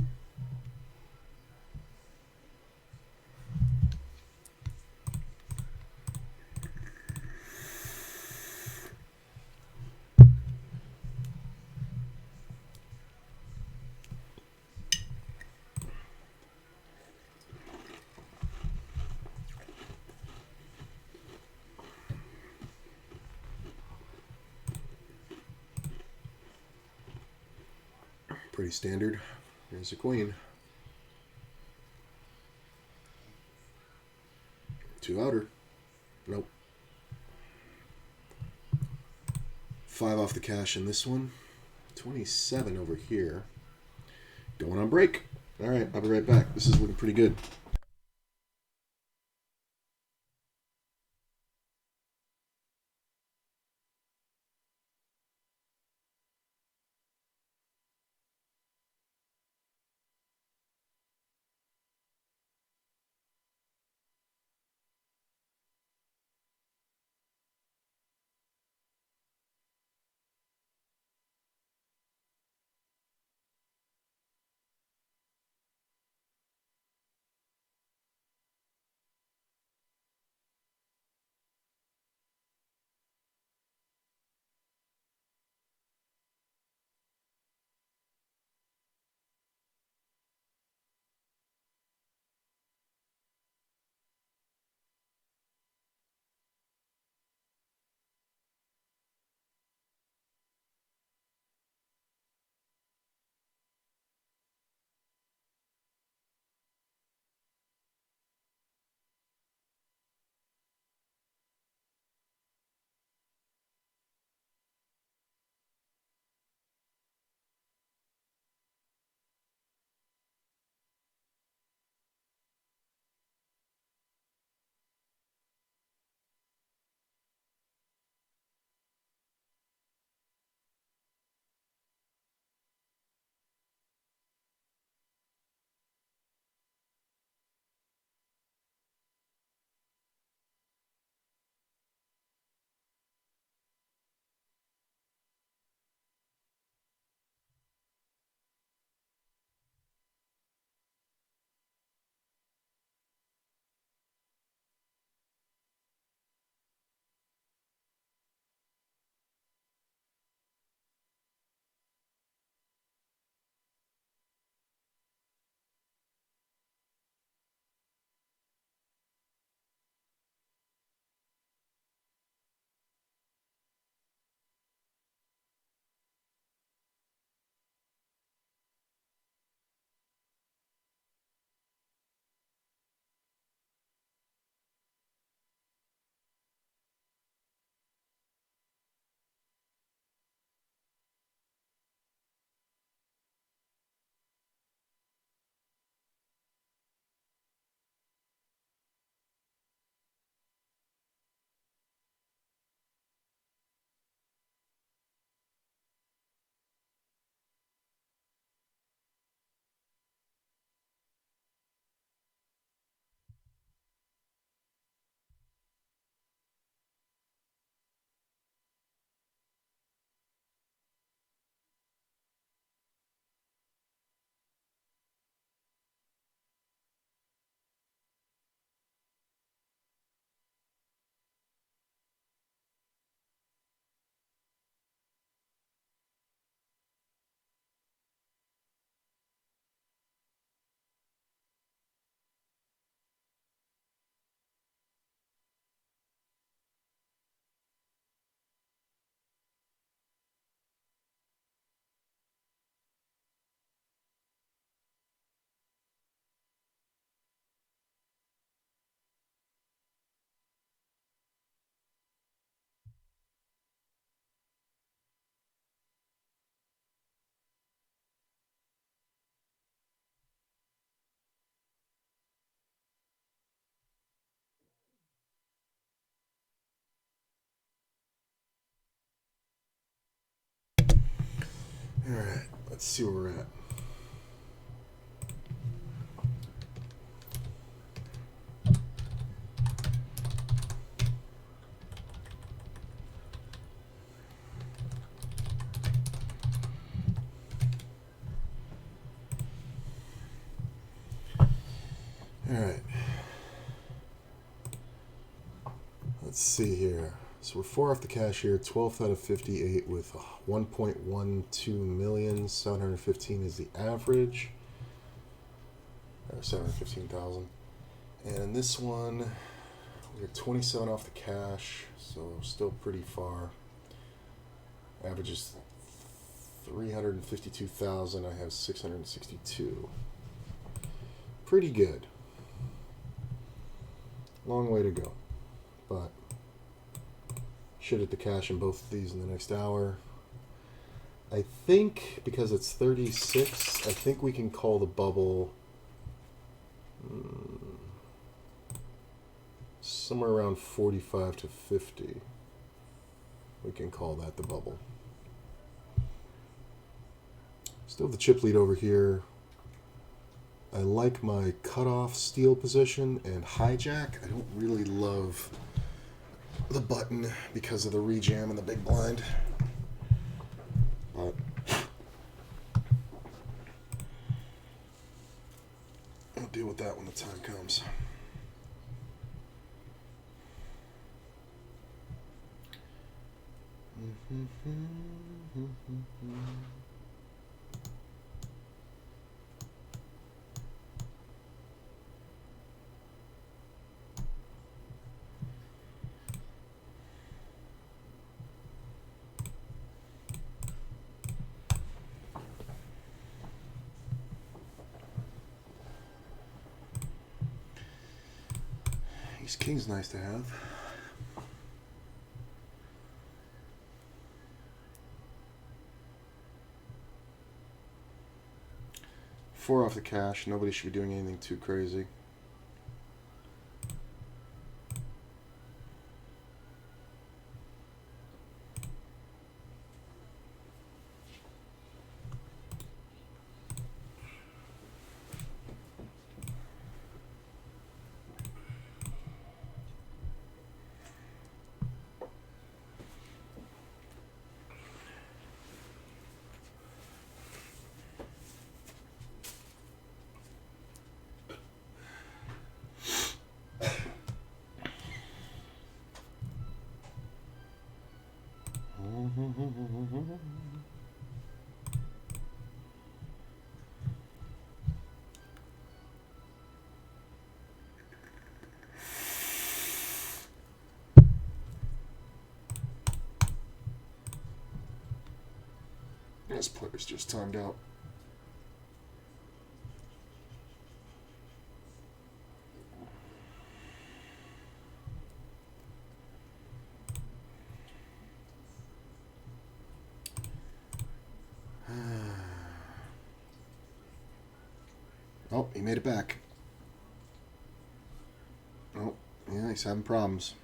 Pretty standard. Here's a queen. 2 outer. Nope. 5 off the cash in this one. 27 over here. Going on break. All right, I'll be right back. This is looking pretty good. All right, let's see where we're at. All right. Let's see here. So we're 4 off the cash here. 12th out of 58 with 1.12 million. 715 is the average. Or 715,000. And in this one, we're 27 off the cash, so still pretty far. Average is 352,000. I have 662. Pretty good. Long way to go, but should hit the cash in both of these in the next hour. I think because it's 36, I think we can call the bubble somewhere around 45 to 50. We can call that the bubble. Still have the chip lead over here. I like my cutoff steal position and hijack. I don't really love the button because of the rejam and the big blind. But I'll deal with that when the time comes. Ace King's nice to have. Four off the cash. Nobody should be doing anything too crazy. This player's just timed out. Oh, he made it back. Oh, yeah, he's having problems.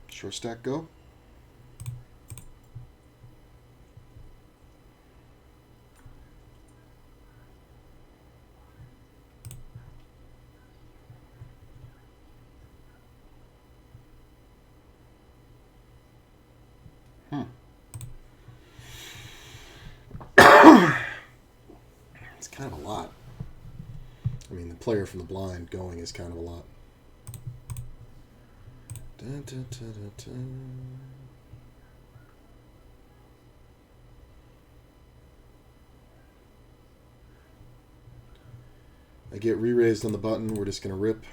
Short stack go. It's kind of a lot. I mean, the player from the blind going is kind of a lot. Dun, dun, dun, dun, dun. I get re-raised on the button. We're just going to rip.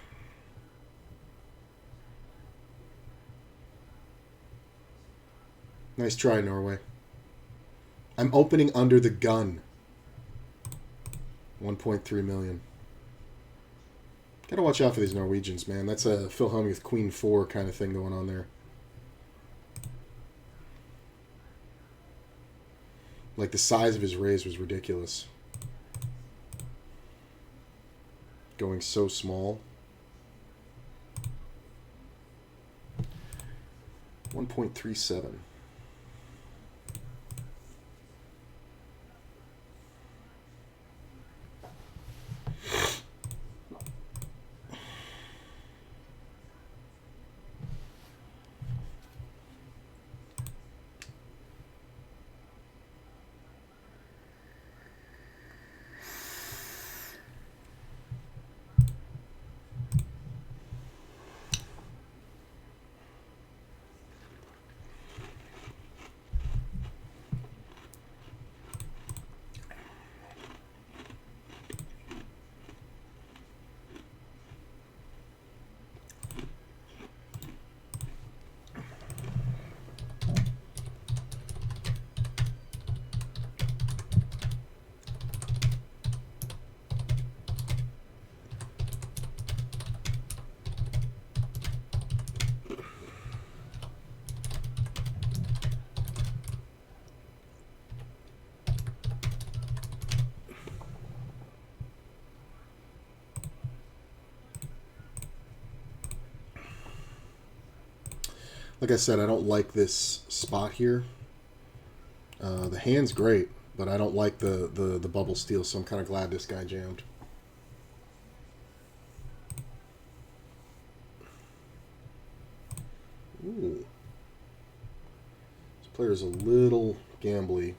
Nice try, Norway. I'm opening under the gun. 1.3 million. Gotta watch out for these Norwegians, man. That's a Phil Hellmuth Queen 4 kind of thing going on there. Like, the size of his raise was ridiculous. Going so small. 1.37. Like I said, I don't like this spot here. The hand's great, but I don't like the bubble steal, so I'm kind of glad this guy jammed. Ooh. This player's a little gambly.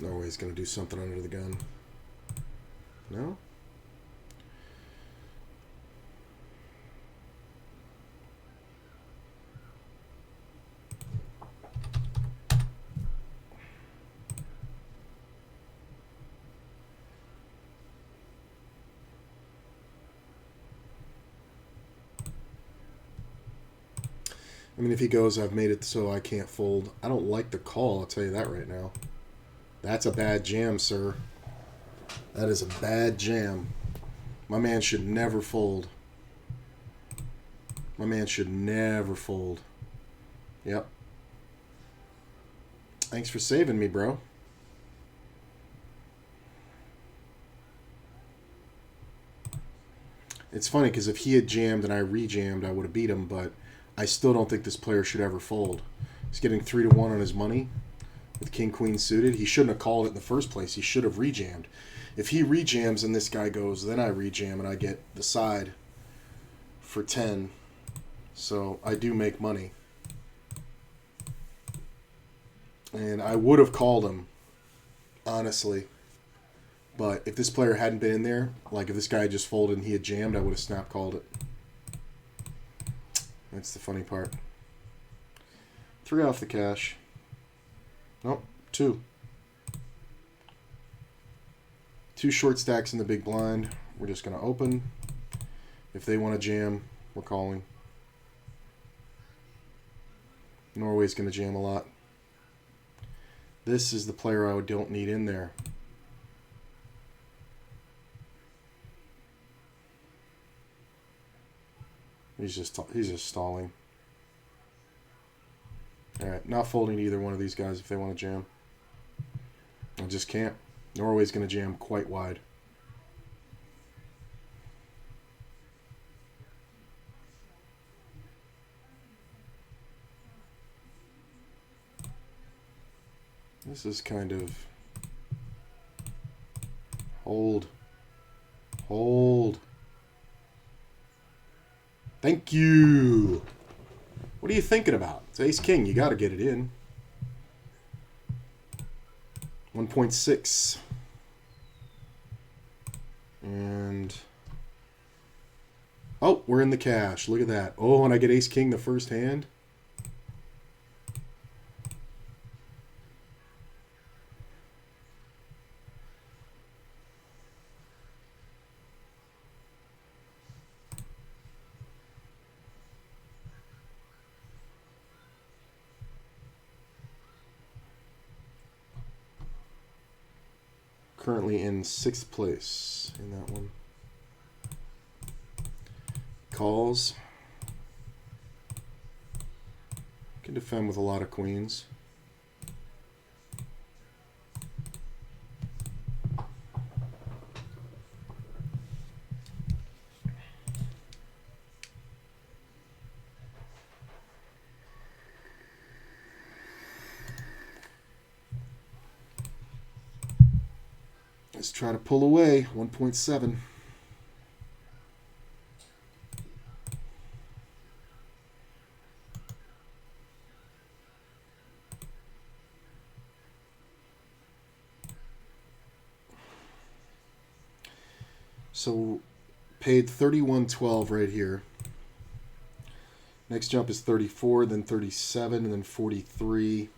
Norway's going to do something under the gun. No? I mean, if he goes, I've made it so I can't fold. I don't like the call, I'll tell you that right now. That's a bad jam, sir. That is a bad jam. My man should never fold. My man should never fold. Yep. Thanks for saving me, bro. It's funny because if he had jammed and I re-jammed, I would have beat him, but I still don't think this player should ever fold. He's getting 3-1 on his money with king-queen suited. He shouldn't have called it in the first place. He should have re-jammed. If he re-jams and this guy goes, then I re-jam and I get the side for 10. So I do make money. And I would have called him, honestly. But if this player hadn't been in there, like if this guy just folded and he had jammed, I would have snap called it. That's the funny part. 3 off the cash. Nope, 2. 2 short stacks in the big blind. We're just going to open. If they want to jam, we're calling. Norway's going to jam a lot. This is the player I don't need in there. He's just stalling. All right, not folding either one of these guys if they want to jam. I just can't. Norway's going to jam quite wide. This is kind of hold. Thank you. What are you thinking about? It's ace king. You got to get it in. 1.6. And oh, we're in the cash. Look at that. Oh, and I get ace king the first hand. Currently in 6th place in that one. Calls. Can defend with a lot of queens. Let's try to pull away. 1.7. So paid 31.12 right here. Next jump is 34, then 37, and then 43.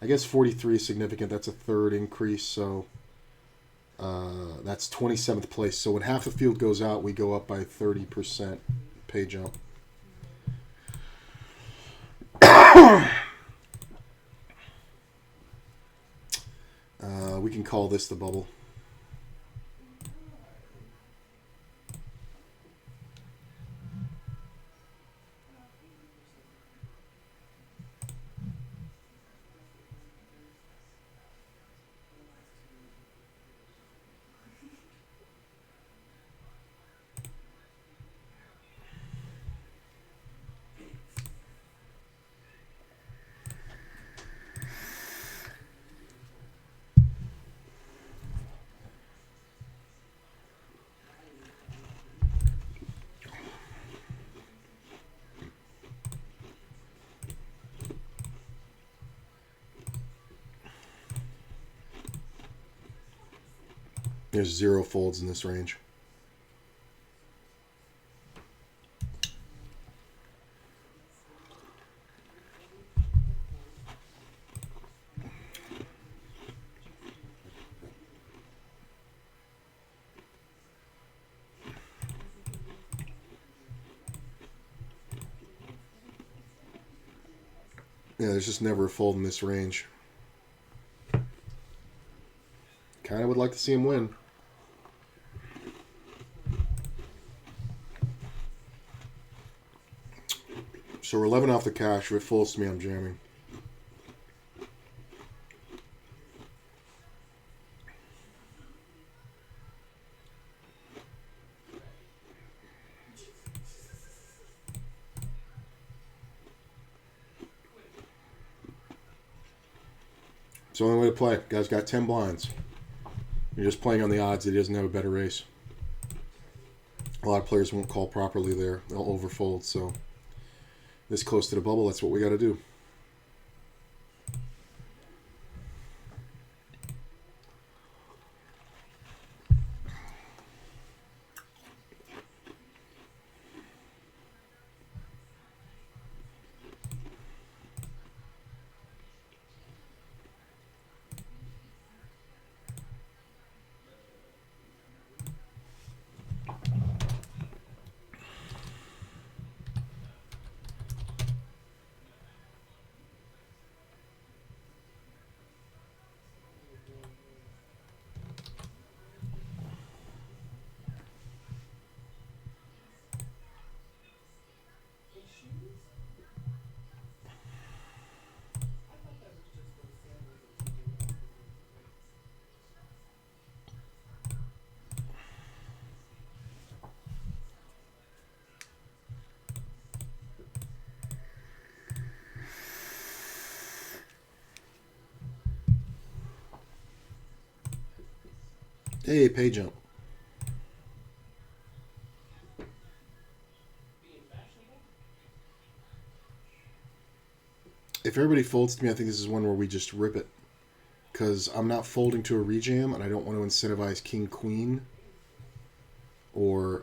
I guess 43 is significant. That's a third increase, so That's 27th place. So when half the field goes out, we go up by 30% pay jump. We can call this the bubble. There's 0 folds in this range. Yeah, there's just never a fold in this range. Kind of would like to see him win. So we're 11 off the cash. If it folds to me, I'm jamming. It's the only way to play. Guy's got 10 blinds. You're just playing on the odds that he doesn't have a better race. A lot of players won't call properly there. They'll overfold. So this close to the bubble, that's what we got to do. Hey, pay jump. If everybody folds to me, I think this is one where we just rip it. Because I'm not folding to a rejam, and I don't want to incentivize King Queen or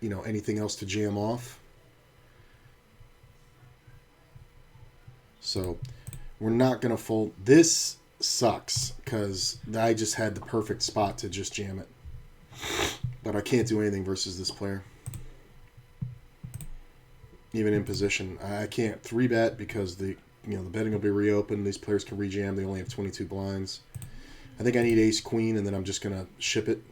anything else to jam off. So we're not going to fold. This sucks because I just had the perfect spot to just jam it. But I can't do anything versus this player. Even in position. I can't 3-bet because the betting will be reopened. These players can rejam. They only have 22 blinds. I think I need ace queen, and then I'm just going to ship it.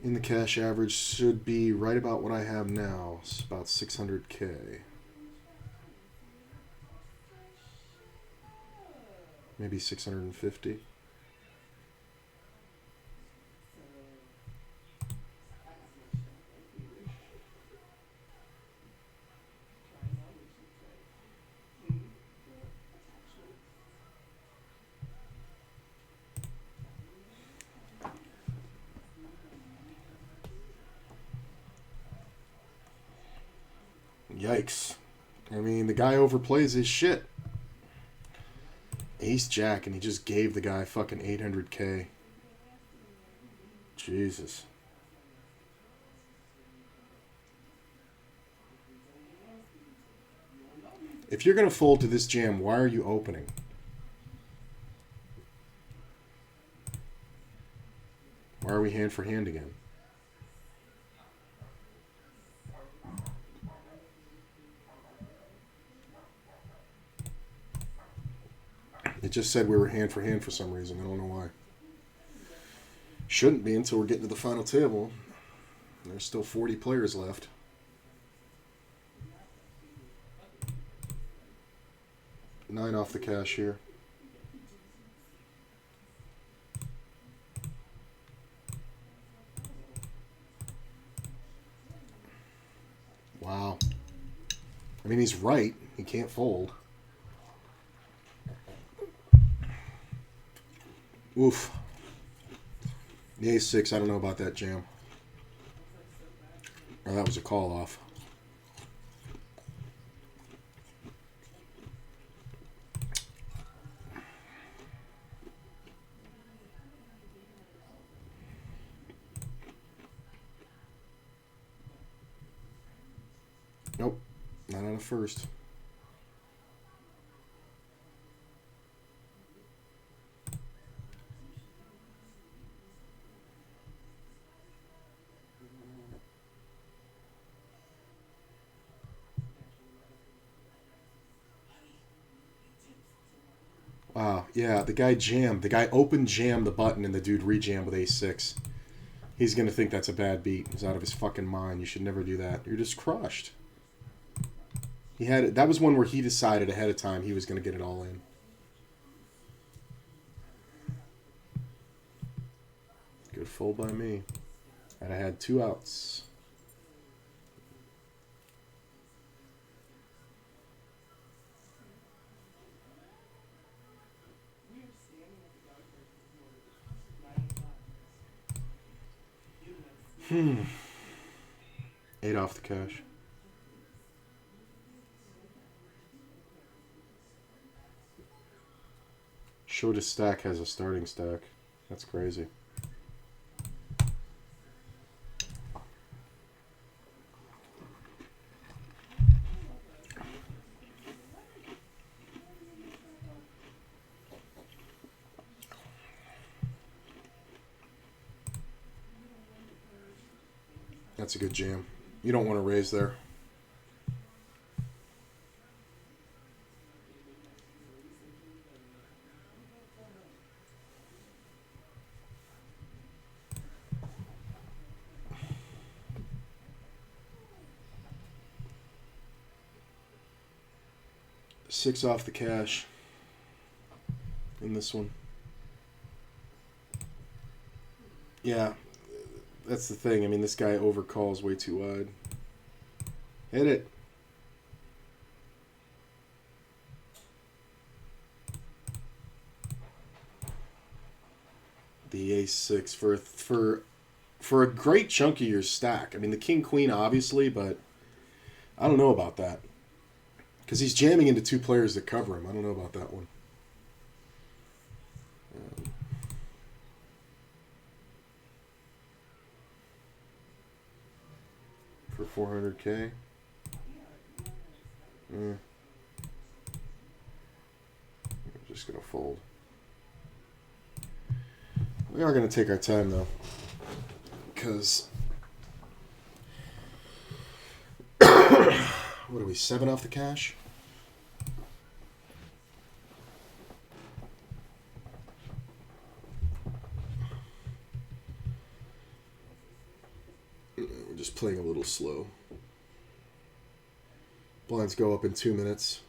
In the cash average should be right about what I have now. It's about 600K. Maybe 650. Yikes. I mean, the guy overplays his shit. Ace Jack, and he just gave the guy fucking 800K. Jesus. If you're going to fold to this jam, why are you opening? Why are we hand for hand again? It just said we were hand for hand for some reason. I don't know why. Shouldn't be until we're getting to the final table. There's still 40 players left. Nine off the cash here. Wow. I mean, he's right. He can't fold. Oof. The ace-6, I don't know about that jam. Oh, that was a call off. Nope. Not on a first. Wow, yeah, the guy jammed. The guy open jammed the button and the dude rejammed with ace-6. He's going to think that's a bad beat. He's out of his fucking mind. You should never do that. You're just crushed. He had it. That was one where he decided ahead of time he was going to get it all in. Good fold by me. And I had 2 outs. Hmm. 8 off the cash. Shortest stack has a starting stack. That's crazy. That's a good jam. You don't want to raise there. Six off the cash in this one. Yeah, that's the thing. I mean, this guy overcalls way too wide. Hit it. The ace-6 for a great chunk of your stack. I mean, the king-queen obviously, but I don't know about that. Because he's jamming into 2 players that cover him. I don't know about that one. For 400K. I'm just going to fold. We are going to take our time, though. Because... what are we, 7 off the cash? We're just playing a little slow. Blinds go up in 2 minutes.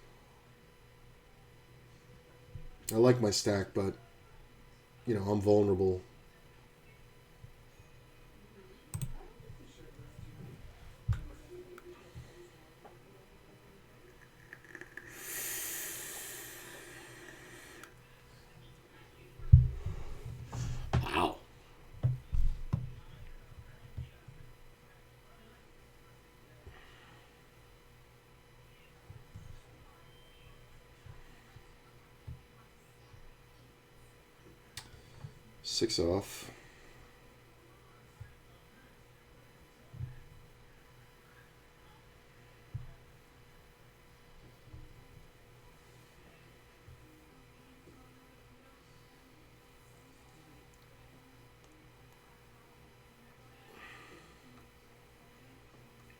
I like my stack, but, you know, I'm vulnerable. Wow. 6 off.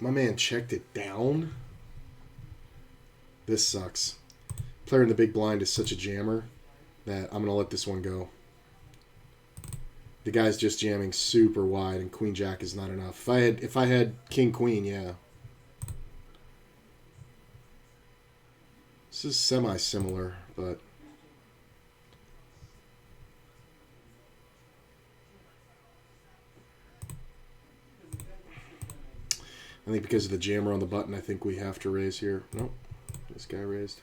My man checked it down. This sucks. Player in the big blind is such a jammer that I'm going to let this one go. The guy's just jamming super wide, and Queen Jack is not enough. If I had King Queen, yeah. This is semi-similar, but I think because of the jammer on the button, I think we have to raise here. Nope, this guy raised.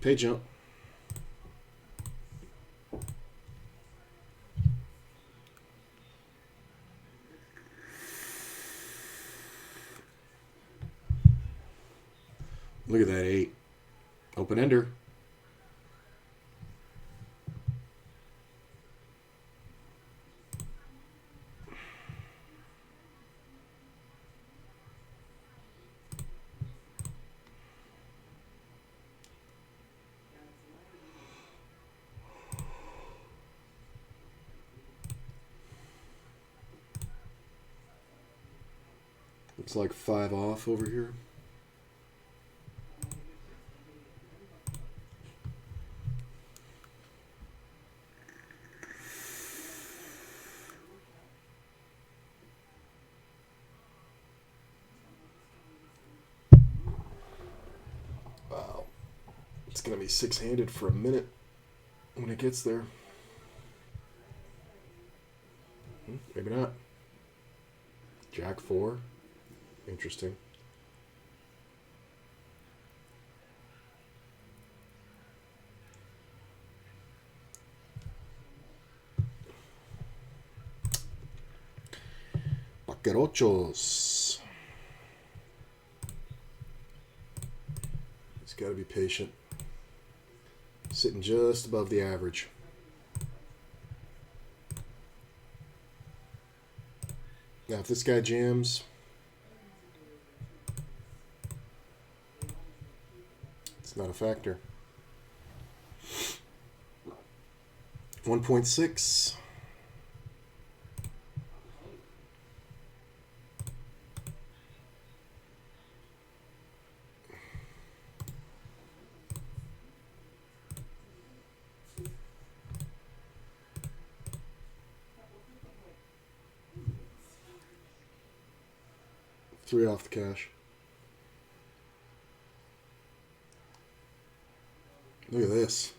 Pay jump. Look at that 8. Open ender. Looks like 5 off over here. Wow. It's going to be 6-handed for a minute when it gets there. Maybe not. Jack 4. Interesting. Paquerochos. He's got to be patient. Sitting just above the average. Now, if this guy jams, it's not a factor. 1.6. Three off the cash. Look at this.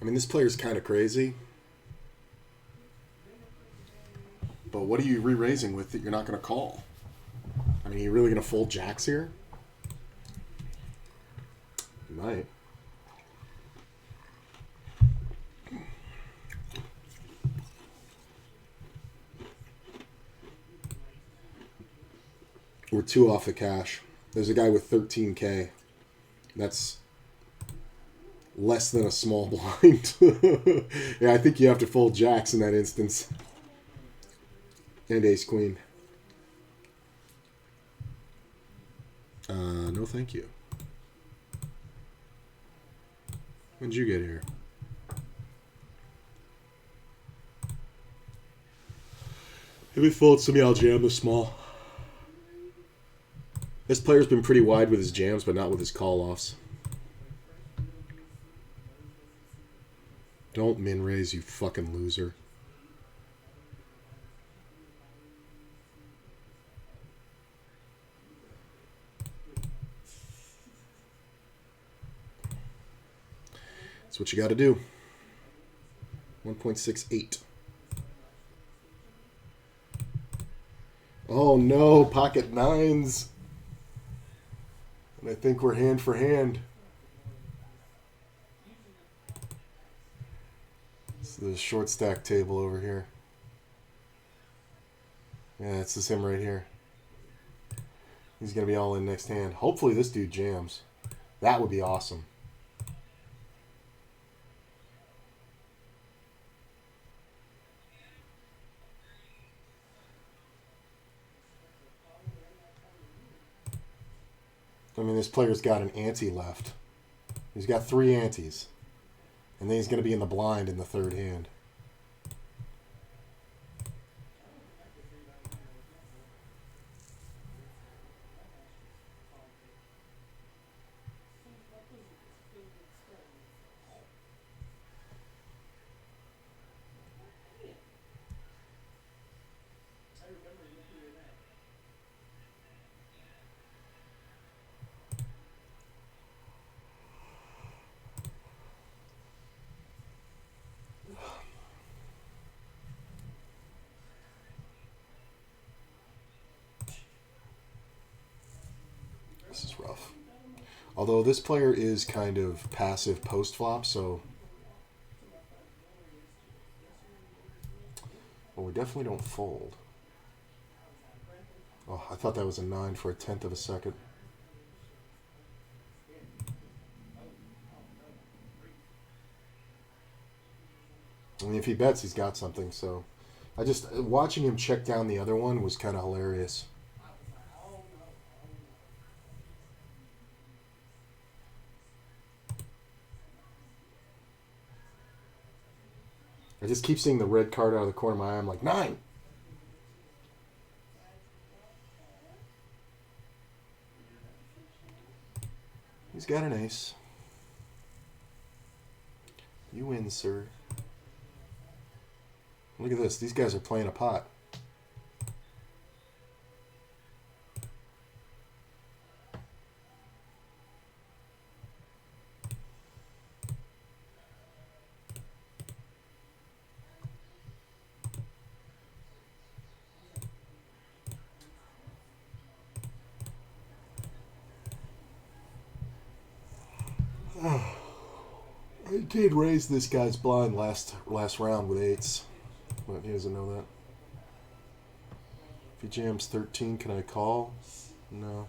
I mean, this player's kind of crazy. But what are you re-raising with that you're not going to call? I mean, are you really going to fold jacks here? You might. We're 2 off the cash. There's a guy with 13K. That's less than a small blind. Yeah, I think you have to fold jacks in that instance. And ace queen. No thank you. When did you get here? If we fold some, I'll jam the small. This player's been pretty wide with his jams, but not with his call-offs. Don't min-raise, you fucking loser. That's what you got to do. 1.68. Oh no, pocket nines. And I think we're hand for hand. It's the short stack table over here. Yeah, it's him right here. He's going to be all in next hand. Hopefully this dude jams. That would be awesome. I mean, this player's got an ante left. He's got 3 antes. And then he's going to be in the blind in the third hand. This is rough. Although this player is kind of passive post-flop, so... Well, we definitely don't fold. Oh, I thought that was a 9 for a tenth of a second. I mean, if he bets, he's got something, so... I just... Watching him check down the other one was kind of hilarious. I just keep seeing the red card out of the corner of my eye. I'm like, 9! He's got an ace. You win, sir. Look at this. These guys are playing a pot. I did raise this guy's blind last round with 8s. But he doesn't know that. If he jams 13, can I call? No.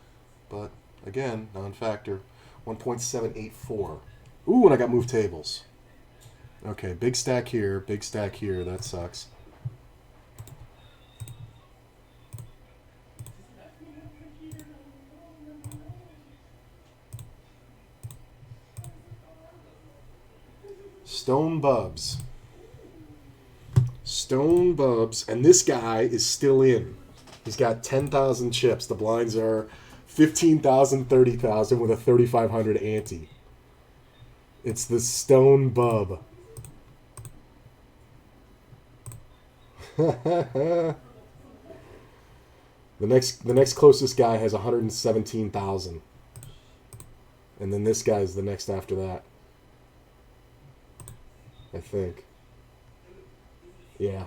But, again, non-factor. 1.784. Ooh, and I got moved tables. Okay, big stack here, big stack here. That sucks. Stone Bubs. Stone Bubs. And this guy is still in. He's got 10,000 chips. The blinds are 15,000, 30,000 with a 3,500 ante. It's the Stone Bub. The next closest guy has 117,000. And then this guy's the next after that. I think. Yeah.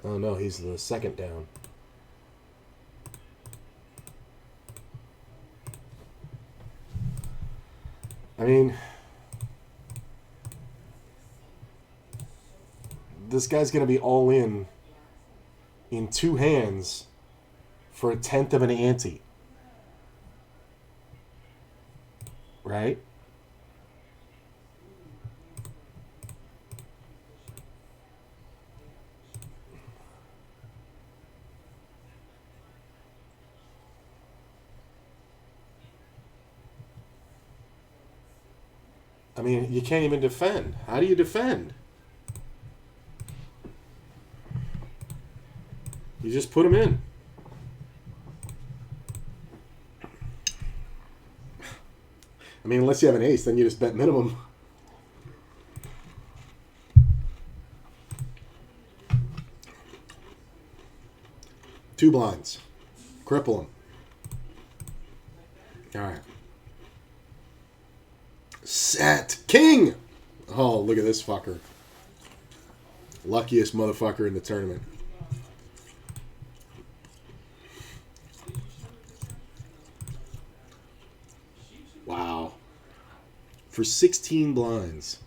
Oh no, he's the second down. I mean, this guy's going to be all in 2 hands for a tenth of an ante. Right? I mean, you can't even defend. How do you defend? You just put him in. I mean, unless you have an ace, then you just bet minimum. Two blinds. Cripple him. All right. Set. King! Oh, look at this fucker. Luckiest motherfucker in the tournament. Wow. For 16 blinds.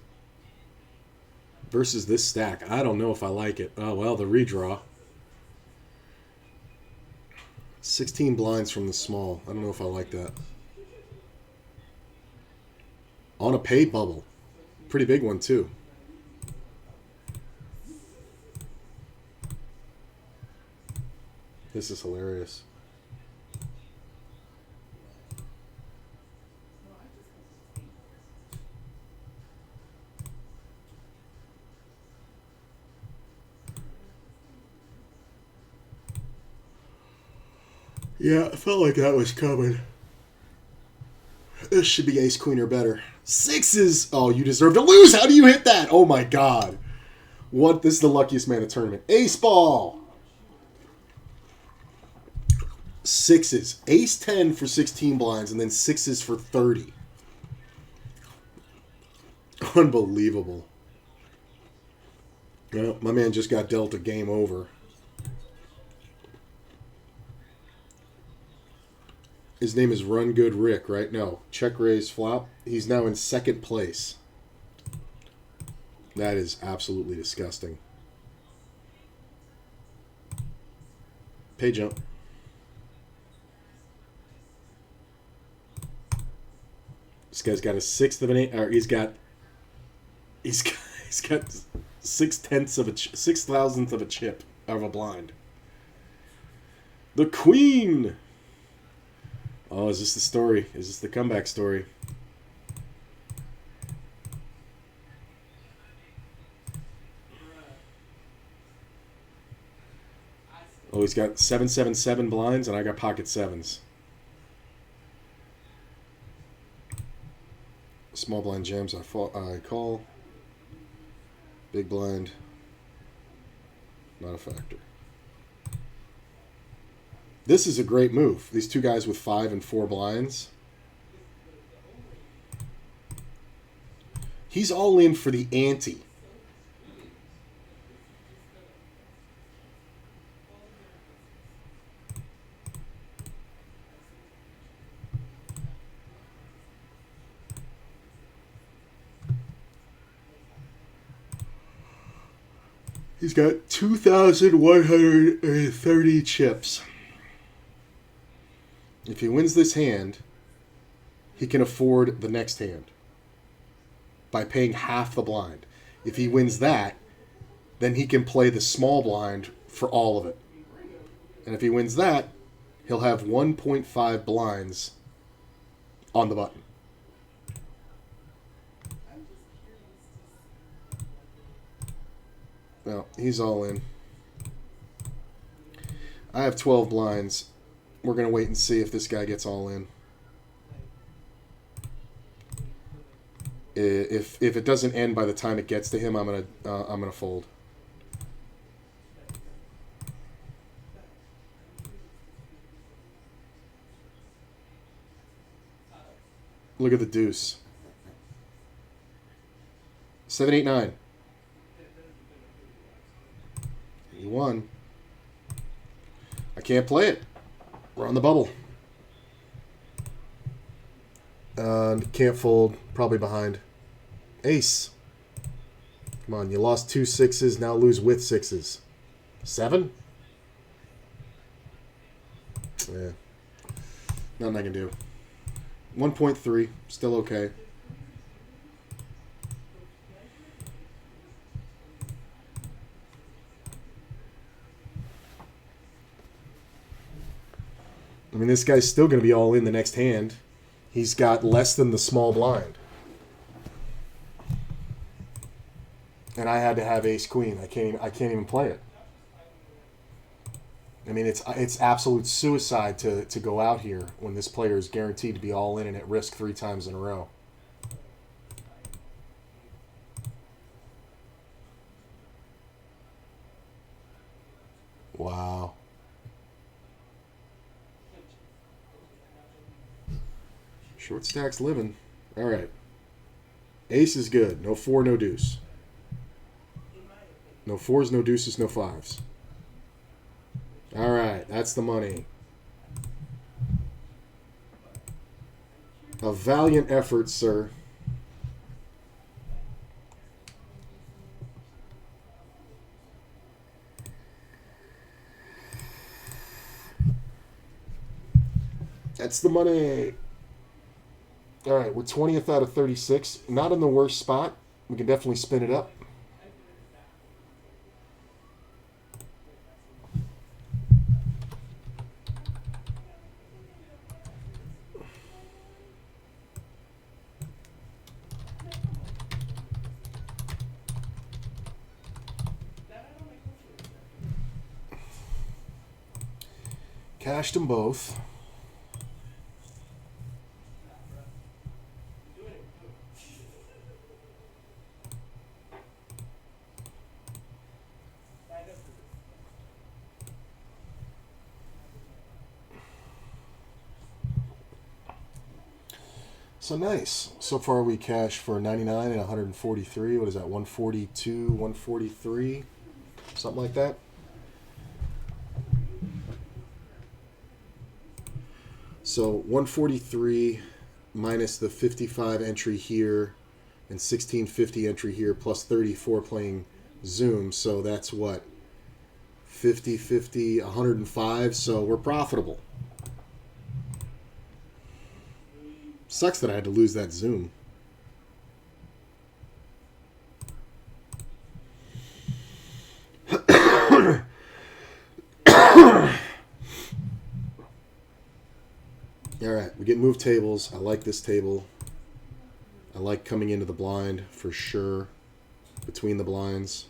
Versus this stack. I don't know if I like it. Oh, well, the redraw. 16 blinds from the small. I don't know if I like that. On a pay bubble. Pretty big one, too. This is hilarious. Yeah, I felt like that was coming. This should be ace, queen, or better. Sixes! Oh, you deserve to lose! How do you hit that? Oh my god. What? This is the luckiest man in the tournament. Ace ball! Sixes. Ace 10 for 16 blinds, and then sixes for 30. Unbelievable. Well, my man just got dealt a game over. His name is Run Good Rick, right? No. Check raise flop. He's now in second place. That is absolutely disgusting. Pay jump. This guy's got a sixth of an eight, or he's got 6/1000th of a chip of a blind. The queen. Oh, is this the story? Is this the comeback story? Oh, he's got 777 blinds, and I got pocket sevens. Small blind jams, I call. Big blind, not a factor. This is a great move. These two guys with 5 and 4 blinds. He's all in for the ante. He's got 2,130 chips. If he wins this hand, he can afford the next hand by paying half the blind. If he wins that, then he can play the small blind for all of it. And if he wins that, he'll have 1.5 blinds on the button. Well, he's all in. I have 12 blinds. We're going to wait and see if this guy gets all in. If it doesn't end by the time it gets to him, I'm gonna fold. Look at the deuce. 7, 8, 9. He won. I can't play it. We're on the bubble. Can't fold. Probably behind. Ace. Come on, you lost 2 sixes. Now lose with sixes. 7? Yeah. Nothing I can do. 1.3. Still okay. I mean, this guy's still going to be all in the next hand. He's got less than the small blind. And I had to have ace queen. I can't even play it. I mean, it's absolute suicide to go out here when this player is guaranteed to be all in and at risk 3 times in a row. Wow. Short stack's living. All right. Ace is good. No 4, no deuce. No 4s, no deuces, no 5s. All right. That's the money. A valiant effort, sir. That's the money. All right, we're 20th out of 36. Not in the worst spot. We can definitely spin it up. Cashed them both. So nice. So far we cashed for 99 and 143. What is that? 142, 143, something like that. So 143 minus the 55 entry here and 1650 entry here plus 34 playing Zoom. So that's what? 50, 50, 105. So we're profitable. Sucks that I had to lose that Zoom. All right, we get moved tables. I like this table. I like coming into the blind for sure. Between the blinds.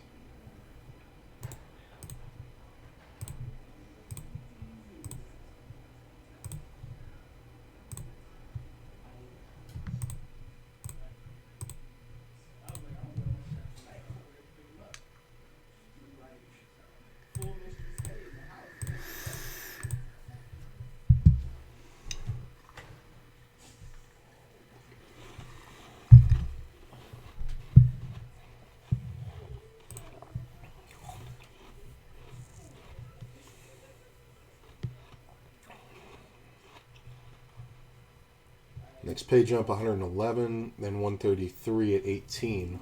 Next pay jump 111, then 133 at 18.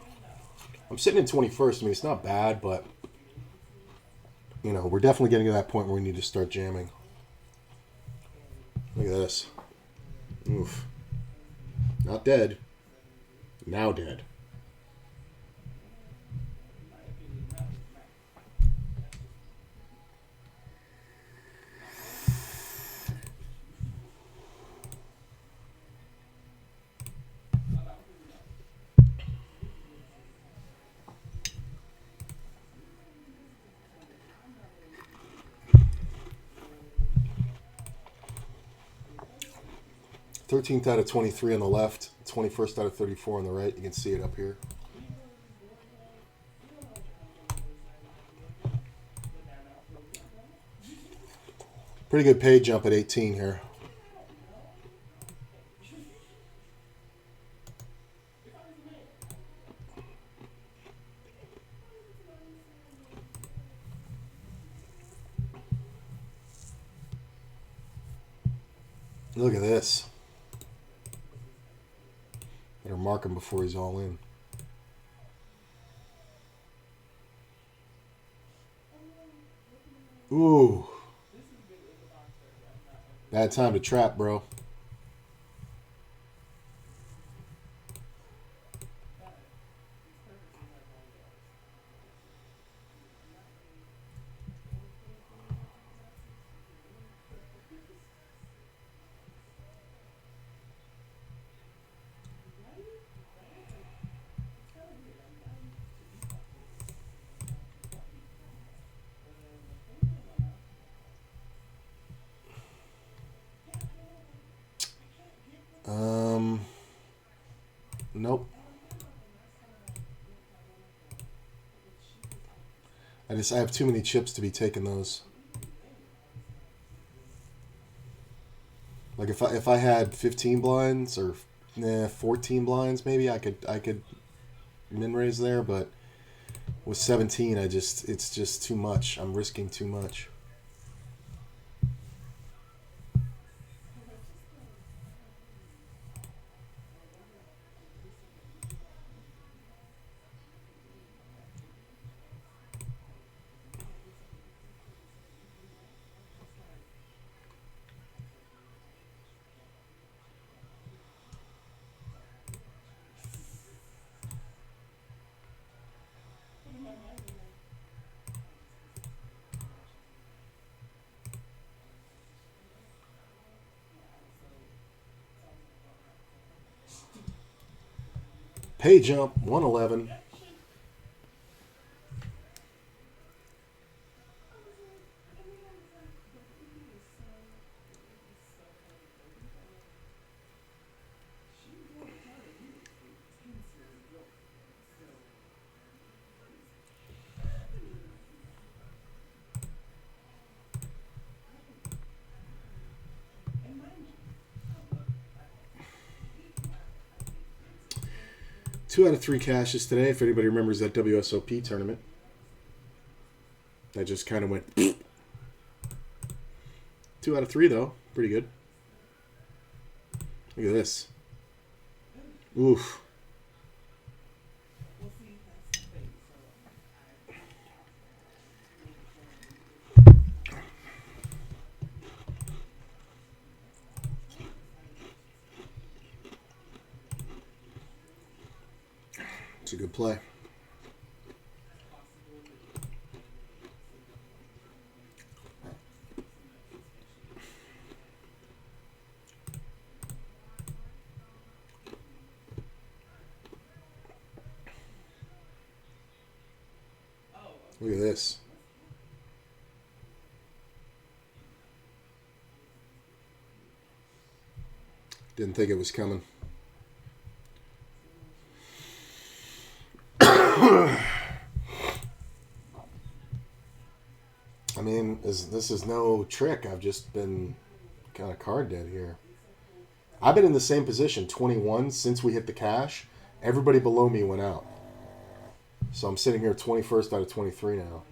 I'm sitting in 21st. I mean, it's not bad, but, you know, we're definitely getting to that point where we need to start jamming. Look at this. Oof. Not dead. Now dead. Thirteenth out of 23 on the left, 21st out of 34 on the right. You can see it up here. Pretty good pay jump at 18 here. Look at this. Better mark him before he's all in. Ooh. Bad time to trap, bro. Nope. I have too many chips to be taking those. Like if I had 15 blinds or 14 blinds maybe I could min raise there, but with 17 it's just too much. I'm risking too much. Pay jump 111. Two out of three cashes today. If anybody remembers that WSOP tournament, that just kind of went. 2 out of 3 though, pretty good. Look at this. Oof. It's a good play. Look at this. Didn't think it was coming. I mean, this is no trick. I've just been kind of card dead here. I've been in the same position, 21, since we hit the cash. Everybody below me went out. So I'm sitting here 21st out of 23 now.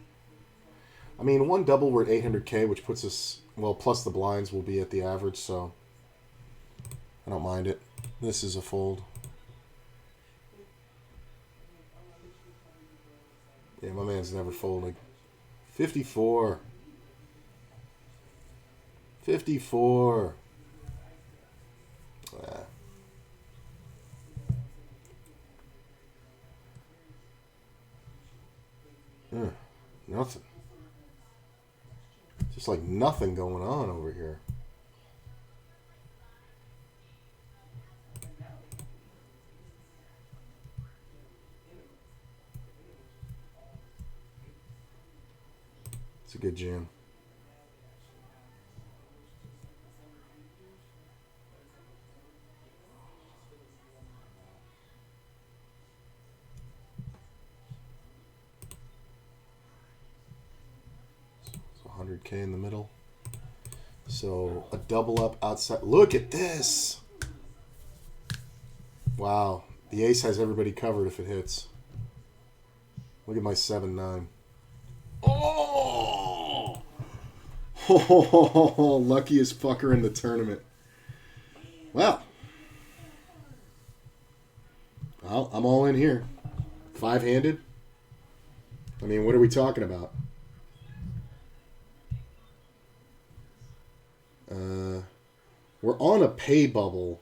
I mean, one double, we're at 800K, which puts us, well, plus the blinds will be at the average, so I don't mind it. This is a fold. Yeah, my man's never folding. 54. 54. Ah. Nothing. Just like nothing going on over here. It's a good jam. So 100K in the middle. So a double up outside. Look at this. Wow. The ace has everybody covered if it hits. Look at my 7-9. Oh! Oh, luckiest fucker in the tournament. Well, I'm all in here. 5-handed. I mean, what are we talking about? We're on a pay bubble.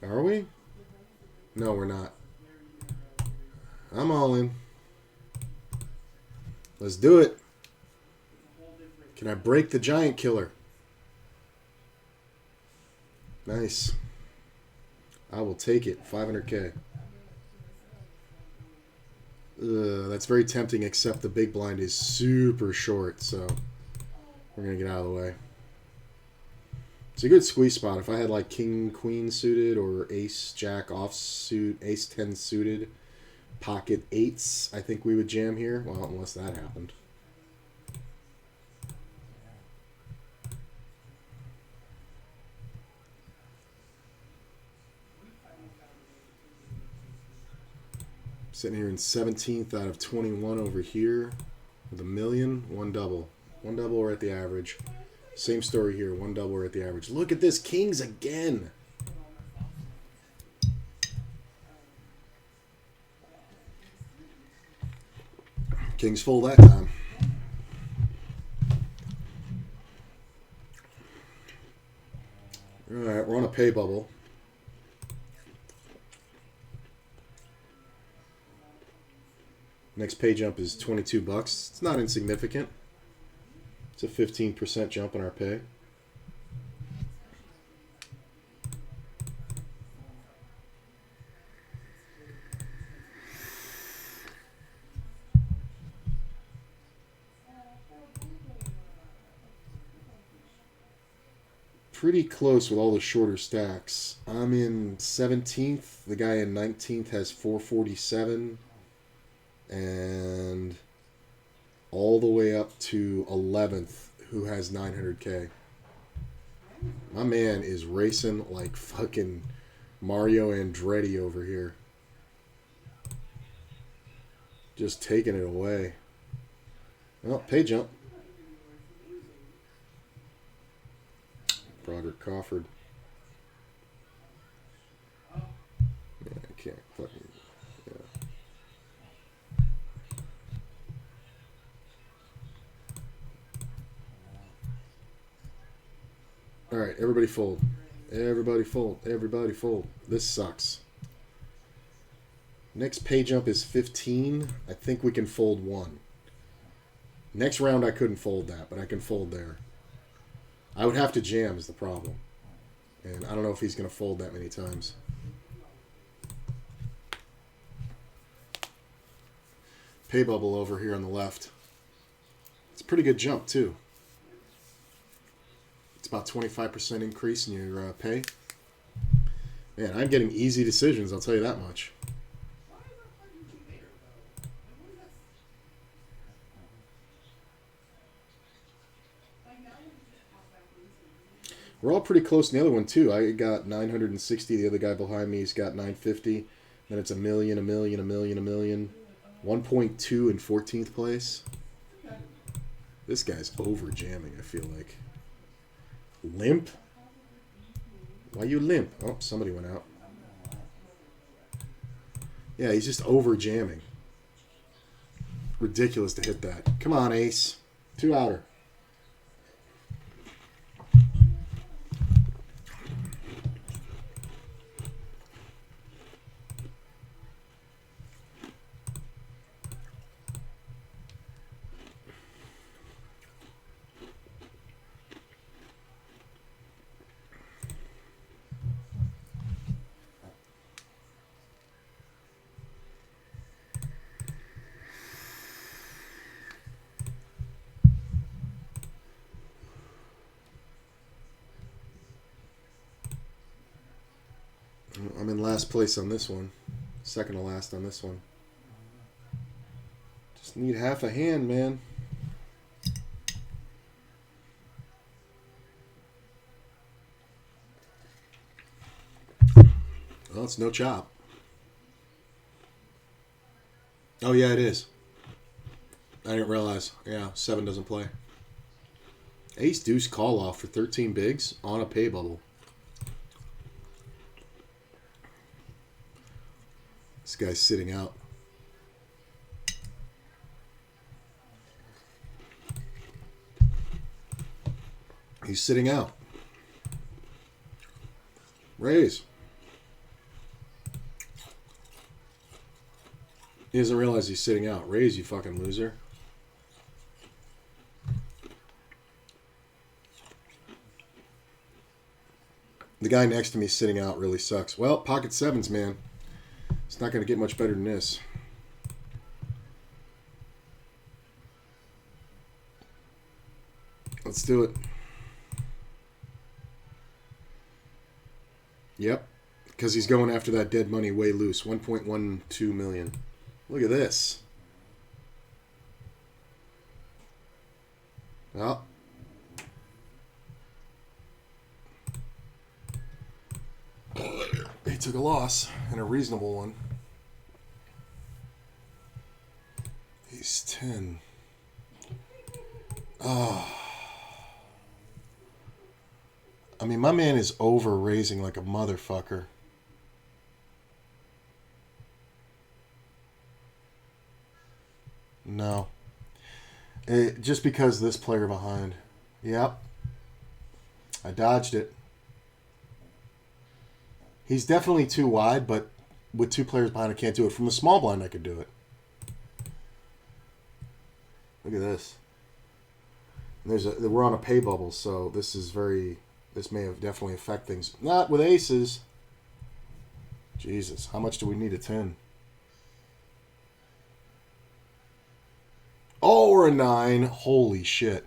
Are we? No, we're not. I'm all in. Let's do it. Can I break the giant killer? Nice. I will take it. 500K. That's very tempting, except the big blind is super short, so we're going to get out of the way. It's a good squeeze spot. If I had like king, queen suited or ace, jack offsuit, ace 10 suited, pocket eights, I think we would jam here. Well, unless that happened. Sitting here in 17th out of 21 over here with a million. One double. One double, we're at the average. Same story here. One double, we're at the average. Look at this. Kings again. Kings full that time. All right, we're on a pay bubble. Next pay jump is $22. It's not insignificant. It's a 15% jump in our pay. pretty close with all the shorter stacks. I'm in 17th. The guy in 19th has 447. And all the way up to 11th, who has 900K. My man is racing like fucking Mario Andretti over here. Just taking it away. Well, pay jump. Broderick Crawford. Yeah, I can't fucking. Yeah. Alright, everybody fold. Everybody fold. Everybody fold. This sucks. Next pay jump is 15. I think we can fold one. Next round I couldn't fold that, but I can fold there. I would have to jam is the problem. And I don't know if he's going to fold that many times. Pay bubble over here on the left. It's a pretty good jump too. It's about 25% increase in your pay. Man, I'm getting easy decisions, I'll tell you that much. We're all pretty close in the other one, too. I got 960. The other guy behind me's got 950. Then it's a million, a million, a million, a million. 1.2 in 14th place. This guy's over jamming, I feel like. Limp? Why you limp? Oh, somebody went out. Yeah, he's just over jamming. Ridiculous to hit that. Come on, ace. 2 outer. I'm in last place on this one. Second to last on this one. Just need half a hand, man. Well, it's no chop. Oh, yeah, it is. I didn't realize. Yeah, 7 doesn't play. Ace deuce call off for 13 bigs on a pay bubble. This guy's sitting out. He's sitting out. Raise. He doesn't realize he's sitting out. Raise, you fucking loser. The guy next to me sitting out really sucks. Well, pocket sevens, man. It's not going to get much better than this. Let's do it. Yep. Because he's going after that dead money way loose. 1.12 million. Look at this. Well. He took a loss, and a reasonable one. He's 10. Oh. I mean, my man is over raising like a motherfucker. No. Just because this player behind. Yep. I dodged it. He's definitely too wide, but with 2 players behind, I can't do it. From the small blind, I could do it. Look at this. And we're on a pay bubble, so this may have definitely affect things. Not with aces. Jesus, how much do we need a 10? Oh, or a 9. Holy shit.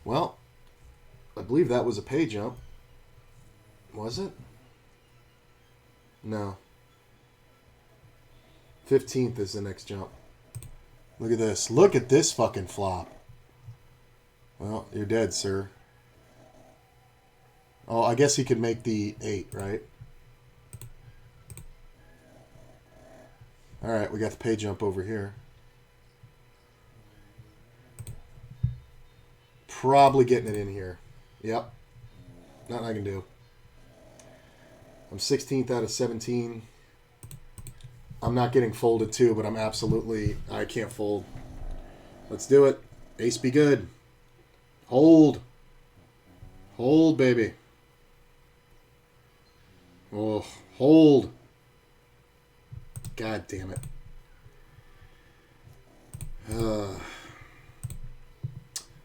Well, I believe that was a pay jump. Was it? No. 15th is the next jump. Look at this. Look at this fucking flop. Well, you're dead, sir. Oh, I guess he could make the 8, right? Alright, we got the pay jump over here. Probably getting it in here. Yep. Nothing I can do. I'm 16th out of 17. I'm not getting folded too, but I can't fold. Let's do it. Ace be good. Hold. Hold, baby. Oh, hold. God damn it.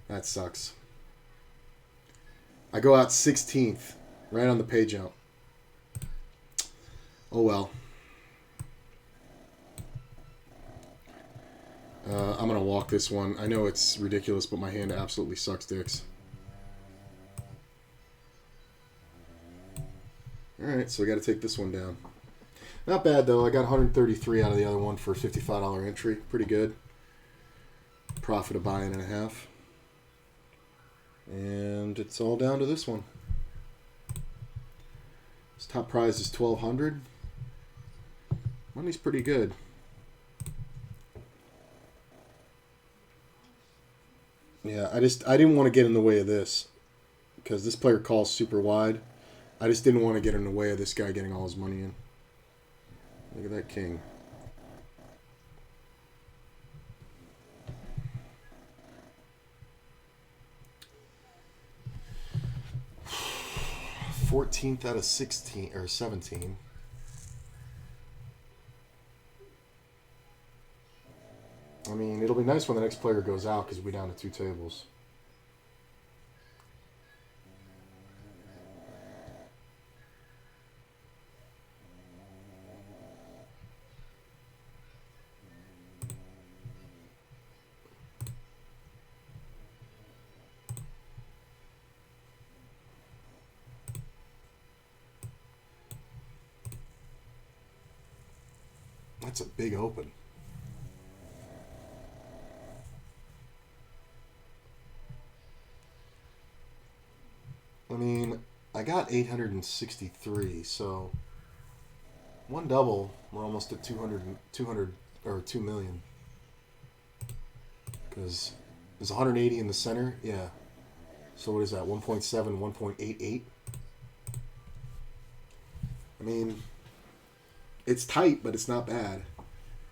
That sucks. I go out 16th, right on the pay jump. Oh well. I'm going to walk this one. I know it's ridiculous, but my hand absolutely sucks dicks. Alright, so we got to take this one down. Not bad, though. I got 133 out of the other one for a $55 entry. Pretty good. Profit of buy-in and a half. And it's all down to this one. This top prize is $1,200. Money's pretty good. Yeah, I didn't want to get in the way of this because this player calls super wide. I just didn't want to get in the way of this guy getting all his money in. Look at that king. $14th out of 16 or 17. I mean, it'll be nice when the next player goes out because we'll be down to 2 tables. That's a big open. I mean, I got 863, so one double, we're almost at 200 or 2 million. Because there's 180 in the center, yeah. So what is that? 1.7, 1.88. I mean, it's tight, but it's not bad.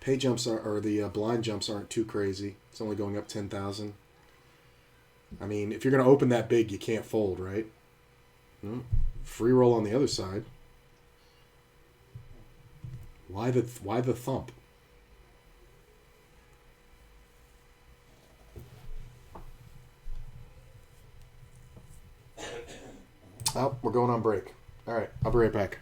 Pay jumps or the blind jumps aren't too crazy. It's only going up 10,000. I mean, if you're going to open that big, you can't fold, right? Free roll on the other side. Why the thump? Oh, we're going on break. All right, I'll be right back.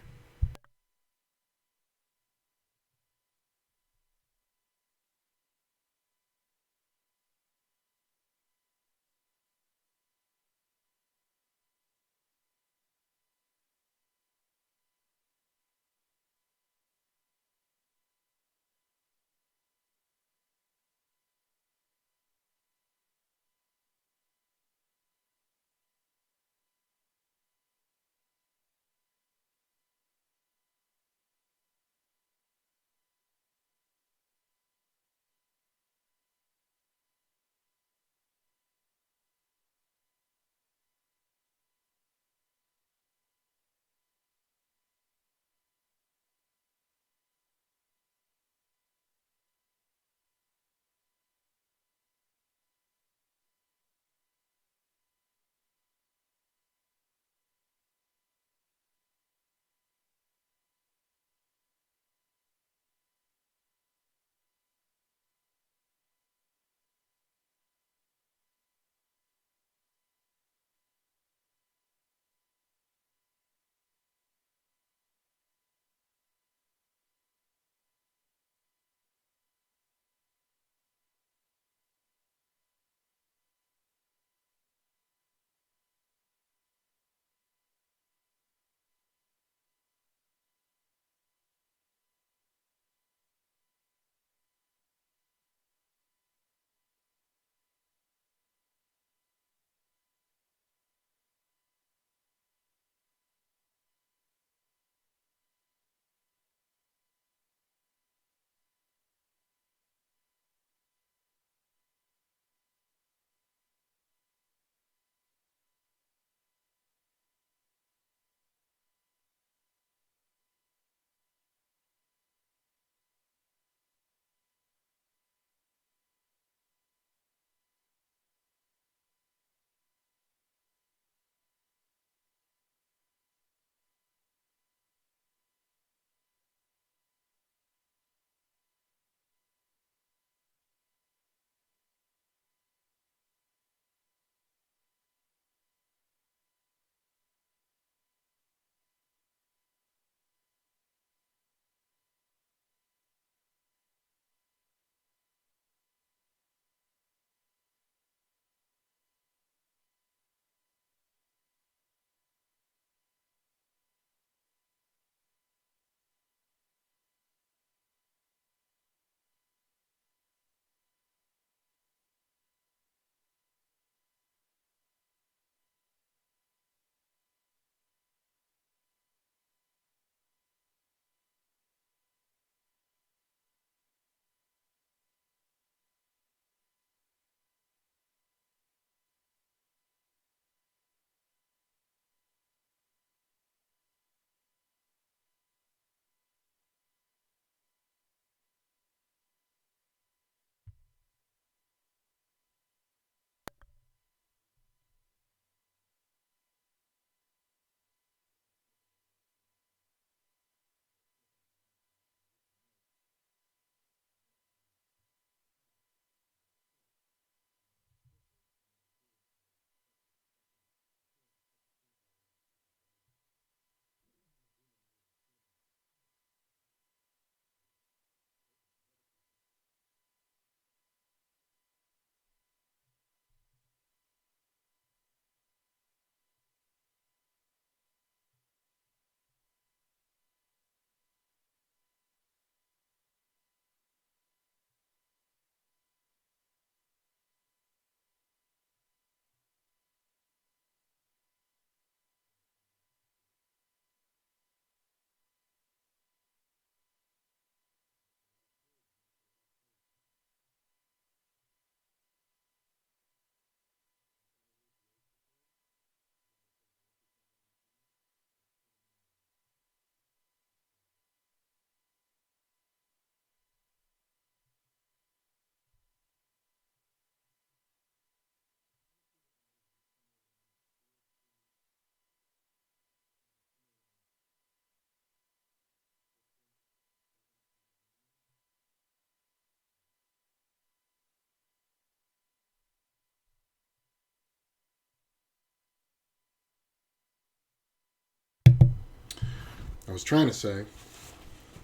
I was trying to say,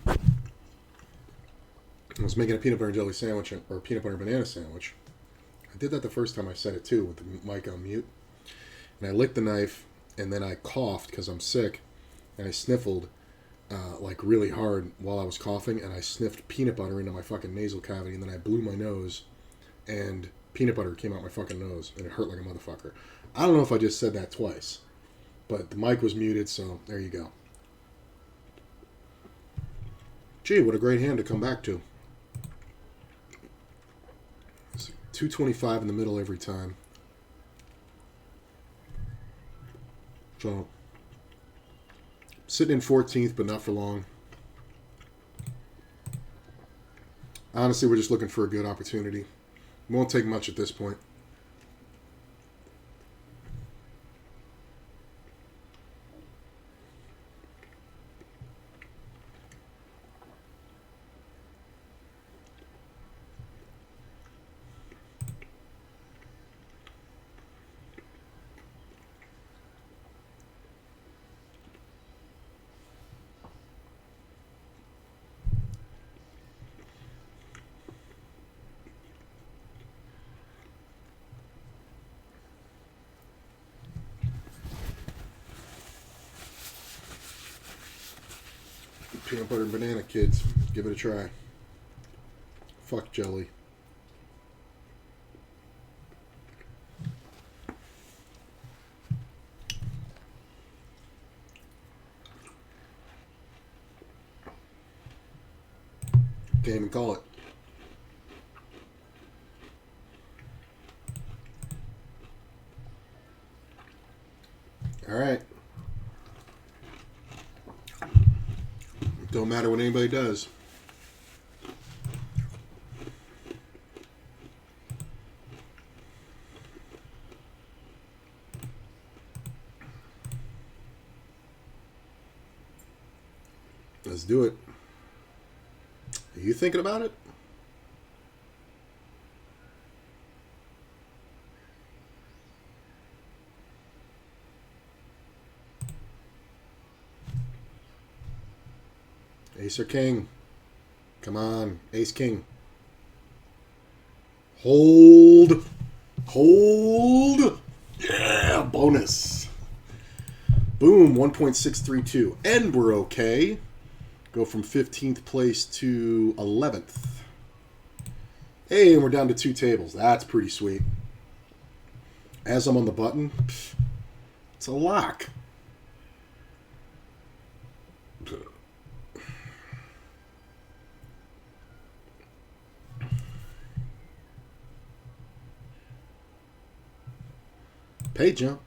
I was making a peanut butter and jelly sandwich or a peanut butter and banana sandwich. I did that the first time I said it too with the mic on mute. And I licked the knife and then I coughed because I'm sick and I sniffled like really hard while I was coughing, and I sniffed peanut butter into my fucking nasal cavity, and then I blew my nose and peanut butter came out my fucking nose and it hurt like a motherfucker. I don't know if I just said that twice, but the mic was muted, so there you go. Gee, what a great hand to come back to. It's 225 in the middle every time. So, sitting in 14th, but not for long. Honestly, we're just looking for a good opportunity. Won't take much at this point. Peanut butter and banana, kids. Give it a try. Fuck jelly. Can't even call it. All right. Don't matter what anybody does. Let's do it. Are you thinking about it? Ace or king? Come on, ace king. Hold. Hold. Yeah, bonus. Boom, 1.632. And we're okay. Go from 15th place to 11th. Hey, and we're down to 2 tables. That's pretty sweet. As I'm on the button, it's a lock. Pay jump.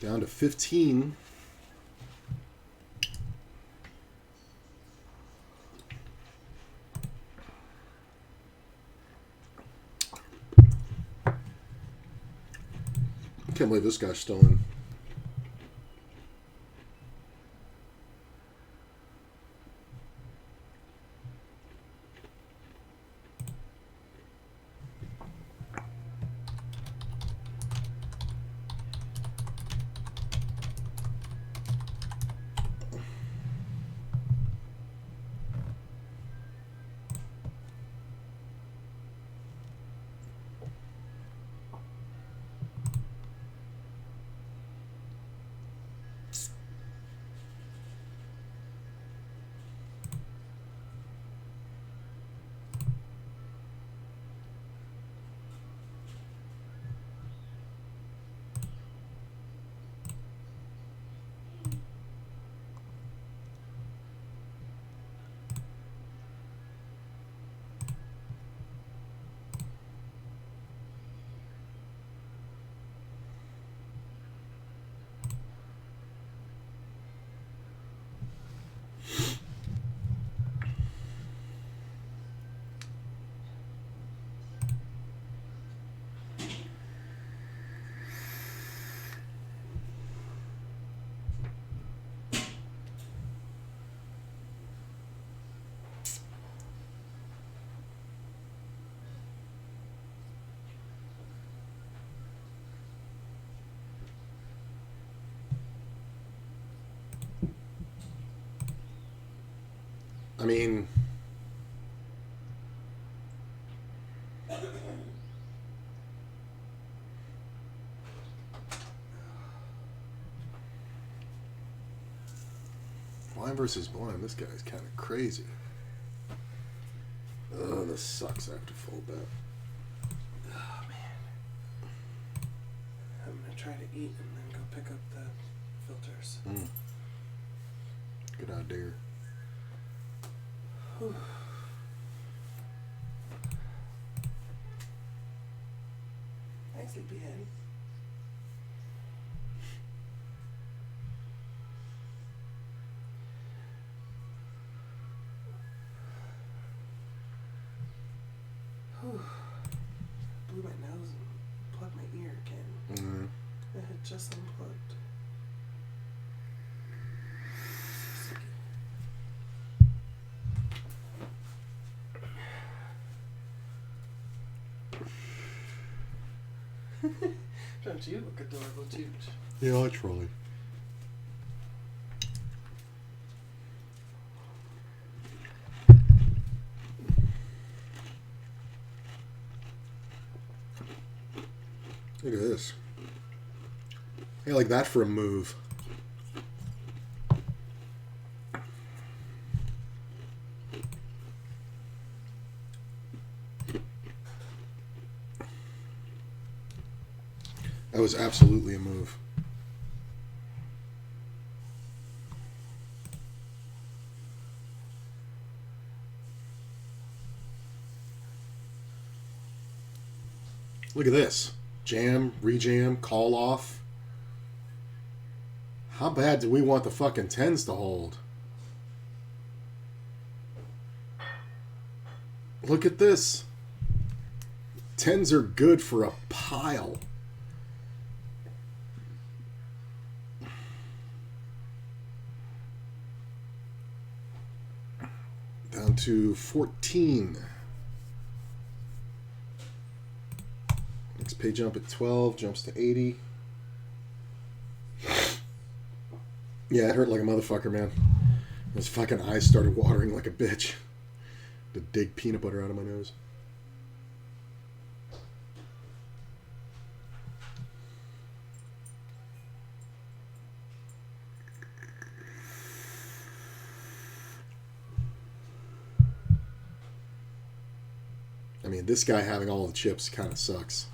Down to 15. I can't believe this guy's still in. mean, blind versus blind. This guy's kind of crazy. Oh, this sucks. I have to fold that. Oh man. I'm gonna try to eat and then go pick up the filters. Good idea. Whew. Hi, sleepyhead. Whew. Blew my nose and plugged my ear again. Mm-hmm. I had just unplugged. So sticky. Don't you look adorable too? Yeah, I try. Look at this. I like that for a move. That was absolutely a move. Look at this. Jam, rejam, call off. How bad do we want the fucking tens to hold? Look at this. Tens are good for a pile. Down to 14. Next pay jump at 12, jumps to 80. Yeah, it hurt like a motherfucker, man. Those fucking eyes started watering like a bitch. To dig peanut butter out of my nose. I mean, this guy having all the chips kind of sucks.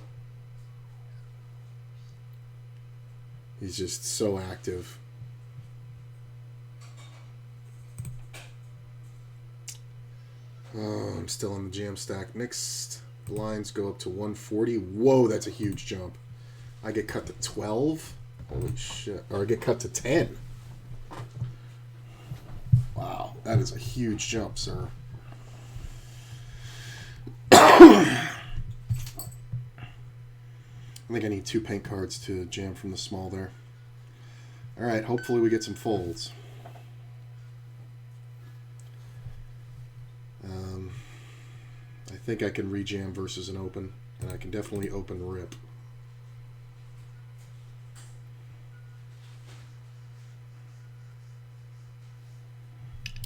He's just so active. Oh, I'm still on the jam stack. Next blinds go up to 140. Whoa, that's a huge jump. I get cut to 12. Holy shit. Or I get cut to 10. Wow, that is a huge jump, sir. I think I need 2 paint cards to jam from the small there. Alright, hopefully we get some folds. I think I can rejam versus an open, and I can definitely open rip.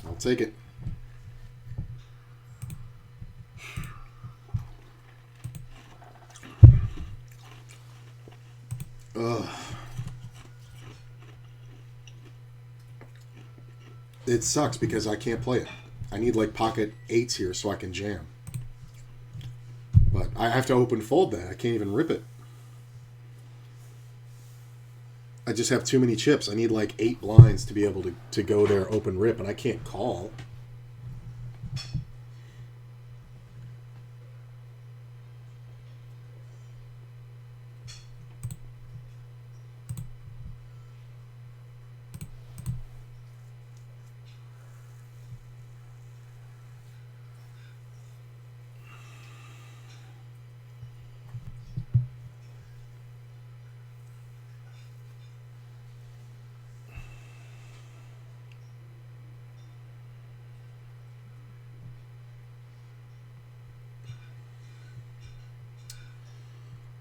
I'll take it. Ugh. It sucks because I can't play it. I need like pocket 8s here so I can jam. But I have to open fold that. I can't even rip it. I just have too many chips. I need like 8 blinds to be able to go there open rip, and I can't call.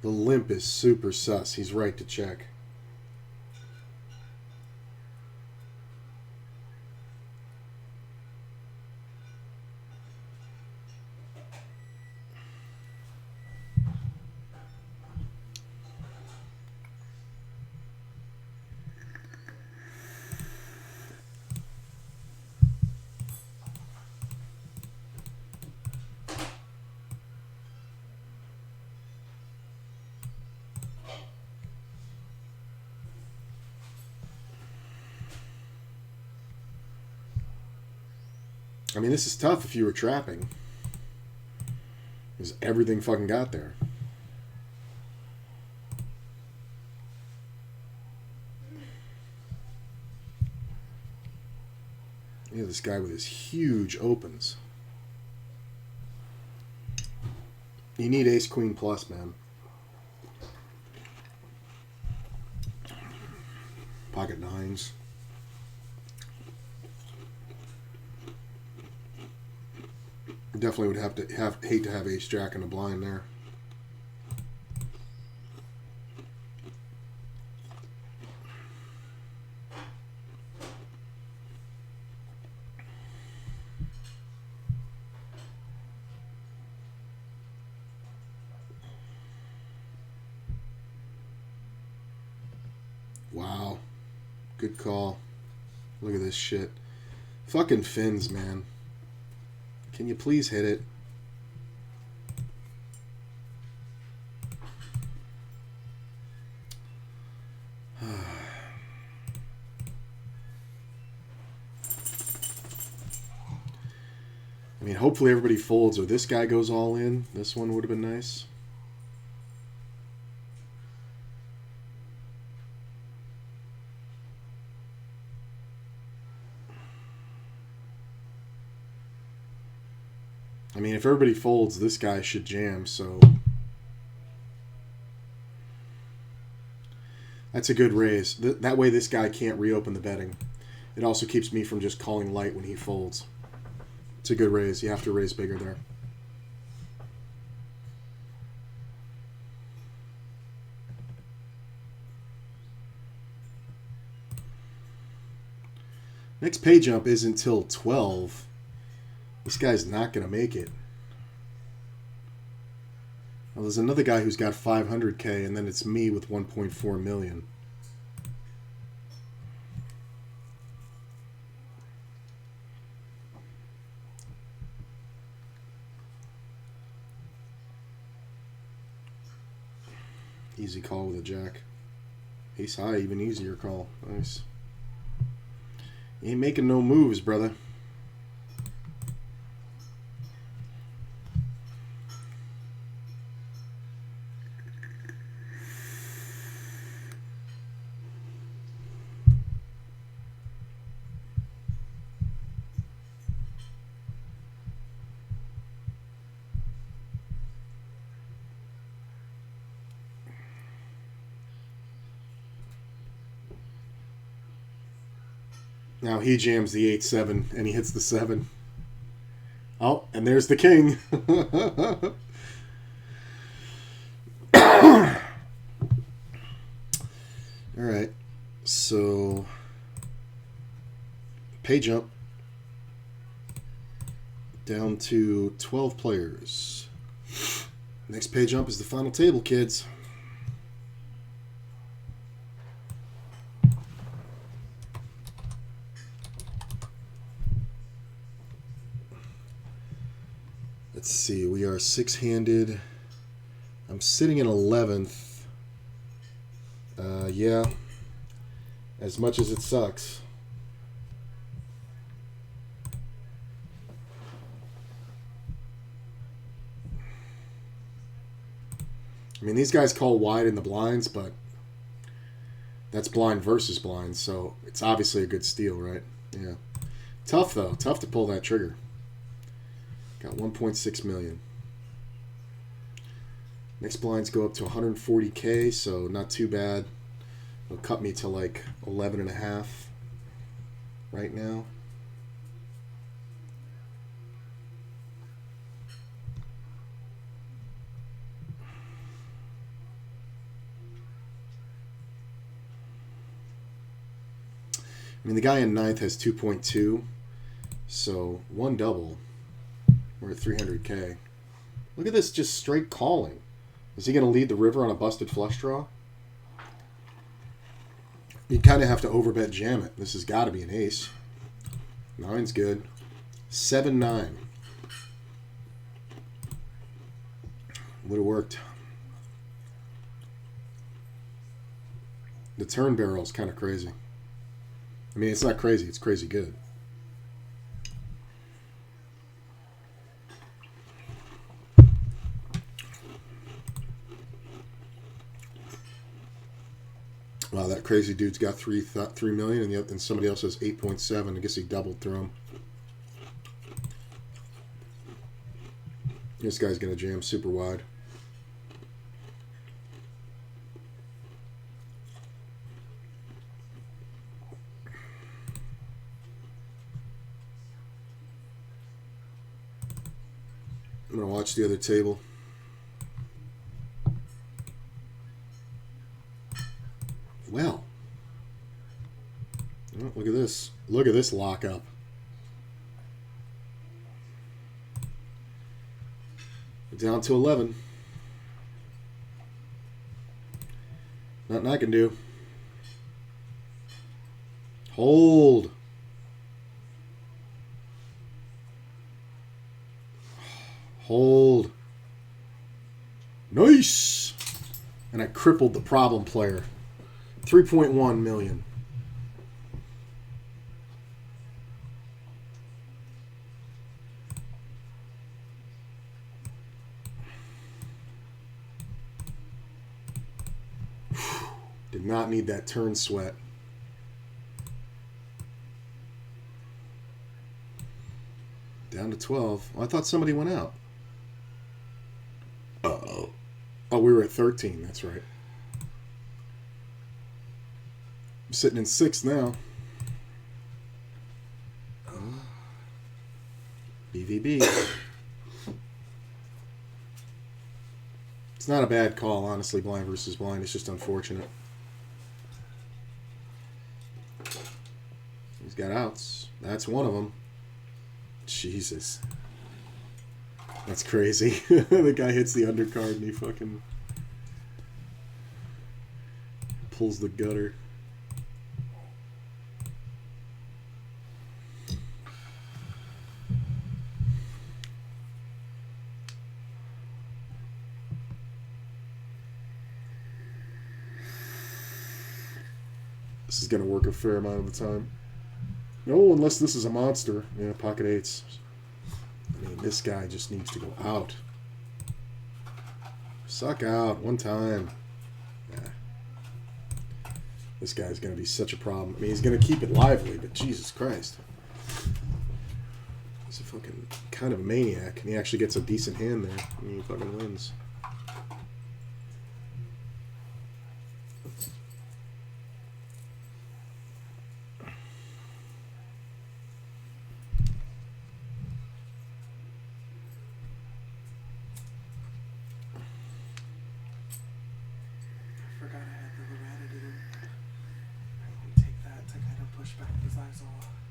The limp is super sus. He's right to check. I mean, this is tough if you were trapping. Because everything fucking got there. Yeah, this guy with his huge opens. You need ace queen plus, man. Pocket nines. Definitely would hate to have ace jack in the blind there. Wow. Good call. Look at this shit. Fucking fins, man. Can you please hit it? I mean, hopefully everybody folds or this guy goes all in. This one would have been nice. I mean, if everybody folds, this guy should jam, so... That's a good raise. That way this guy can't reopen the betting. It also keeps me from just calling light when he folds. It's a good raise. You have to raise bigger there. Next pay jump isn't till 12. This guy's not going to make it. Well, there's another guy who's got 500K, and then it's me with 1.4 million. Easy call with a jack. Ace high, even easier call. Nice. You ain't making no moves, brother. Now he jams the 8-7 and he hits the 7. Oh, and there's the king. All right. So pay jump down to 12 players. Next pay jump is the final table, kids. Let's see, we are 6-handed. I'm sitting in 11th. Yeah. As much as it sucks. I mean, these guys call wide in the blinds, but that's blind versus blind, so it's obviously a good steal, right? Yeah. Tough, though. Tough to pull that trigger. Got 1.6 million. Next blinds go up to 140K, so not too bad. It'll cut me to like 11.5 right now. I mean, the guy in 9th has 2.2, so one double. We're at 300K. Look at this, just straight calling. Is he going to lead the river on a busted flush draw? You kind of have to overbet jam it. This has got to be an ace. 9's good. 7-9. Would have worked. The turn barrel is kind of crazy. I mean, it's not crazy. It's crazy good. crazy dude's got 3 million, and somebody else has 8.7. I guess he doubled through him. This guy's gonna jam super wide. I'm gonna watch the other table. Well, oh, look at this. Look at this lockup. Down to 11. Nothing I can do. Hold. Hold. Nice. And I crippled the problem player. 3.1 million. Did not need that turn sweat. Down to 12. Oh, I thought somebody went out. Uh-oh. Oh, we were at 13. That's right. I'm sitting in 6th now. BVB. It's not a bad call, honestly, blind versus blind. It's just unfortunate. He's got outs. That's one of them. Jesus. That's crazy. The guy hits the undercard and he fucking pulls the gutter. This is going to work a fair amount of the time. No, unless this is a monster. Yeah, pocket 8s. I mean, this guy just needs to go out. Suck out one time. Yeah. This guy's going to be such a problem. I mean, he's going to keep it lively, but Jesus Christ. He's a fucking kind of a maniac, and he actually gets a decent hand there. I mean, he fucking wins.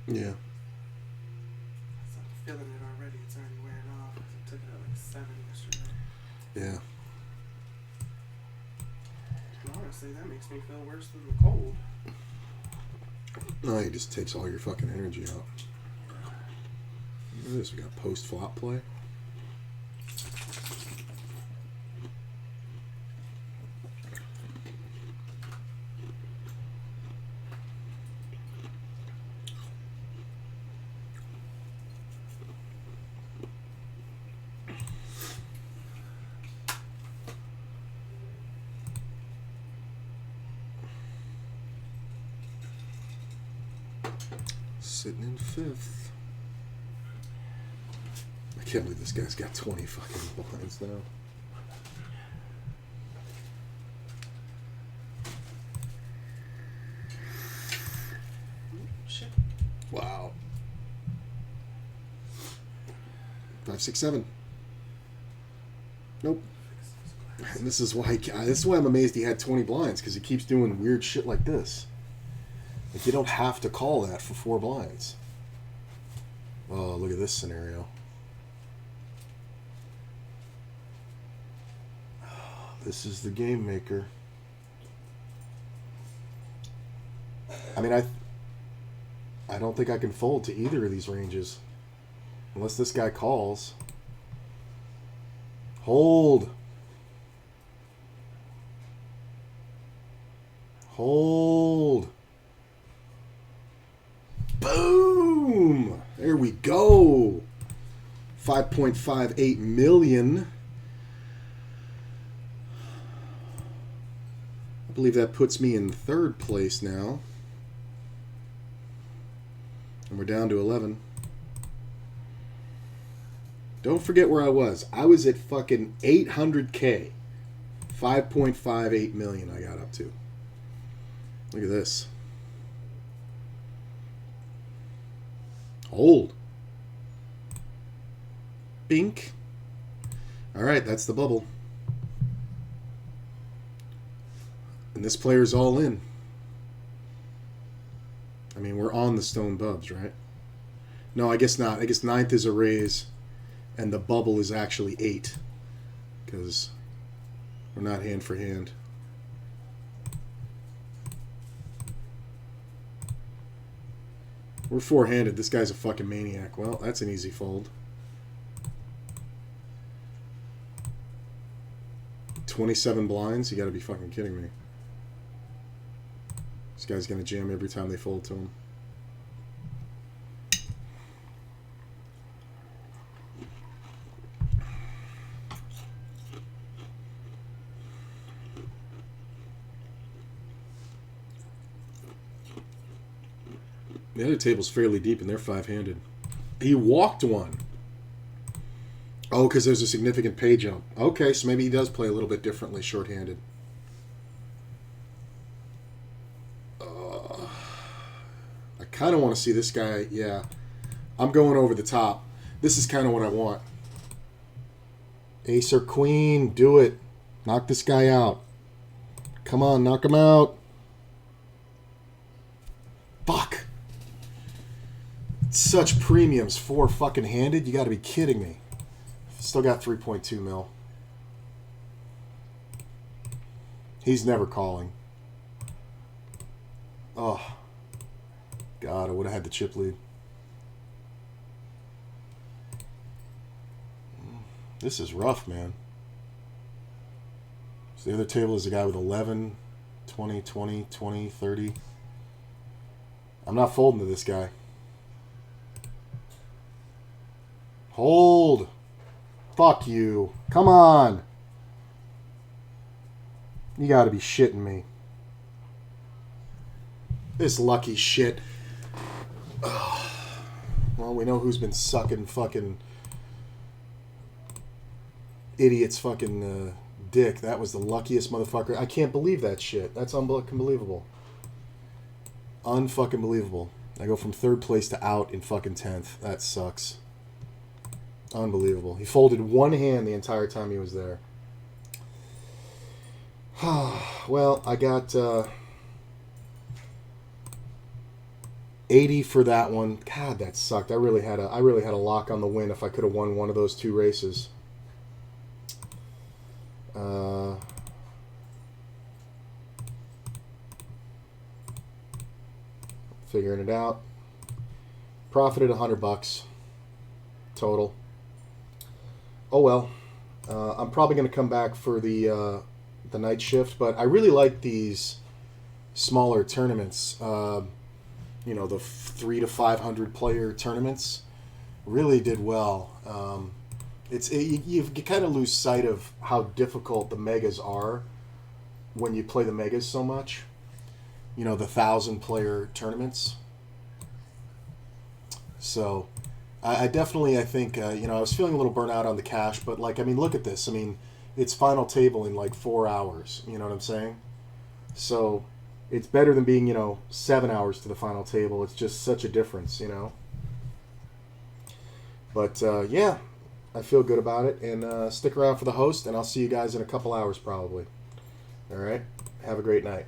Yeah. I'm feeling it already. It's already wearing off. I took it at like 7 yesterday. Yeah. And honestly, that makes me feel worse than the cold. No, he just takes all your fucking energy out. Look at this. We got post-flop play. Sitting in 5th. I can't believe this guy's got 20 fucking blinds now. Shit. Wow. 5, 6, 7. Nope. And this is why I'm amazed he had 20 blinds, because he keeps doing weird shit like this. Like, you don't have to call that for 4 blinds. Oh, look at this scenario. This is the game maker. I mean, I don't think I can fold to either of these ranges. Unless this guy calls. Hold. Hold. Boom! There we go. 5.58 million. believe that puts me in third place now. And we're down to 11. Don't forget where I was. I was at fucking 800K. 5.58 million I got up to. Look at this. Hold. Bink. Alright, that's the bubble. And this player's all in. I mean, we're on the Stone Bubs, right? No, I guess not. I guess 9th is a raise, and the bubble is actually 8. Because we're not hand for hand. We're four-handed. This guy's a fucking maniac. Well, that's an easy fold. 27 blinds? You gotta be fucking kidding me. This guy's gonna jam every time they fold to him. The other table's fairly deep and they're five-handed. He walked one. Oh, because there's a significant pay jump. Okay, so maybe he does play a little bit differently short-handed. I kind of want to see this guy. Yeah, I'm going over the top. This is kind of what I want. Ace or queen, do it. Knock this guy out. Come on, knock him out. Fuck. Such premiums, 4 fucking handed. You got to be kidding me. Still got 3.2 mil. He's never calling. Oh. God, I would have had the chip lead. This is rough, man. So the other table is a guy with 11, 20, 20, 20, 30. I'm not folding to this guy. Hold. Fuck you. Come on. You gotta be shitting me. This lucky shit. Ugh. Well, we know who's been sucking fucking idiot's fucking dick. That was the luckiest motherfucker. I can't believe that shit. That's unbelievable. Unfucking believable. I go from third place to out in fucking 10th. That sucks. Unbelievable. He folded one hand the entire time he was there. Well, I got 80 for that one. God, that sucked. I really had a lock on the win if I could have won one of those 2 races. Figuring it out. Profited $100 total. Oh well. I'm probably going to come back for the night shift, but I really like these smaller tournaments. You know, the 300 to 500 player tournaments really did well. You kind of lose sight of how difficult the megas are when you play the megas so much. You know, the 1,000 player tournaments. So I definitely, I think, you know, I was feeling a little burnt out on the cash, but like, I mean, look at this. I mean, it's final table in like 4 hours. You know what I'm saying? So it's better than being, you know, 7 hours to the final table. It's just such a difference, you know. But yeah, I feel good about it. And stick around for the host, and I'll see you guys in a couple hours probably. All right? Have a great night.